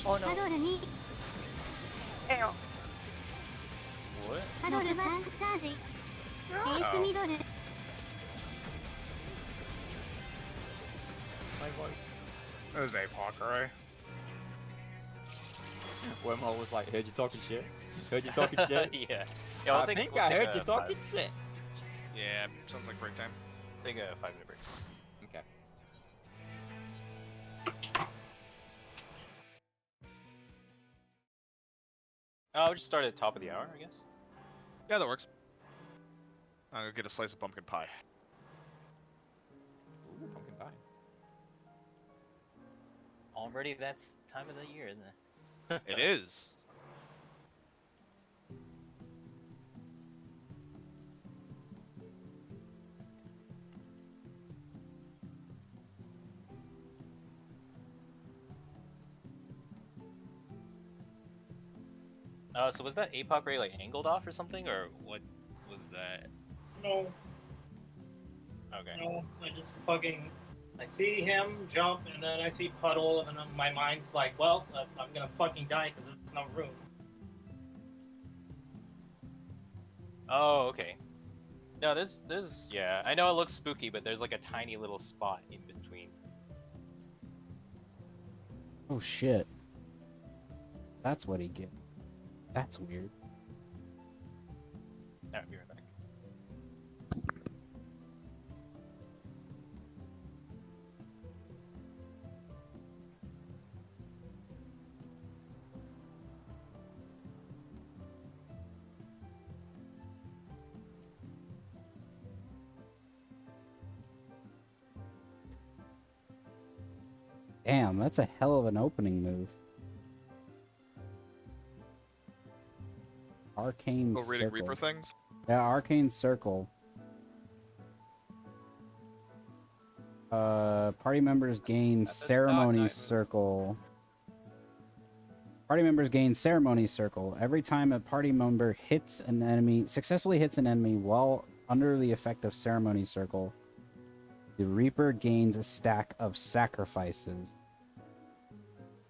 Oh ハ no. ドル2 What? ハドル3チャージエースミドル It was APOC, right? Wormhole was like, heard you talking shit. Heard you talking shit. Yeah. Yeah, I think I heard you talking shit. Yeah, sounds like break time. Take a 5-minute break. Okay. I'll just start at the top of the hour, I guess. Yeah, that works. I'm gonna get a slice of pumpkin pie. Ooh, pumpkin pie. Already that's time of the year, isn't it? It is. So was that APOC ray like angled off or something, or what was that? No, Okay. no, I just fucking I see him jump, and then I see puddle, and then my mind's like, well, I'm gonna fucking die because there's no room. Oh, okay. No, yeah. I know it looks spooky, but there's like a tiny little spot in between. Oh shit. That's what he get. That's weird. I'll be right back. Damn, that's a hell of an opening move. Arcane Oh, reading Circle. Reaper things? Yeah, Arcane Circle. Party members gain Ceremony Circle. Party members gain Ceremony Circle. Every time a party member successfully hits an enemy while under the effect of Ceremony Circle, the Reaper gains a stack of sacrifices.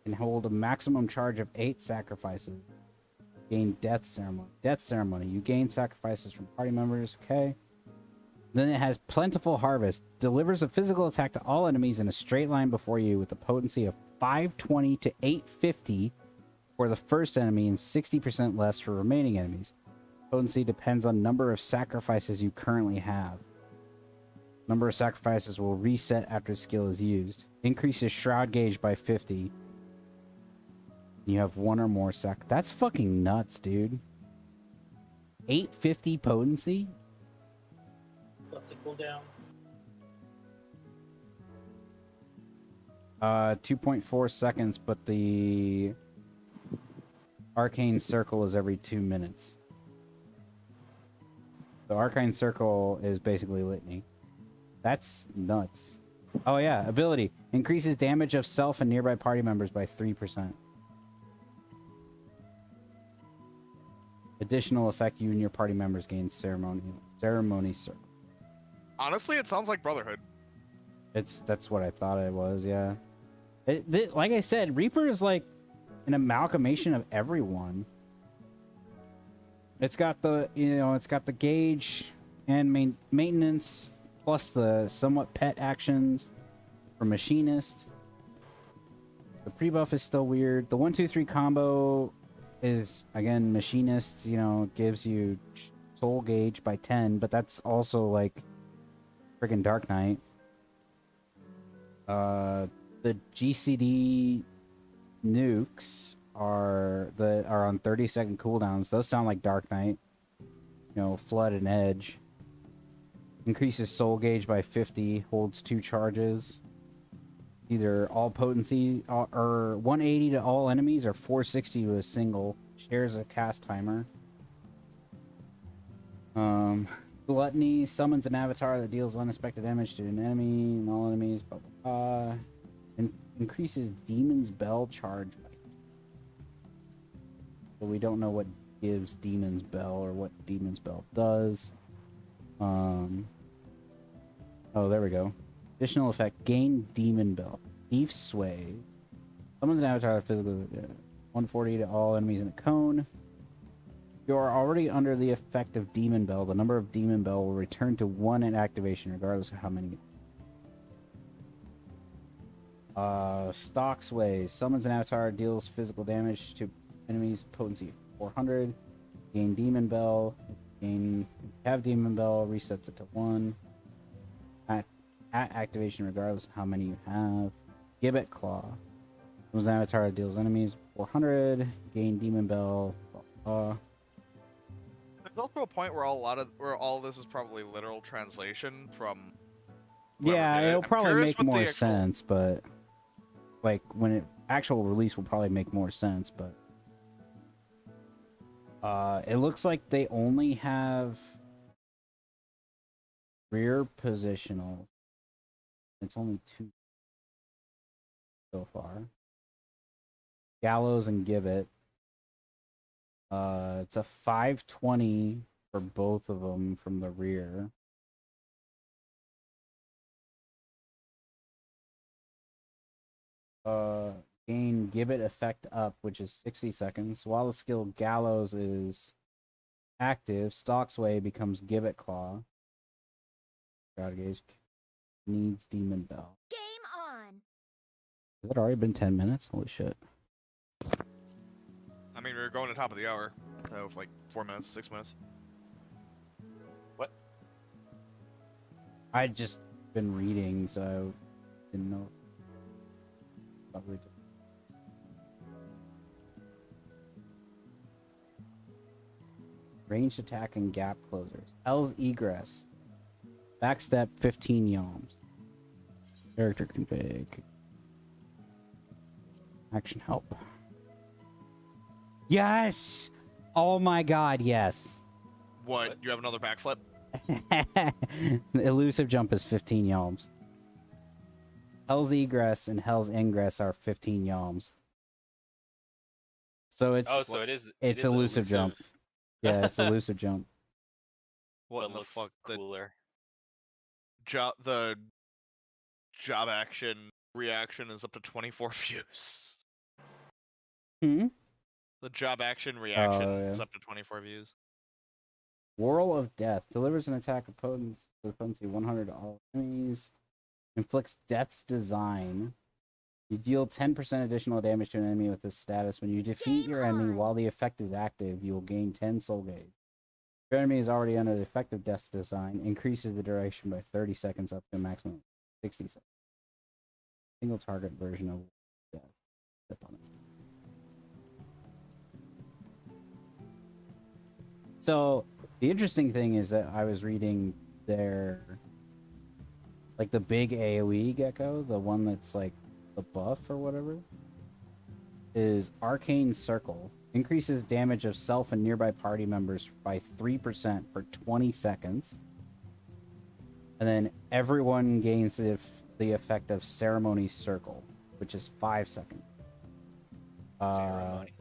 Can hold a maximum charge of 8 sacrifices. Gain Death Ceremony. Death Ceremony. You gain sacrifices from party members. Okay. Then it has Plentiful Harvest. Delivers a physical attack to all enemies in a straight line before you with a potency of 520 to 850 for the first enemy and 60% less for remaining enemies. Potency depends on number of sacrifices you currently have. Number of sacrifices will reset after the skill is used. Increases Shroud Gauge by 50. You have 1 or more That's fucking nuts, dude. 850 potency? What's the cooldown? 2.4 seconds, but the Arcane Circle is every 2 minutes. The Arcane Circle is basically Litany. That's nuts. Oh yeah, ability. Increases damage of self and nearby party members by 3%. Additional effect, you and your party members gain Ceremony Circle. Honestly, it sounds like Brotherhood. That's what I thought it was, yeah. Like I said, Reaper is like an amalgamation of everyone. It's got the, it's got the gauge and maintenance, plus the somewhat pet actions for Machinist. The pre-buff is still weird. The 1-2-3 combo is, again, Machinist, gives you soul gauge by 10, but that's also like friggin' Dark Knight. The GCD nukes are on 30-second cooldowns. Those sound like Dark Knight. Flood and Edge. Increases soul gauge by 50, holds 2 charges. Either all potency or 180 to all enemies or 460 to a single. Shares a cast timer. Gluttony summons an avatar that deals unexpected damage to an enemy and all enemies. Blah, blah, blah. Increases Demon's Bell charge. So we don't know what gives Demon's Bell or what Demon's Bell does. Oh, there we go. Additional effect, gain Demon Bell. Thief Sway. Summons an avatar physical 140 to all enemies in a cone. You are already under the effect of Demon Bell. The number of Demon Bell will return to 1 at activation, regardless of how many. Stock Sway. Summons an avatar, deals physical damage to enemies, potency 400. Gain Demon Bell. Have Demon Bell, resets it to 1. At activation, regardless of how many you have. Gibbet Claw. Summons an avatar that deals enemies 400. Gain Demon Bell. There's also a point where all this is probably literal translation from. Yeah, it'll probably make more actual... sense, but like when actual release will probably make more sense, but it looks like they only have rear positional. It's only 2 so far. Gallows and Gibbet. It's a 520 for both of them from the rear. Gain Gibbet effect up, which is 60 seconds. While the skill Gallows is active, Stalksway becomes Gibbet Claw. God gauge needs Demon Bell. Game on. Has it already been 10 minutes? Holy shit. I mean, we were going to top of the hour. So, like 4 minutes, 6 minutes. What? I'd just been reading, so I didn't know. Probably did. Ranged attack and gap closers. L's egress. Backstep 15 yalms. Character config. Action help. Yes! Oh my god, yes. What? You have another backflip? The elusive jump is 15 yalms. Hell's egress and Hell's ingress are 15 yalms. So it's so it is. it's elusive jump. Yeah, it's elusive jump. What But in the looks fuck? cooler. The job action reaction is up to 24 views. Hmm? The job action reaction is yeah. up to 24 views. Whirl of Death delivers an attack of potency 100 to all enemies. Inflicts Death's Design. You deal 10% additional damage to an enemy with this status. When you defeat your enemy while the effect is active, you will gain 10 soul gauge. If your enemy is already under the effect of Death's Design, increases the duration by 30 seconds up to a maximum of 60 seconds. Single target version of Death. Step on it. So, the interesting thing is that I was reading their, like the big AoE gecko, the one that's like the buff or whatever, is Arcane Circle. Increases damage of self and nearby party members by 3% for 20 seconds. And then everyone gains the effect of Ceremony Circle, which is 5 seconds. Ceremony.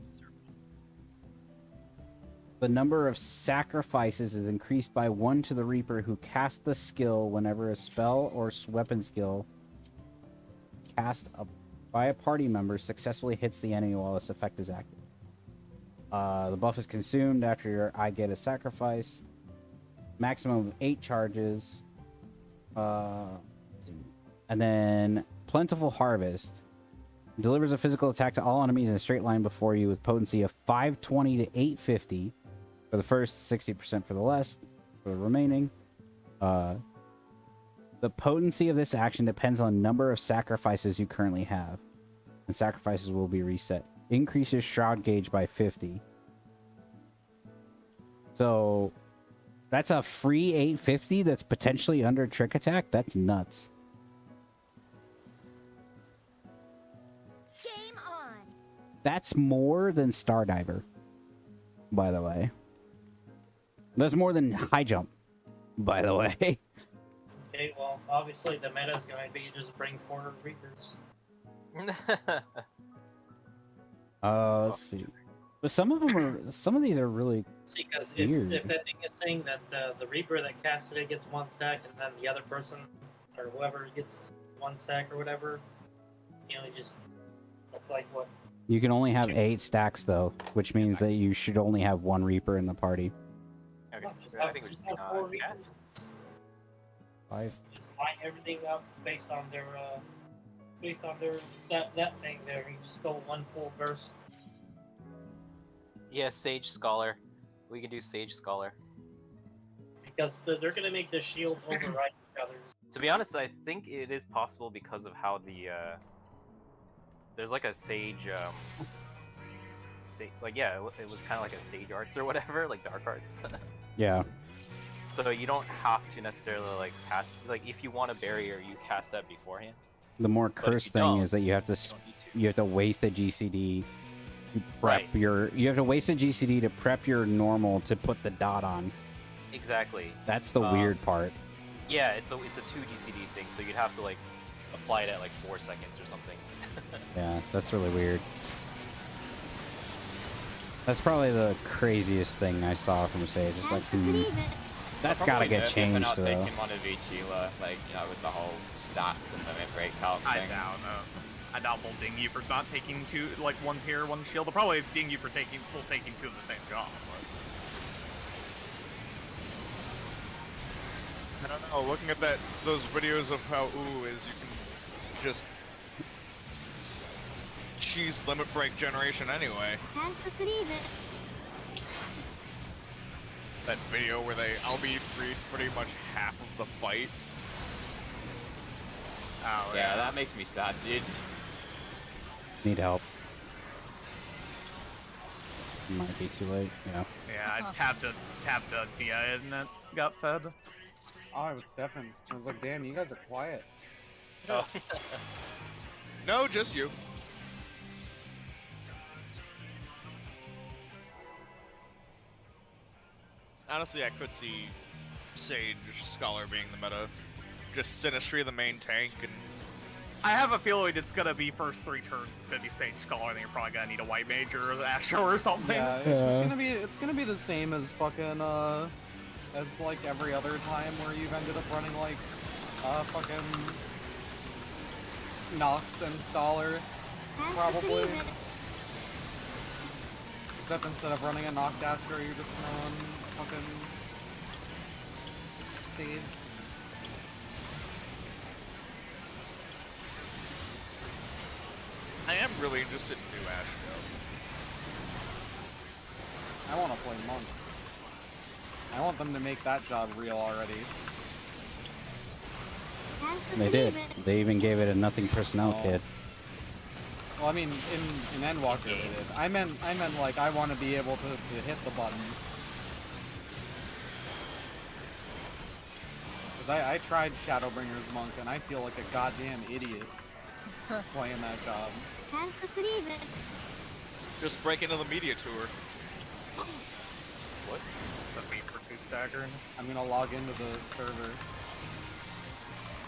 The number of sacrifices is increased by 1 to the Reaper who cast the skill whenever a spell or weapon skill cast by a party member successfully hits the enemy while this effect is active. The buff is consumed after I get a sacrifice. Maximum of 8 charges. Let's see. And then Plentiful Harvest. Delivers a physical attack to all enemies in a straight line before you with potency of 520 to 850. For the first, 60% for the last, for the remaining. The potency of this action depends on the number of sacrifices you currently have. And sacrifices will be reset. Increases Shroud Gauge by 50. So, that's a free 850 that's potentially under Trick Attack? That's nuts. Game on. That's more than Stardiver, by the way. That's more than High Jump, by the way. Okay, well, obviously the meta is going to be just bring forward Reapers. Let's see. But some of these are really Because weird. if that thing is saying that the Reaper that casted it gets 1 stack, and then the other person or whoever gets 1 stack or whatever, you know, it's like what? You can only have 8 stacks though, which means that you should only have 1 Reaper in the party. Okay. Just I have, think we're just just have 4 cat. Reapers. 5. Just line everything up based on their that thing there. You just go 1 full burst. Yeah, Sage Scholar. We can do Sage Scholar. Because they're gonna make the shields override each other. To be honest, I think it is possible because of how the there's like a Sage like yeah, it was kind of like a Sage Arts or whatever, like Dark Arts. Yeah. So you don't have to necessarily like cast, like if you want a barrier, you cast that beforehand. The more if cursed you thing don't, is that you have to don't need to. you have to waste a GCD to prep Right. you have to waste a GCD to prep your normal to put the dot on. Exactly. That's the weird part. Yeah, it's a 2 GCD thing, so you'd have to like apply it at like 4 seconds or something. Yeah, that's really weird. That's probably the craziest thing I saw from Sage. It's like, that's gotta get changed Not though. taking one of each healer, like, you know, with the whole stats and the break calc I thing. doubt I doubt they'll ding you for not taking two, like one tier, one shield. They'll probably ding you for still taking two of the same job. But... I don't know. Looking at those videos of how ooh is, you can just cheese limit break generation anyway. That video where they LB freed pretty much half of the fight. Oh Yeah, that makes me sad, dude. Need help. Might be too late, yeah. Yeah, I tapped a DI and it got fed. Oh, it was Stefan. I was like, damn, you guys are quiet. Oh. No, just you. Honestly, I could see Sage Scholar being the meta. Just Sinistry the main tank, and I have a feeling it's gonna be first 3 turns. It's gonna be Sage Scholar, and then you're probably gonna need a White Mage or Astro or something. Yeah, it's gonna be the same as fucking as like every other time where you've ended up running like fucking Noct and Scholar, probably. Except instead of running a Noct Astro, you're just gonna run fucking Sage. I am really interested in new Astro. I want to play Monk. I want them to make that job real already. They did. They even gave it a nothing personnel kit. Well, I mean, in Endwalker they did. I meant like I want to be able to hit the button. Cause I tried Shadowbringer's Monk and I feel like a goddamn idiot playing that job. Just break into the media tour. What? The beat for 2 staggering? I'm gonna log into the server.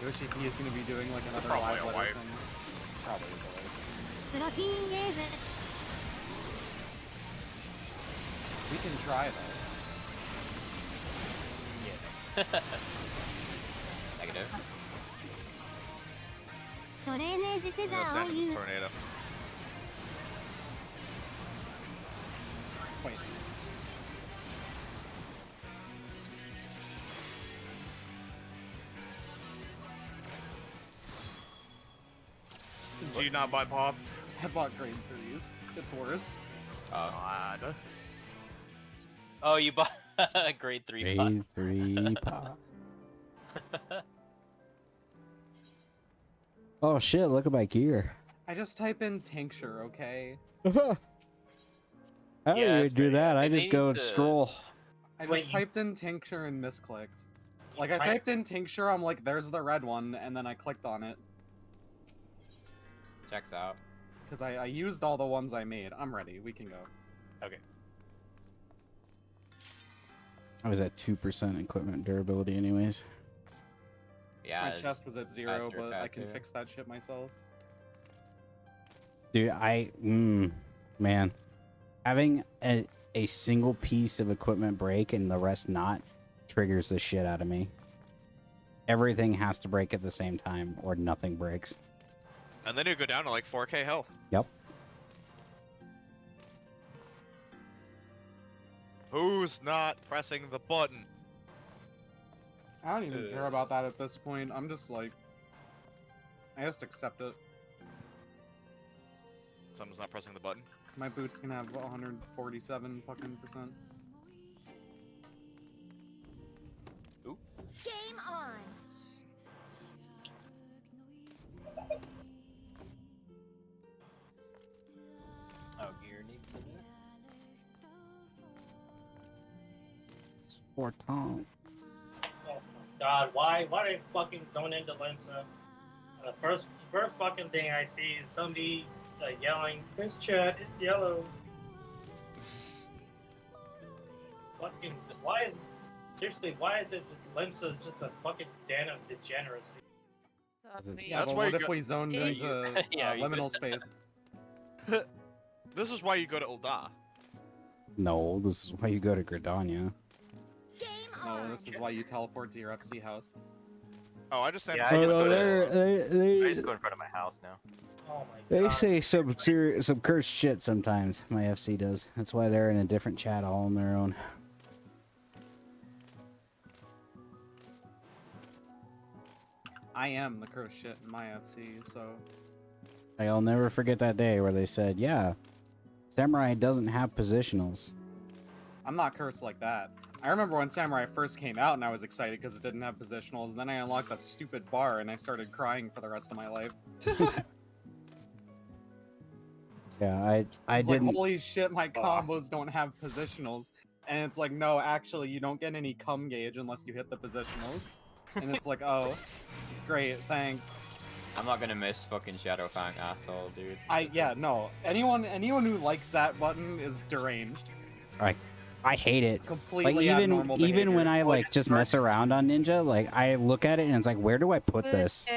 Yoshi P is gonna be doing like another Probably live a letter wipe. thing. Probably a wipe. We can try though. Yeah. Negative. I'm gonna send him this tornado. Wait. Do you not buy pots? I bought grade 3s. It's worse. God. Oh, you bought grade 3 Grade pots. 3 pop. Oh shit, look at my gear. I just type in tincture, okay? How do Yeah, you it's do pretty- that? I they just need go and to- scroll. I Wait, just you- typed in tincture and misclicked. Like I Right. typed in tincture, I'm like, there's the red one, and then I clicked on it. Checks out. Because I used all the ones I made. I'm ready, we can go. Okay. I was at 2% equipment durability anyways. Yeah. My it's- chest was at 0, that's your but I can tattoo. fix that shit myself. Dude, man. Having a single piece of equipment break and the rest not triggers the shit out of me. Everything has to break at the same time or nothing breaks. And then you go down to like 4K health. Yep. Who's not pressing the button? I don't even care about that at this point. I'm just like, I just accept it. Someone's not pressing the button. My boots can have 147 fucking %. Game on. Oh, gear needs a bit. It's for Tom. Oh my god, why they fucking zone into Limsa? The first fucking thing I see is somebody yelling, "This chat, it's yellow." Fucking, why is it that Limsa is just a fucking den of degeneracy? Yeah, That's but why what you if got- we zoned Yeah, into Yeah, you liminal could- space? This is why you go to Ul'dah. No, this is why you go to Gridania. Game No, on. this is why you teleport to your FC house. Oh, I just Yeah, I just go to- I they just go in front of my house now. Oh my They god. say some cursed shit sometimes. My FC does. That's why they're in a different chat all on their own. I am the cursed shit in my FC, so I'll never forget that day where they said, "Yeah, Samurai doesn't have positionals." I'm not cursed like that. I remember when Samurai first came out and I was excited because it didn't have positionals, and then I unlocked a stupid bar and I started crying for the rest of my life. Yeah, I It's didn't. like, holy shit, my combos don't have positionals. And it's like, no, actually, you don't get any cum gauge unless you hit the positionals. And it's like, oh, great, thanks. I'm not gonna miss fucking Shadowfang at all, dude. Yeah, no. Anyone who likes that button is deranged. I hate it. Completely Like abnormal even when behavior. I like just mess around on Ninja, like I look at it and it's like, where do I put this?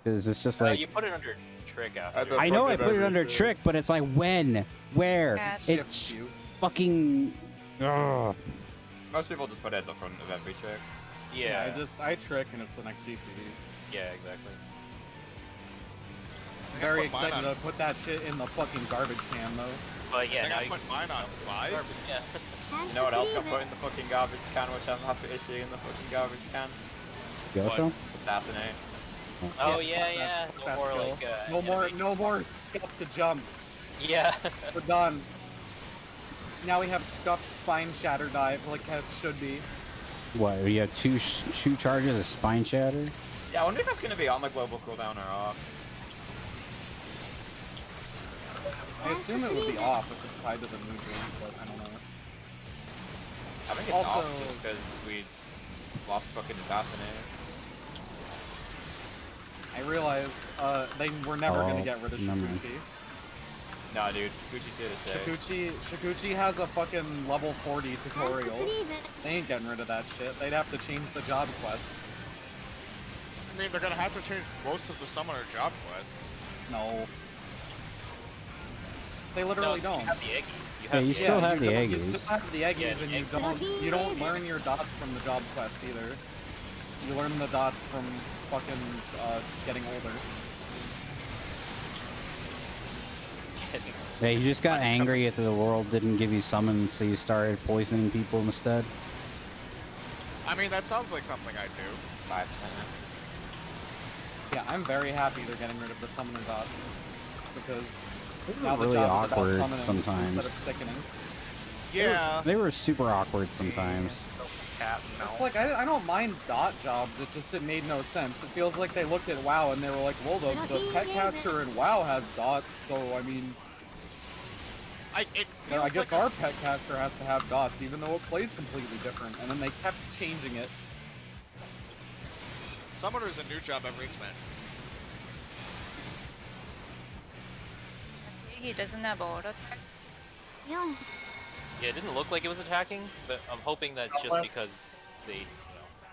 Because it's just like you put it under trick after. I know I put it under trick, but it's like when, where, Shifts it's you. fucking. Ugh. Most people just put it at the front of every trick. Yeah. I trick and it's the next GCD. Yeah, exactly. Very put mine excited on- to put that shit in the fucking garbage can though. But yeah, I now think I put mine on 5. Yeah. You know what else got put in the fucking garbage can, which I'm happy to see in the fucking garbage can? Yosho? Assassinate. Oh yeah. No That's more cool. like no more skip to jump. Yeah. We're done. Now we have stuffed spine shatter dive like it should be. What? We have two charges of spine shatter. Yeah, I wonder if that's gonna be on the global cooldown or off. I assume it would be off if it's tied to the new game, but I don't know. I think it's Also- off just because we lost fucking Assassinate. I realize they were never Oh, gonna get rid of never mind. Shikuchi. Nah, dude, Gucci's here to stay. Shikuchi has a fucking level 40 tutorial. They ain't getting rid of that shit. They'd have to change the job quest. I mean, they're gonna have to change most of the summoner job quests. No. They literally No, don't. You have the Eggies. Yeah, you still have the You Eggies. still have the Eggies, Yeah, and the you don't learn your dots from the job quest either. You learn the dots from fucking getting older. Yeah, you just got angry at the world didn't give you summons, so you started poisoning people instead. I mean, that sounds like something I'd do. 5%. Yeah, I'm very happy they're getting rid of the summoner dots because They now were the really job is about awkward summoning instead of sometimes. sickening. Yeah. They were super awkward sometimes. Cat and It's mouse. like I don't mind dot jobs. It made no sense. It feels like they looked at WoW and they were like, well, the pet caster in WoW has dots, so I mean, I I guess our pet caster has to have dots, even though it plays completely different. And then they kept changing it. Summoner's a new job every expansion. He doesn't have auto attack. Yeah, it didn't look like it was attacking, but I'm hoping that just because they,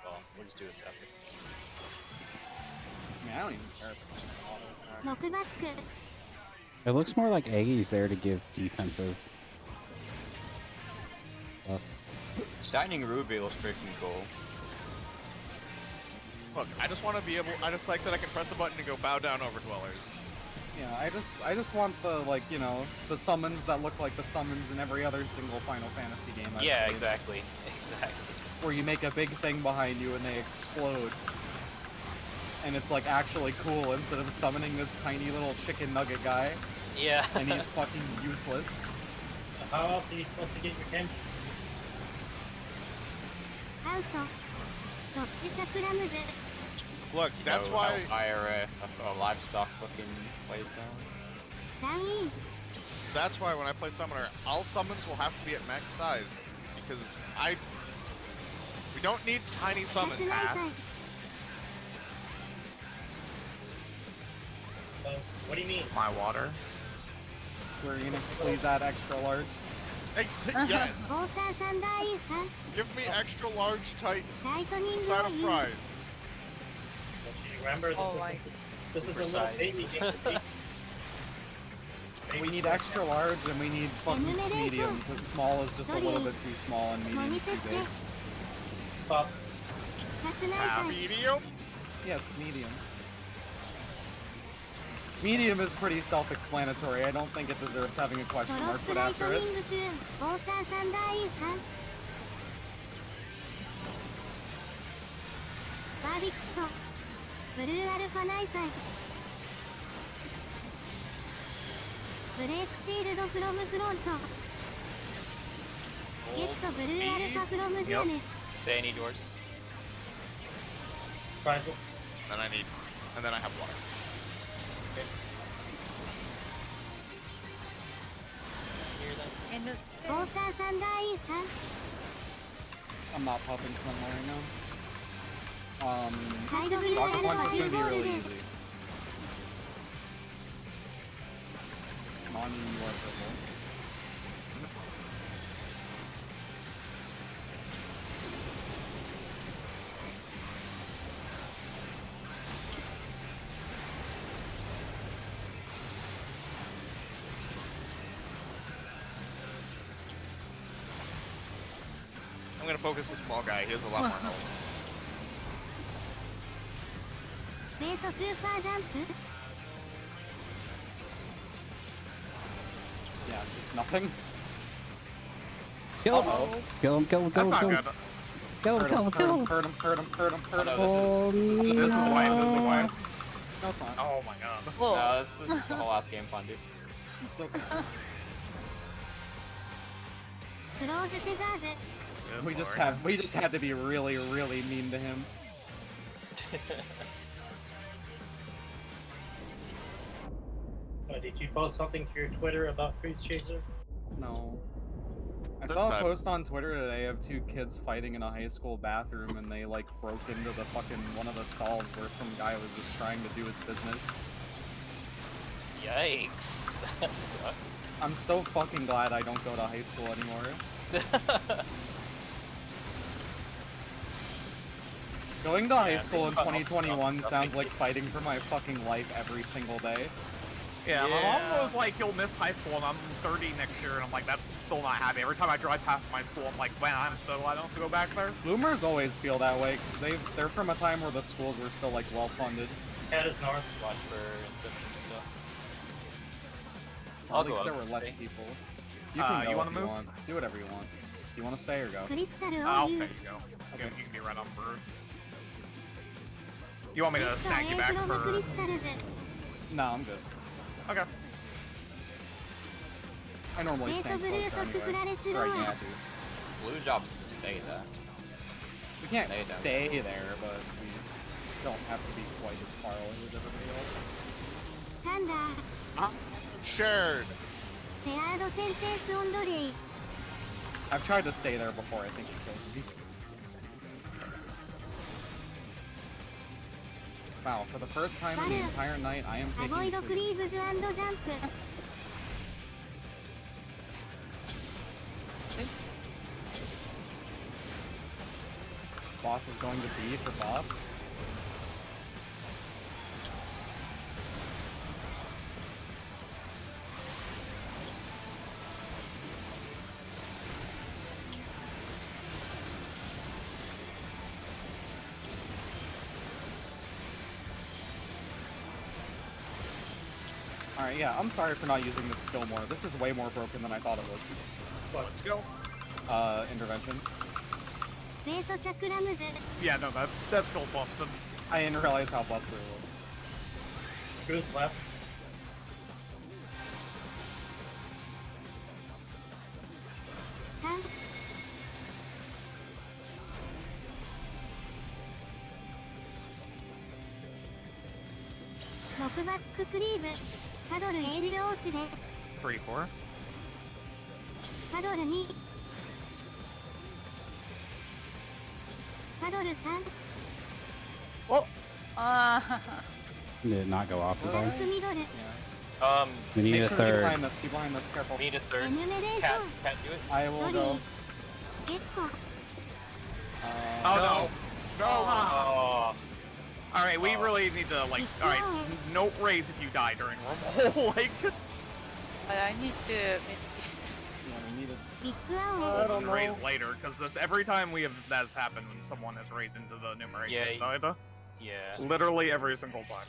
well, we'll just do this after. I mean, I don't even care if it's an auto attack. 6バック It looks more like Eggy's there to give defensive stuff. Shining Ruby looks freaking cool. Look, I just want to be able. I just like that I can press a button and go bow down Overdwellers. Yeah, I just want the the summons that look like the summons in every other single Final Fantasy game. I've Yeah, played, exactly. Exactly. Where you make a big thing behind you and they explode. And it's like actually cool instead of summoning this tiny little chicken nugget guy Yeah. and he's fucking useless. How else are you supposed to get your attention? アウトどっちチャクラムズ Look, that's No, why. IRA, livestock fucking plays down. ライン That's why when I play summoner, all summons will have to be at max size because we don't need tiny さ summons. すないさい What do you mean? My water. Square Enix, please add extra large. Yes. ウォーターサンダー E さん Give me extra large Titan ライトニング side を of イン prize. Remember, Oh, like this is a super little size. baby game. We need extra large and we need fucking medium because small is just a little bit too small and も medium に is せ too て big. But さすないさい Medium. Yes, medium. Medium is pretty self-explanatory. I don't think it deserves having a ド question ロッ mark プ put ライト after ウ it. ィングスーンウォーターサンダー E さんバービットブルーアルファナイサイブレイクシールドフロムフロントゲットブルーアルファフロムジェネス Say any doors. Fragile. And then I have water. ウォーターサンダー E さん I'm not popping somewhere right now. タイドブルーアル Rocket ファ Punch デ is ュ gonna ー be ボール really デン easy. Come on, you are purple. I'm gonna focus the small guy. He has a lot more health. ウェイトスーパージャンプ Yeah, just nothing. Kill him. Uh-oh. Kill him, kill him, kill That's him, not kill him. good. Kill him, kill him, kill him. Hurt him, hurt him, hurt him, hurt him, Oh, hurt him. no, This is why. This is why. No, it's not. Oh my god. Whoa. No, this is the whole last game fun, dude. It's okay. クローズテザーズ Good We just had to be really, really mean to him. Did you post something to your Twitter about Priest Chaser? No. I saw a post on Twitter today of two kids fighting in a high school bathroom and they like broke into the fucking one of the stalls where some guy was just trying to do his business. Yikes. That sucks. I'm so fucking glad I don't go to high school anymore. Going to high Yeah, school in they cut off 2021 stuff sounds they like could- fighting for my fucking life every single day. Yeah, my Yeah. mom was like, "You'll miss high school," and I'm 30 next year, and I'm like, "That's still not happy." Every time I drive past my school, I'm like, "Man, I'm so glad I don't have to go back there." Boomers always feel that way because they're from a time where the schools were still like well funded. Cat is north. Watch for incidents and stuff. At I'll least go there up, were less see. people. You can go you wanna if you move? want. Do whatever you want. You want to stay or go? クリスタル I'll を say 言う you go. You can be right on Brood. You want me ゲ to ット snag エ you イ back フロムク for? リスタルズ No, I'm good. Okay. I normally ゲー stand トブルー closer とスフ anyway. ラレスロ Right ー now, ア dude. Blue jobs can stay there. We can't Stay down. stay there, but we don't have to be quite as far away as everybody else. サンダー Shared. シェアードセンテンスオンドレイ I've tried to stay there before. I think it kills me. Wow, for the first time in the entire night, I am アボイ taking ドク food. リーブズジャンプ Boss is going to B for boss. Alright, yeah, I'm sorry for not using this skill more. This is way more broken than I thought it was. Let's go. Intervention. レートチャクラムズ Yeah, no, that's still busted. I didn't realize how busted it was. Cruz left. 3 ノクバッククリーブパドル1エースオーツで 3-4. パドル2パドル3 Whoa. Did it not go off ス in タン time? プミドル We need Make a sure to keep third. behind this. Keep behind this. Careful. We need a third. エヌメレーショ Cat, ン cat, do it. I will go. ゲット Oh no. No. Oh. All right, we really need to like. All right, no raise if you die during rumble. Like, But I need to maybe. Yeah, we need it. ビッグアウェイ don't know. raise later because that's every time we have that's happened when someone has raised into the numeration. Yeah, Data. Yeah. Literally every single time.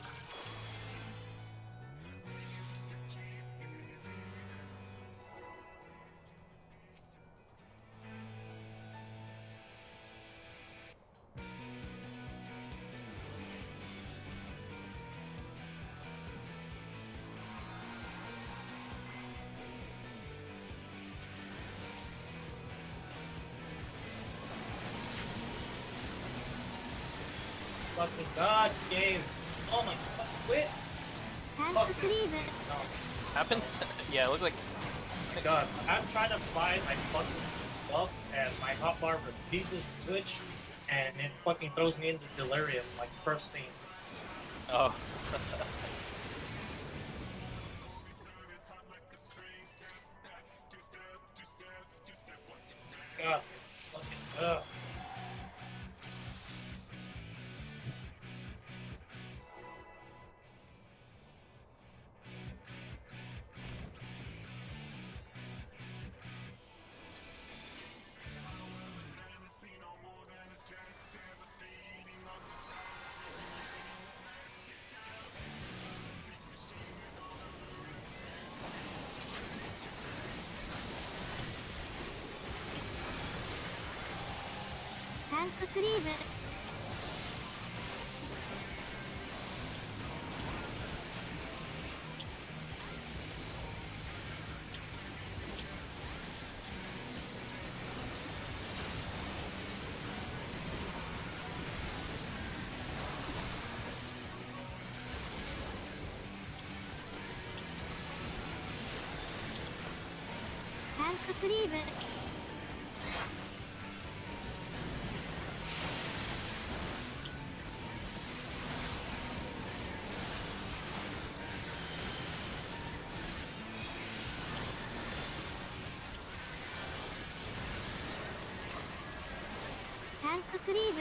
fucking god, game. Oh my god, quit. タン Fuck ククリーム No. Happened? Yeah, it looked like. God, I'm trying to buy my fucking buffs and my hotbar refuses to switch and it fucking throws me into delirium like first thing. Oh. God, fucking ugh.タンククリーム タンククリーム タンククリーム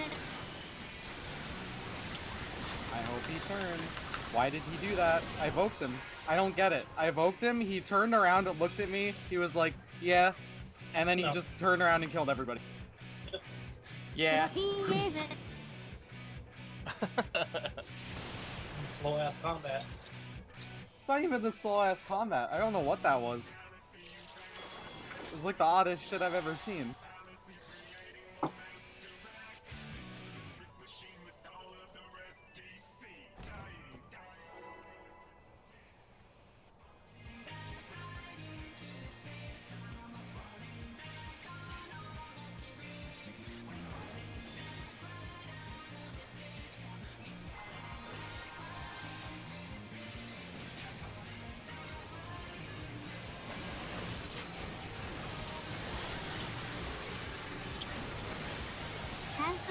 I hope he turns. Why did he do that? I evoked him. I don't get it. I evoked him, he turned around and looked at me, he was like, yeah, and then he No. just turned around and killed everybody. Yeah. プロテインウェーブ Slow ass combat. It's not even the slow ass combat. I don't know what that was. It was like the oddest shit I've ever seen.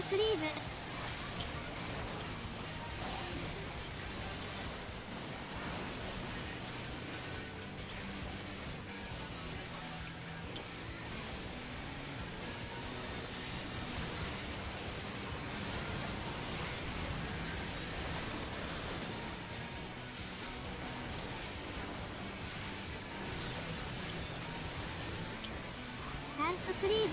クリーム タンククリーム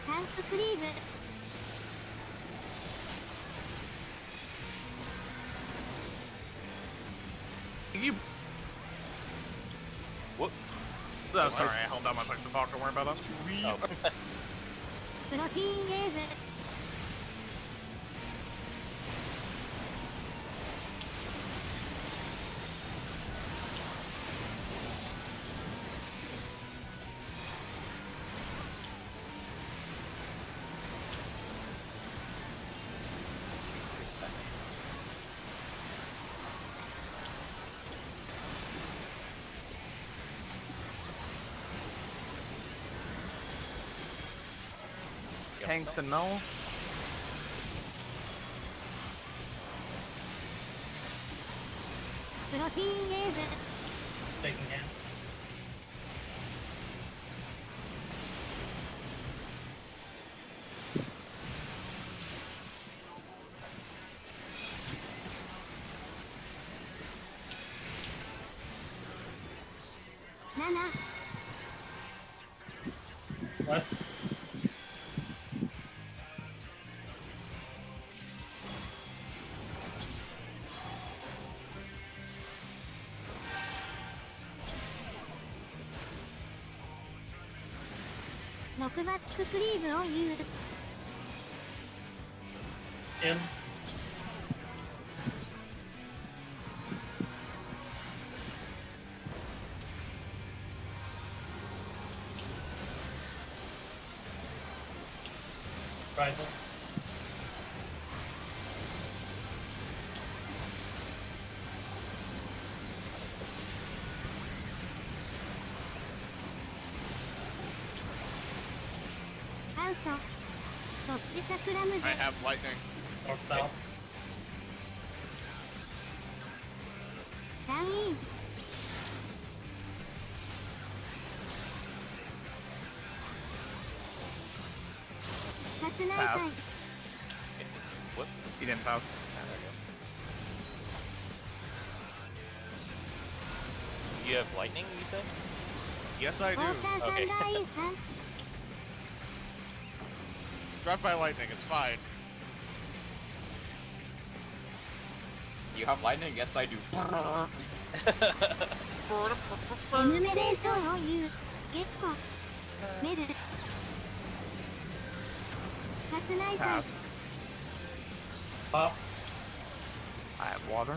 タンククリーム You. What? Oh, sorry, I held down my push to talk. Don't worry about that. Oh. プロテインウェーブ Tanks and Mel. プロテインウェーブ Taking hand. 7 Less. 6バッククリームをユーズ In. Rising. Out. Dodge chakra muze. I have lightning. North south. Down in. Pass nice. Pass. What? He didn't pass. Ah, there we go. You have lightning, you said? Yes, I do. Okay. Struck by lightning, it's fine. You have lightning? Yes, I do. Enumeration を言う。結構。メル。パスナイス。 Pass. Pop. I have water.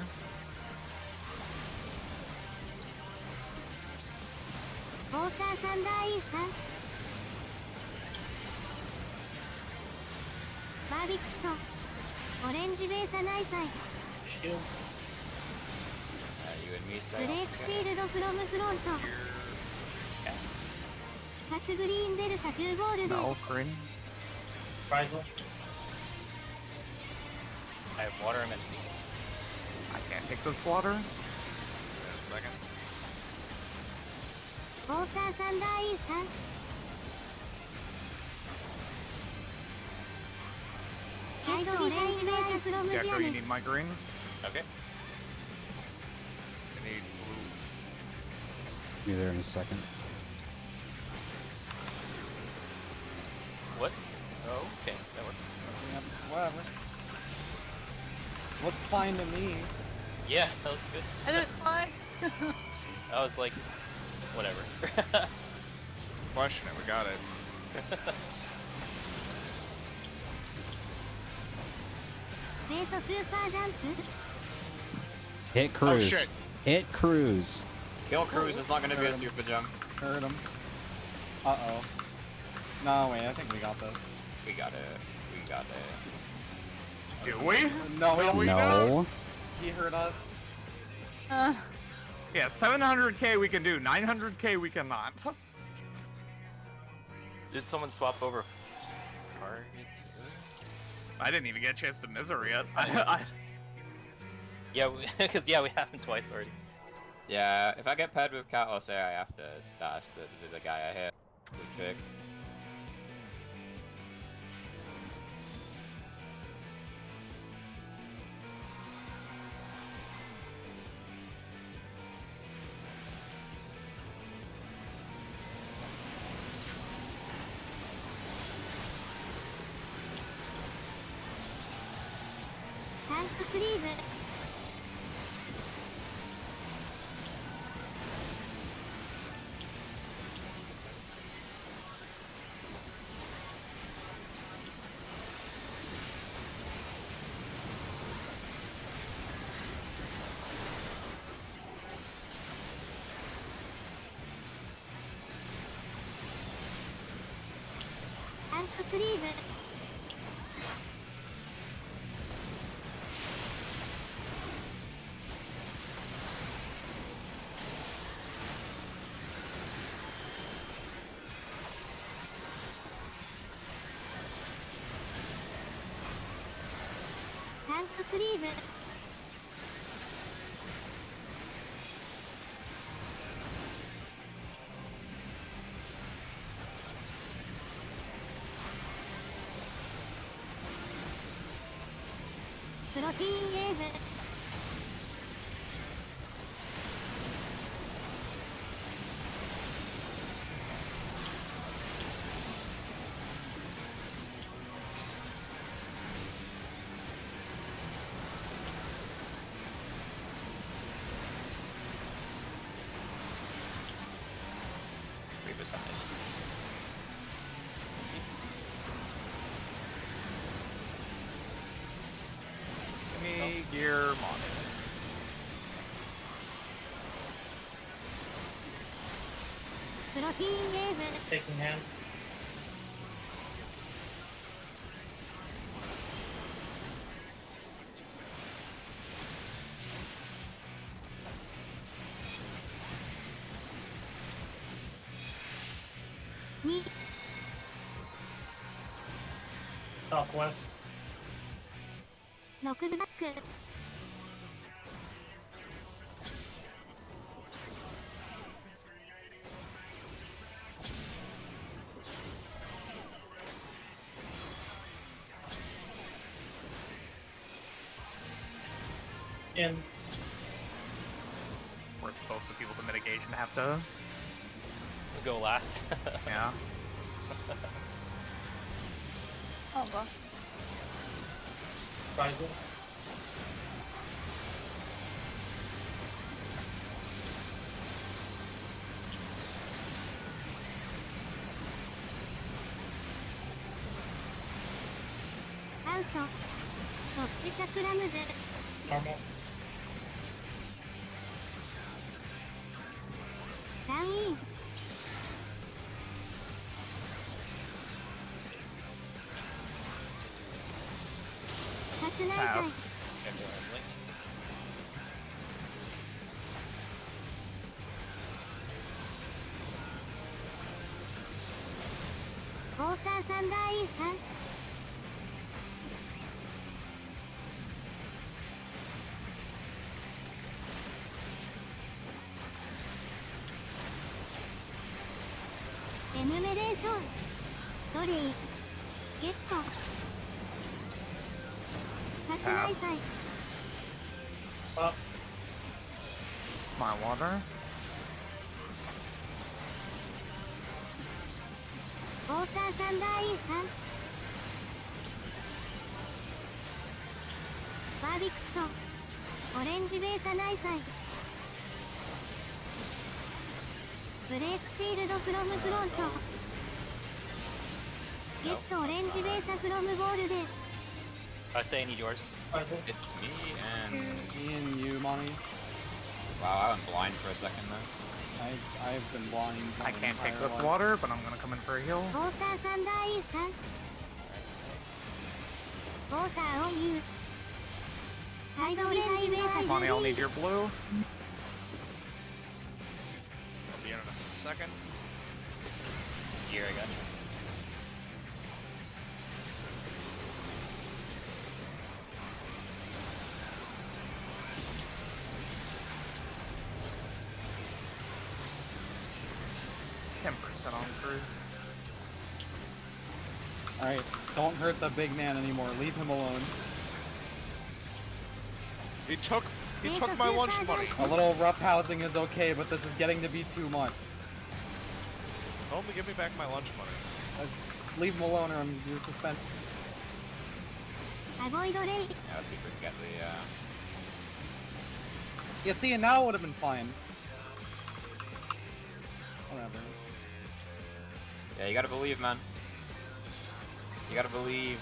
ウォーターサンダーインさん。バービックとオレンジベータナイサイ。 Shield. You and me ブ say. レークシールドフロムフロント。パスグリーンデルタ2ゴールで。 No, green. Rising. I have water MNC. I can't take this water. Wait a second. ウォーターサンダーインさん。ガイドオレンジベータフロムジア Gecko, you ネ need ス。 my green. Okay. I need Be there in a second. What? Oh, okay, that works. Whatever. Looks fine to me. Yeah, that looks good. I did fine. I was like, whatever. question it, we got it. ベートスーパージャンプ。 Hit cruise. shit. Hit cruise. Kill Cruise is not gonna be a super jump. Heard him. Uh-oh. No, wait, I think we got this. We got it. We got it. Do we? No, we don't. No. He heard us. Yeah, 700k we can do. 900k we cannot. Did someone swap over targets? I didn't even get a chance to misery yet. Yeah, because yeah, we have him twice already. Yeah, if I get paired with Cat or say I have to dash the guy I hit. Good pick.タンクフリーズ。タンクフリーズ。タンクフリーズ。プロテインウェーブ。Reaper Summit. here, Mon. Protein wave. Taking hand. Ni. Southwest. ノックバック。 In. Of course, both the people with mitigation have to. Go last. Yeah. Oh gosh. Rising.アウト。こっちチャクラムズ。 Normal. ダウンイン。パスナイサイ。 Pass. Emily. ウォーターサンダーインさん。 エヌメレーション。トリー。ゲット。パスナイサイ。 Up. My water. ウォーターサンダーインさん。バービクト。オレンジベータナイサイ。ブレークシールドフロムフロント。ゲットオレンジベータフロムボールで。 I say I need yours. Rising. It's me and... Me and you, Monty. Wow, I went blind for a second there. I've been blind. I my can't take entire this life. water, but I'm gonna come in for a heal. ウォーターサンダーインさん。ウォーターオンユー。タイドオレンジベータ Monty, I'll ズリ need ー。 your blue. I'll be in a second. Here, I got you. %10 on cruise. Alright, don't hurt the big man anymore. Leave him alone. He took my lunch money. A little roughhousing is okay, but this is getting to be too much. Tell him to give me back my lunch money. Leave him alone or you're suspended. アボイドレイ。 Yeah, let's see if we can get the, Yeah, see, and now it would have been fine. Whatever. Yeah, you gotta believe, man. You gotta believe.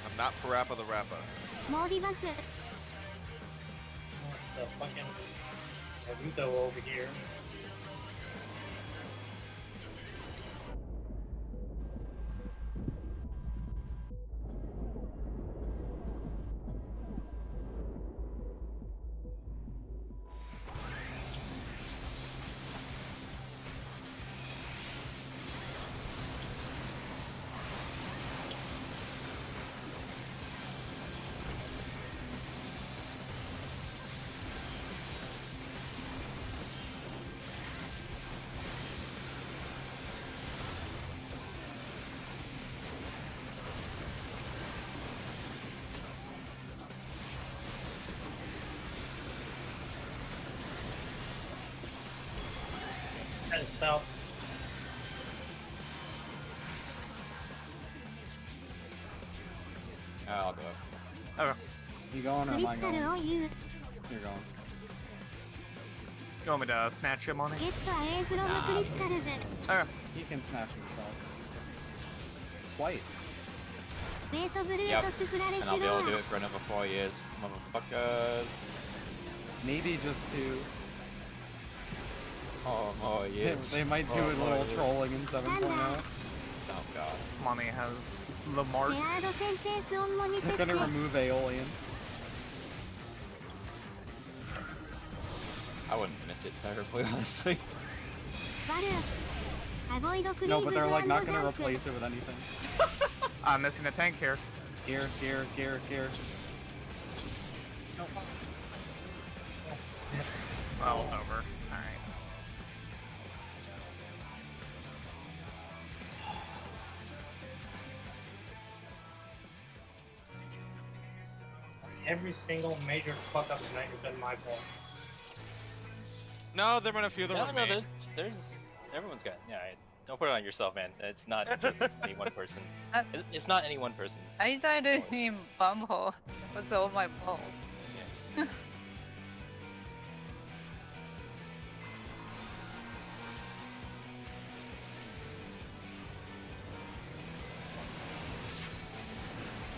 I'm not Parappa the Rappa. モーディバフ。 It's a fucking Naruto over here. Head south. I'll go. Okay. You going or ク am リ I スタル going? オンユー。 You're going. You want me to snatch him, Monty? ゲットアウェイフロムクリスタルズ。 Okay. He can snatch himself. Twice. ウェイトブルー Yep. トスフラレス And ロ I'll be able to do ー it for another 4 years. Motherfuckers. Maybe just 2. Oh, more years. They might do Oh, a more little years. trolling in 7.0. Oh god. Money has the mark. ジェアードセンテンス音もに They're 設定 gonna remove Aeolian. I wouldn't miss it terribly, honestly. バルーンアボイドクリー No, ブ but ズ they're like ジャ not gonna ンプ replace it with anything. I'm missing a tank here. Here. Oh, it's over. Alright. Every single major fuck up tonight has been my fault. No, there have been a few that No, were no, me. there's everyone's got. Yeah, don't put it on yourself, man. It's not just any one person. It's not any one person. I died in Bumhole. It was all my fault.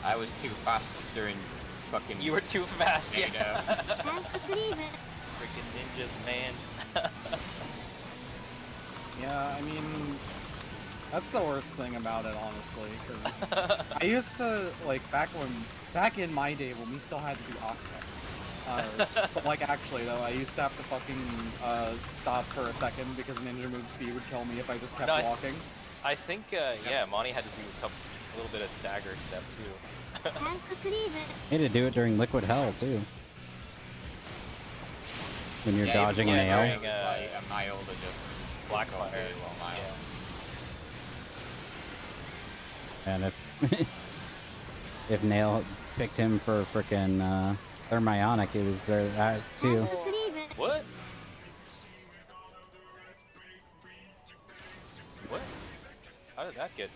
I was too fast during fucking. You were too fast. Yeah. ランククリーブ Freaking ninjas, man. Yeah, I mean, that's the worst thing about it, honestly. Cause I used to back in my day when we still had to do octet. Like actually though, I used to have to fucking stop for a second because ninja move speed would kill me if I just kept No, walking. I think, yeah, Monty had to do a little bit of stagger step too. ランククリーブ He had to do it during Liquid Hell too. When you're dodging an yeah, ale. during, Like a mile to just Black go Fire. very well mile. Yeah. And if Nail picked him for frickin' Thermionic, it was there ラン too. ククリーブ What? What? How did that get?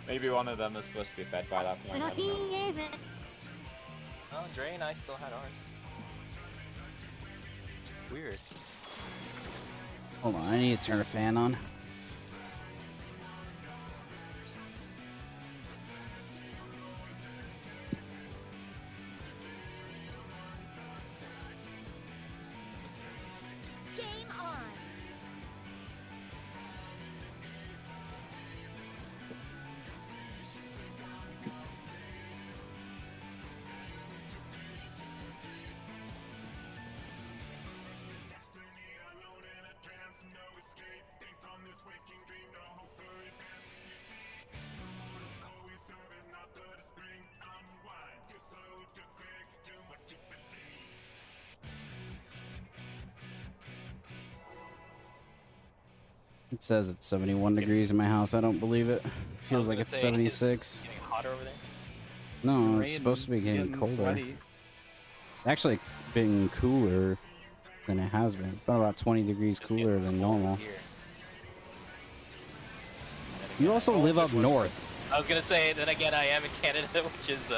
Maybe one of them is supposed to be fed by that プ point. ロ I テ don't イ know. ンウェーブ Oh, Dre and I still had ours. Weird. Hold on, I need to turn a fan on. Game on. It says it's 71 degrees in my house. I don't believe it. I Feels was like gonna it's say, 76. Getting hotter over there? No, it's supposed to be getting colder. Actually, been cooler than it has been. It's about 20 degrees cooler than normal. Here. You also live up north. I was gonna say, then again, I am in Canada, which is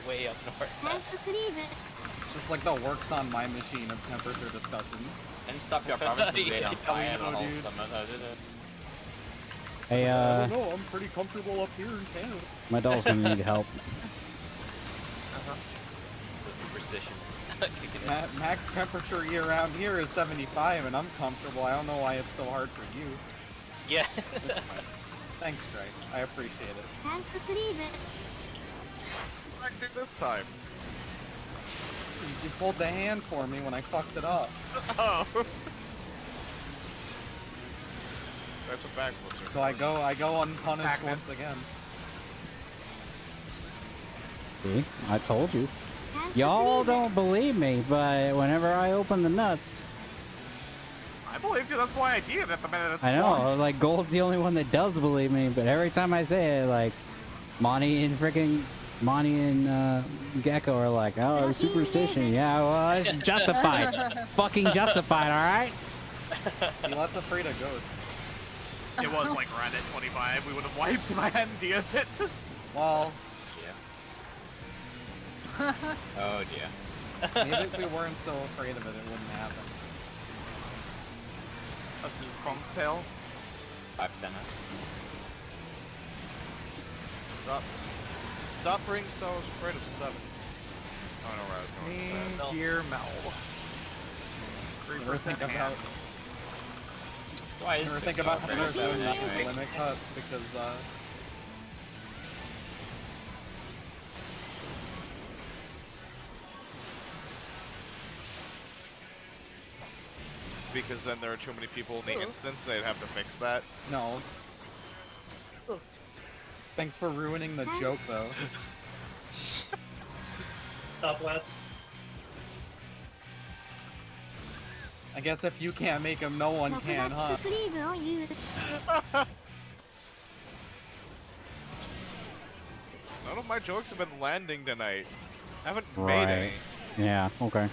way up north. ランククリーブ Just like the works on my machine of temperature discussions. And stop your province being on Yeah, fire the we know, whole dude. summer though, did it? Hey, I don't know, I'm pretty comfortable up here in Canada. my doll's gonna need help. The superstition. Kicking in. Max temperature year round here is 75 and I'm comfortable. I don't know why it's so hard for you. Yeah. It's fine. Thanks, Dre. I appreciate it. ランククリーブ Acting this time. You pulled the hand for me when I fucked it up. Oh. That's a backwards. So I go unpunished once again. See? I told you. ランククリ Y'all ーブ don't believe me, but whenever I open the nuts, I believe you, that's why I did it at the minute it's I launched. know, like, Gold's the only one that does believe me, but every time I say it, like, Monty and Gecko are like, oh, it's superstition. Yeah, well, it's justified. Fucking justified, alright? Be less afraid of ghosts. It was like right at 25, we would have wiped my ND of it. Well, Oh dear. maybe if we weren't so afraid of it, it wouldn't happen. Let's use Crumb's tail. 5%. Stop being so afraid of 7. I don't know where I was going with that. Gear Mel. Never think about. Why is Never 6 think so about afraid how of they're 7 doing anyway? limit cut because Because then there are too many people in the instance, they'd have to fix that. no. Thanks for ruining the joke though. Stop, Wes. I guess if you can't make him, no one can, huh? クリームをユーズ None of my jokes have been landing tonight. I haven't made any. Right. Yeah, okay.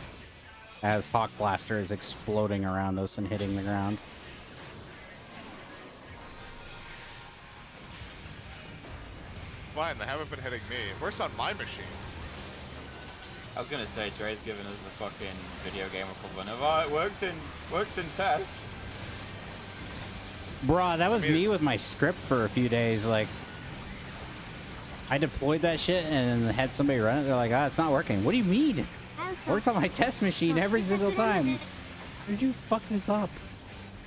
As Hawk Blaster is exploding around us and hitting the ground. Fine, they haven't been hitting me. It works on my machine. I was gonna say, Dre's giving us the fucking video game equivalent of, oh, it worked in test. Bruh, that was me with my script for a few days. Like, I deployed that shit and then had somebody run it. They're like, ah, it's not working. What do you mean? Worked on my test machine every single time. How did you fuck this up?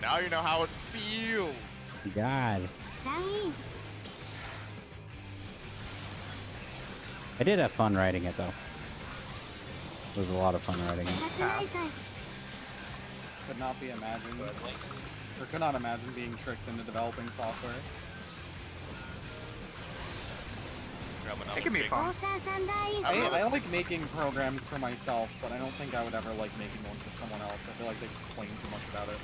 Now you know how it feels. God. ライン I did have fun writing it, though. It was a lot of fun writing it. さすがいさん Could not be imagined. Or could not imagine being tricked into developing software. It can be ウォ fun. ーターサンダーイン I like making programs for myself, but I don't think I would ever like making one for someone else. I feel like they complain too much about it.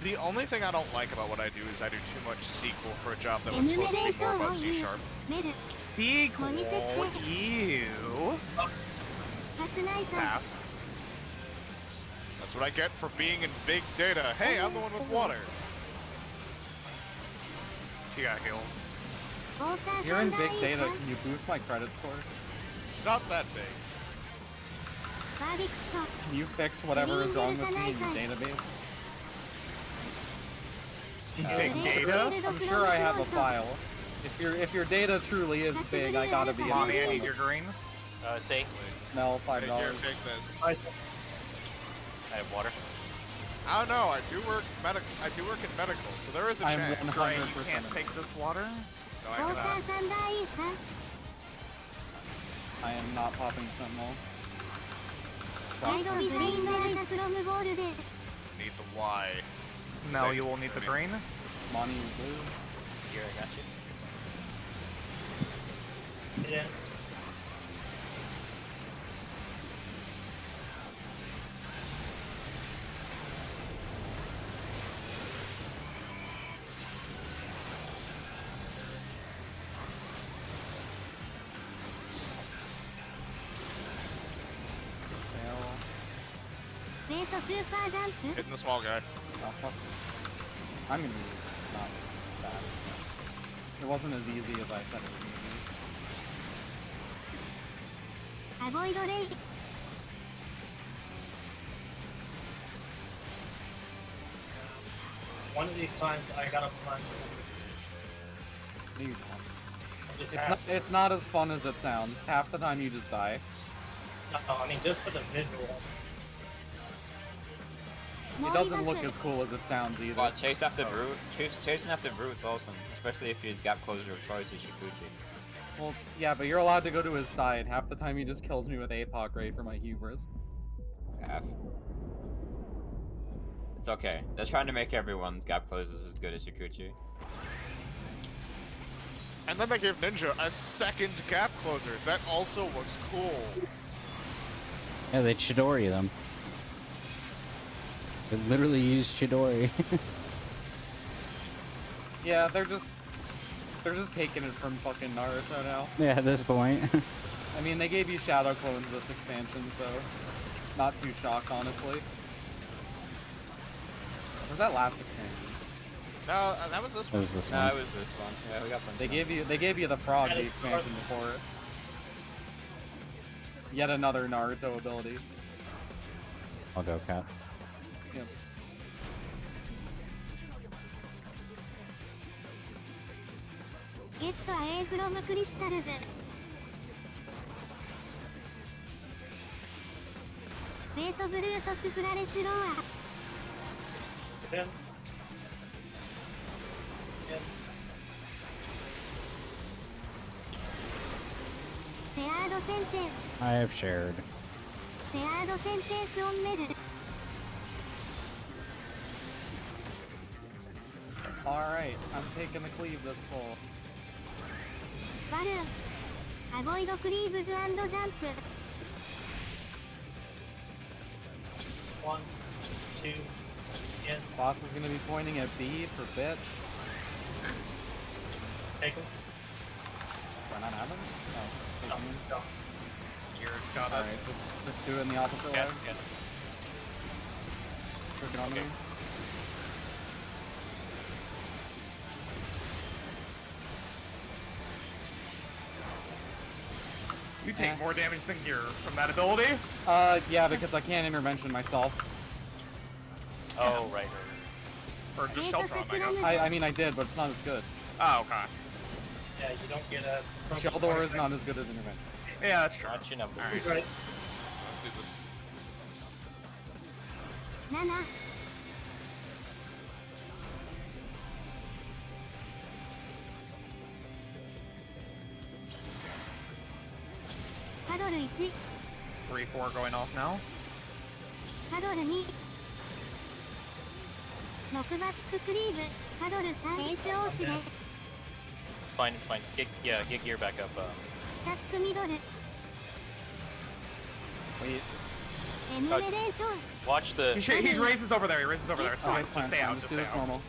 The only thing I don't like about what I do is I do too much SQL for a job that was supposed to be more about C#. メル Sequel. Ew. さすがいさん Pass. That's what I get for being in big data. Hey, I'm the one with water. She got heals. ウォーター You're サ in ンダ big ーイン data. さん Can you boost my credit score? Not that big. バーディクト Can you fix whatever is wrong with me in your database? Big data? I'm sure I have a file. If your data truly is big, I gotta be. Mommy, I need your green. Say, Mel, $5. Take your bigness. I have water. I don't know. I do work in medical, so there is a I'm chance. 100% Drain, you can't take this water. No, ウ I ォータ cannot. ーサンダーインさん I am not popping Sentinel. ガイドビハインドアイスロムボールで Need the Y. No, you will need the drain. Money is blue. Here, I got you. Yeah. Fail. レートスーパージャンプ Hitting the small guy. Oh, fuck. I'm gonna be not bad. It wasn't as easy as I said it was gonna アボイドレイ One of these times I gotta punch. be. You don't. Just It's have not, it's not as fun as it sounds. Half the time you just die. No, I mean just for the visual. It doesn't look as cool as it sounds either. Well, chasing after Brute's awesome, especially if you got closer with Troy's Ishikuchi. Well, yeah, but you're allowed to go to his side. Half the time he just kills me with APOC Ray for my hubris. Half. It's okay. They're trying to make everyone's gap closers as good as Shikuchi. And then they gave Ninja a second gap closer. That also looks cool. Yeah, they Chidori them. They literally used Chidori. Yeah, they're just taking it from fucking Naruto now. Yeah, at this point. I mean, they gave you shadow clones this expansion, so not too shocked, honestly. Or was that last expansion? No, that was this That one. was this No, one. it was this one. Yeah, we got plenty. They gave you the frog That the is expansion before it. Yet another Naruto ability. I'll go, Cat. Yep. ゲットアウェイフロムクリスタルズ。ウェイトブルートスフラレスローア。 10. 10. シェアードセンテンス。 I have shared. シェアードセンテンスオンメル。 Alright, I'm taking the cleave this full. バルーン。アボイドクリーブズ&ジャンプ。 1, 2, 10. Boss is gonna be pointing at B for bit. Take him. Do I not have him? Oh, take No, him. no. Yours got it. Alright, just do it in the opposite Yeah, way. yeah. Click it on me. You take more damage than gear from that ability. Yeah, because I can't intervention myself. Oh, right. Or just shelter on, I guess. I mean, I did, but it's not as good. Oh, okay. Yeah, you don't get a. Shell door is not as good as intervention. Yeah, that's true. Watch your numbers. Alright. Right. Let's do this. 7。 パドル1。 3-4 going off now. パドル2。ノックバッククリーブ。パドル3。エースオーチで。 It's fine, it's fine. Get gear back up. スタックミドル。 Wait. エヌメレーション。 Watch the. He raises over there. He raises over there. It's Oh, fine. it's Just fine. stay out. Just Just do stay this out. normal.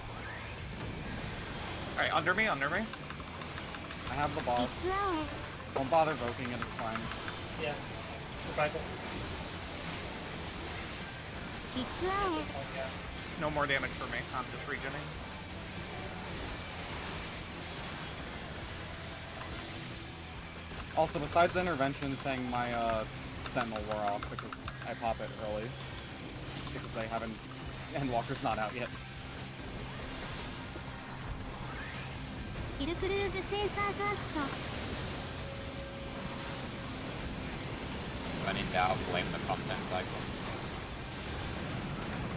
Alright, under me. Under me. I have the ビ boss. ッグアウェイ。 Don't bother voking it, it's fine. Yeah. Survival. ビッグアウェイ。 Oh, yeah. No more damage for me. I'm just regening. Also, besides the intervention thing, my sentinel wore off because I pop it early. Because they haven't... Endwalker's not out yet. ヒルクルーズチェイサーファースト。 When in doubt, blame the content cycle.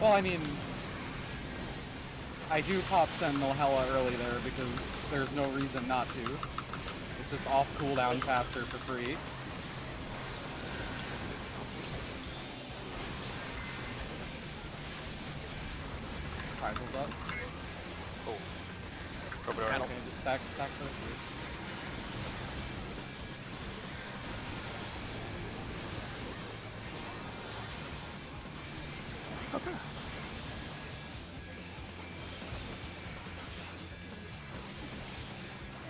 Well, I mean... I do pop Sentinel hella early there because there's no reason not to. It's just off cooldown faster for free. Prizes up. Oh. Corridor. Okay, just stack first.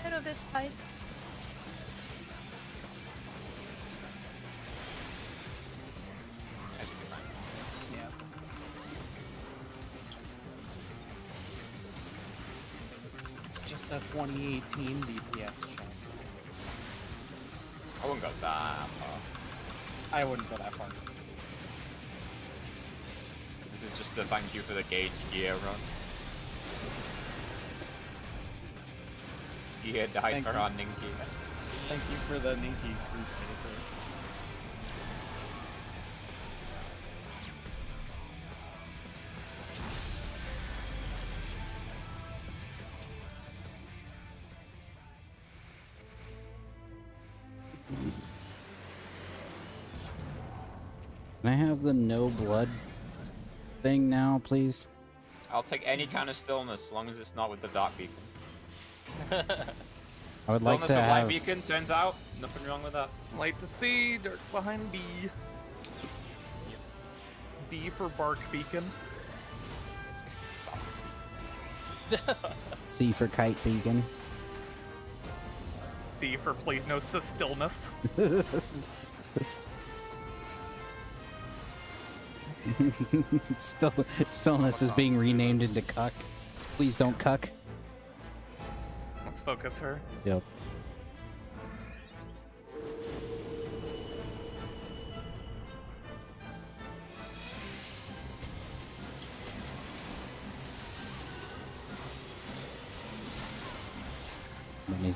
A little bit tight. Yeah, it's It's just a 2018 DPS check. I wouldn't go that far. I wouldn't go that far. This is just a thank you for the gauge gear run. Gear died Thank for you. our Ninky. Thank you for the Ninky boost chaser. Can I have the no blood thing now, please? I'll take any kind of stillness as long as it's not with the dark beacon. I would like Stillness to with light have. beacon, turns out, nothing wrong with that. Light to see. Dark behind B. B for bark beacon. C for kite beacon. C for please no stillness. Stillness is being renamed into cuck. Please don't cuck. Let's focus her. Yep.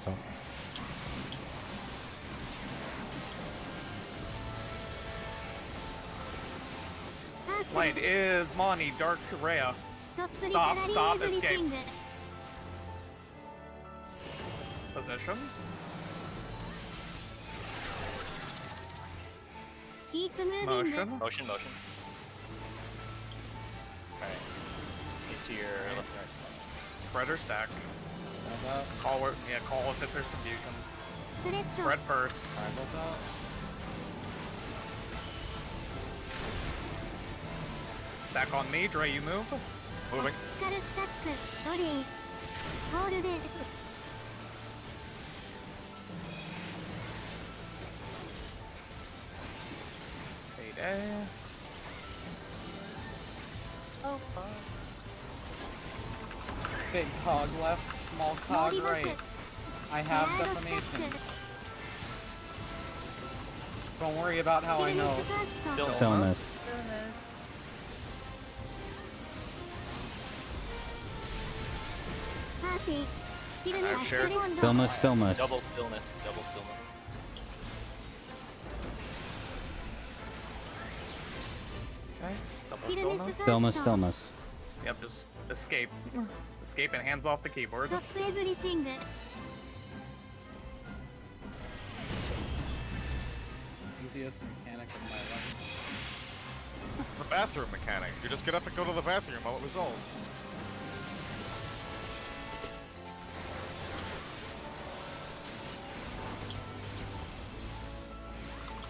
he's up. Light is Moni, Dark Rhea. Stop, stop, escape. Positions. Keep moving. Motion. Motion, motion. Alright. It's your left and right. Spread or stack. Call it, yeah, call if there's confusion. スプレッド Spread first. Triangles out. Stack on me, Dre, you move. Moving. カルスタックドレイホールデン Payday. Oh, fuck. Big cog left, small モ cog リバ right. ク I シャ have ードスタッ defamation. ク Don't worry about how ス I ピルネ know. スファースト Stillness. Stillness. パーティースピルネス I've セ shared コンド Stillness, stillness. Double stillness, double stillness. Okay. スピルネスファースト Stillness, stillness. Yep, just escape. Escape and hands off the ス keyboard. トップエブリシング Easiest mechanic of my life. The bathroom mechanic. You just get up and go to the bathroom while it resolves.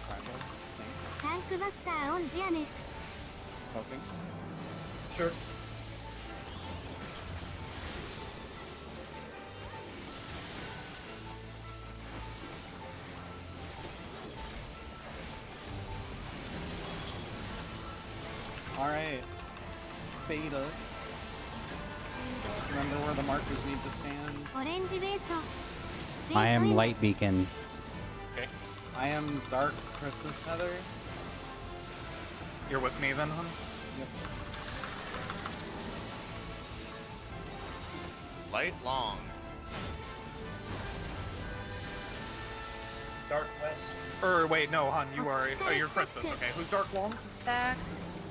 Triangle, sink, タンクバスターオンジアネス poking. Sure. Alright. Beta. Remember where the markers need to stand. オレンジベート I am light beacon. I am dark Christmas Nether. You're with me then, hun? Yep. Light long. Dark West. Or wait, no, hun, you are. Oh, you're Christmas. Okay, who's Dark Long? Stack.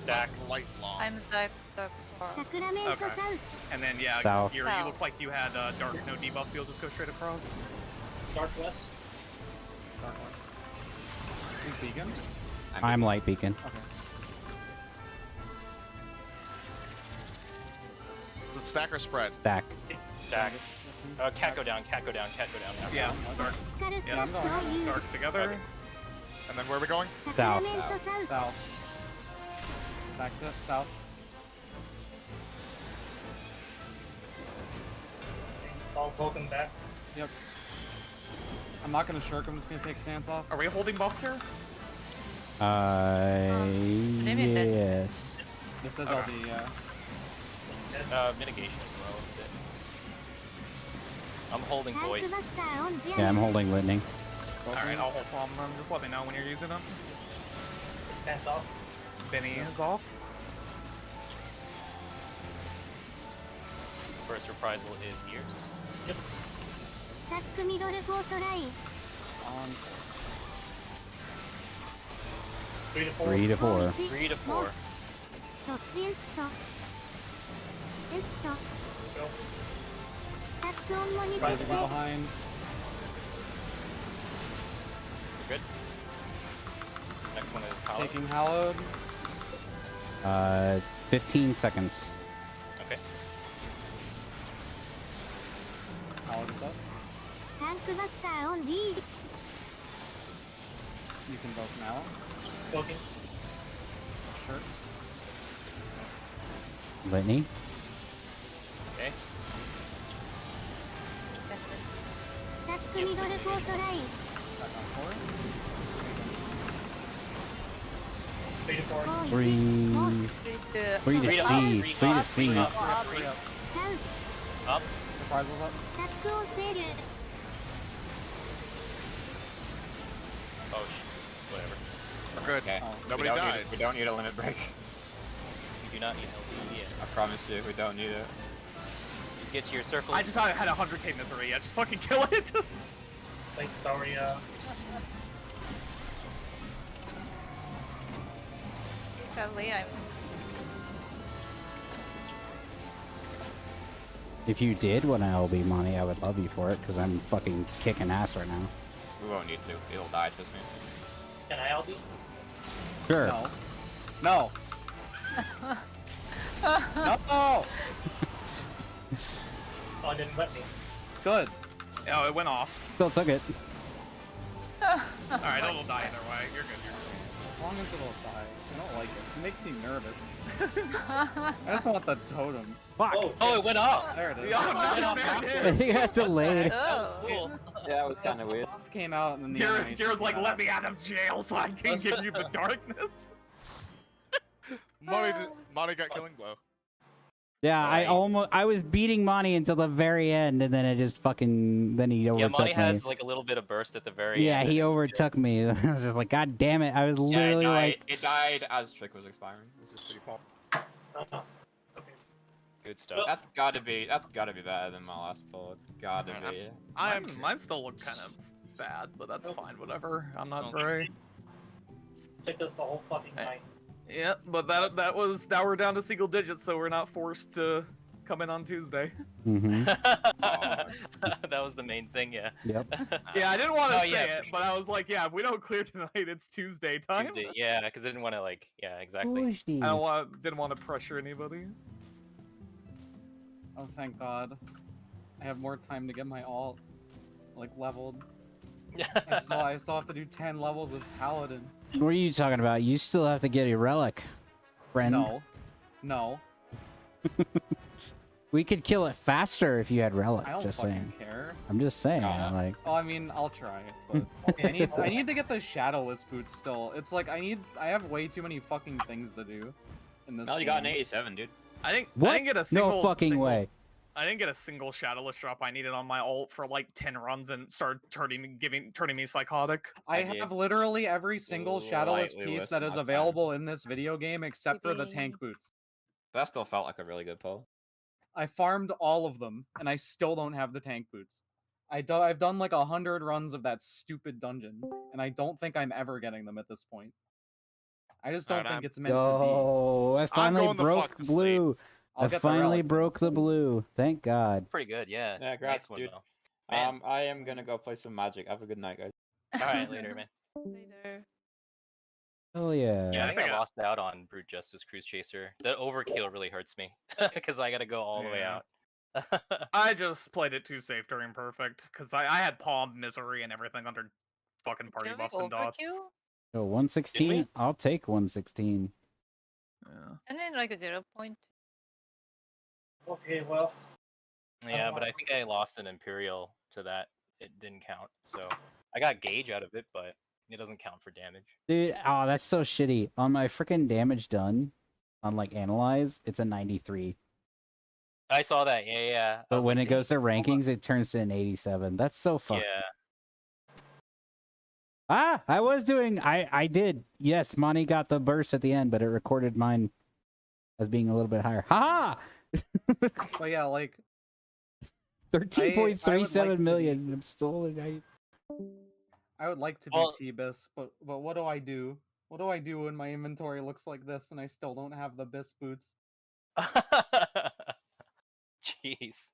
Stack. Light long. I'm Dark far. サクラメント Okay. サウス And then yeah, South. you South. look like you had Dark no debuff, so you'll just go straight across. Dark West. Dark one. Who's Beacon? I'm light beacon. Okay. Is it stack or spread? Stack. Stack. Cat go down, cat go down, cat go down. Yeah, Dark. カルスタ Yeah, ックをユー Darks together. And then where are we going? サクラメントサウス South. Stacks it. South. All token back. Yep. I'm not gonna shirk, I'm just gonna take stance off. Are we holding buffs here? limited. Yes. This is Okay. LD, yeah. Mitigation as well. Is it? I'm holding タン voice. クバスターオンジア Yeah, I'm ネス holding lightning. Alright, I'll hold from them. Just let me know when you're using them. Hands off. Benny is off. First reprisal is ears. スタックミドルコートライン On. 3 to 4. 3 to 4. 3 to 4. どっちエストエスト Go. スタックオンモニセ Right ッ behind. ト Good. Next one is Hollow. Taking Hallowed. 15 seconds. Okay. Hallowed is up. タンクバスターオンリー You can both now. Token. Sure. Lightning. Okay. スタックミドルコートライン Stack on 4. 3 to 4. 4 Three. 1モス Free to Three see. up, Free to up, see. up, Up, three up. サウス Up. Reprisals up. スタックオンセール Oh, shit. Whatever. We're good. Okay. Oh. Nobody we don't died. Need, we don't need a limit break. You do not need LD. I promise you, we don't need it. get to your circles. I just had 100k misery. Yeah, just fucking kill it. Thanks, Daria. Sadly, I If you did want to LB money, I would love you for it, because I'm fucking kicking ass right now. We won't need to. It'll die, trust me. Can I LB? Sure. No. No. No. Oh, it didn't let me. Good. Oh, it went off. Still took it. Alright, it'll die either way. You're good, you're good. As long as it'll die. I don't like it. It makes me nervous. I just want the totem. Fuck. Oh, it went off. There it is. Yeah, Went no, off fair after. dude. He got delayed. That was cool. Yeah, it was kind of weird. Off came out and then the Garrett's animation like, got let up. me out of jail so I can give you the darkness. Monty got killing blow. Yeah, Right. I was beating Monty until the very end, and then it just fucking, then he Yeah, overtook Monty me. has like a little bit of burst at the very Yeah, end. he overtook me. I was just like, God damn it! I was literally like, It died as Trick was expiring. It was just pretty pop. Good stuff. That's gotta be better than my last pull. It's gotta Man, be. Mine still look kind of bad, but that's fine, whatever. I'm not Okay. very... Took us the whole fucking night. Yeah, but that was, now we're down to single digits, so we're not forced to come in on Tuesday. mm-hmm. That was the main thing, yeah. Yep. Yeah, I didn't want to Oh, say yeah. it, but I was like, yeah, if we don't clear tonight, it's Tuesday time. Tuesday, yeah, because I didn't want to like, yeah, exactly. I didn't want to pressure anybody. Oh, thank God. I have more time to get my alt, like, leveled. I still have to do 10 levels of Paladin. What are you talking about? You still have to get a relic, friend. No. No. We could kill it faster if you had relic. I don't Just fucking saying. care. I'm just saying. Nah. Like, Oh, I mean, I'll try, but I need to get the shadowless boots still. It's like I have way too many fucking things to do in this No, you game. got an 87, dude. I didn't get a no fucking way. I didn't get a single shadowless drop I needed on my ult for like 10 runs and started turning me psychotic. I did. have literally every single shadowless Lightly piece list that is last time. available in this video game except for the tank boots. That still felt like a really good pull. I farmed all of them, and I still don't have the tank boots. I've done like 100 runs of that stupid dungeon, and I don't think I'm ever getting them at this point. I just don't Alright, think it's meant to Oh, I finally going the broke fuck to blue. I'll I get the finally relic. broke the blue. Thank God. Pretty good, yeah. Yeah, Nice congrats, one, dude. though. Man. I am gonna go play some Magic. Have a good night, guys. Alright, later, man. later. Oh yeah. Yeah, I think I Yeah. lost out on Brute Justice Cruise Chaser. The overkill really hurts me, because I gotta go all the way Yeah. out. I just played it too safe during perfect because I had palm misery and everything under fucking party Can we buffs and dots. overkill? So 116. I'll take 116. Yeah. And then like a 0 point. Okay, well, Yeah, but I think I lost an Imperial to that. It didn't count, so I got gauge out of it, but it doesn't count for damage. Dude, oh, that's so shitty. On my freaking damage done, on like analyze, it's a 93. I saw that, yeah. I But was when like, it goes to "Dang, rankings, it turns to an 87. That's so fucked. yeah. Ah, I was doing. I did. Yes, Monty got the burst at the end, but it recorded mine as being a little bit higher. Ha But yeah, like 13.37 to million. be- I'm still I would like to be Well- T-Bis, but what do I do? What do I do when my inventory looks like this and I still don't have the Bis boots? Jeez.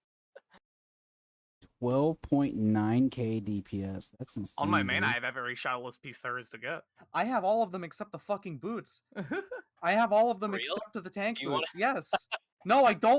12.9k DPS. That's insane. On my main, dude. I have every shadowless piece there is to get. I have all of them except the fucking boots. I have all of them For real? except the tank Do you wanna- boots. Yes. No, I don't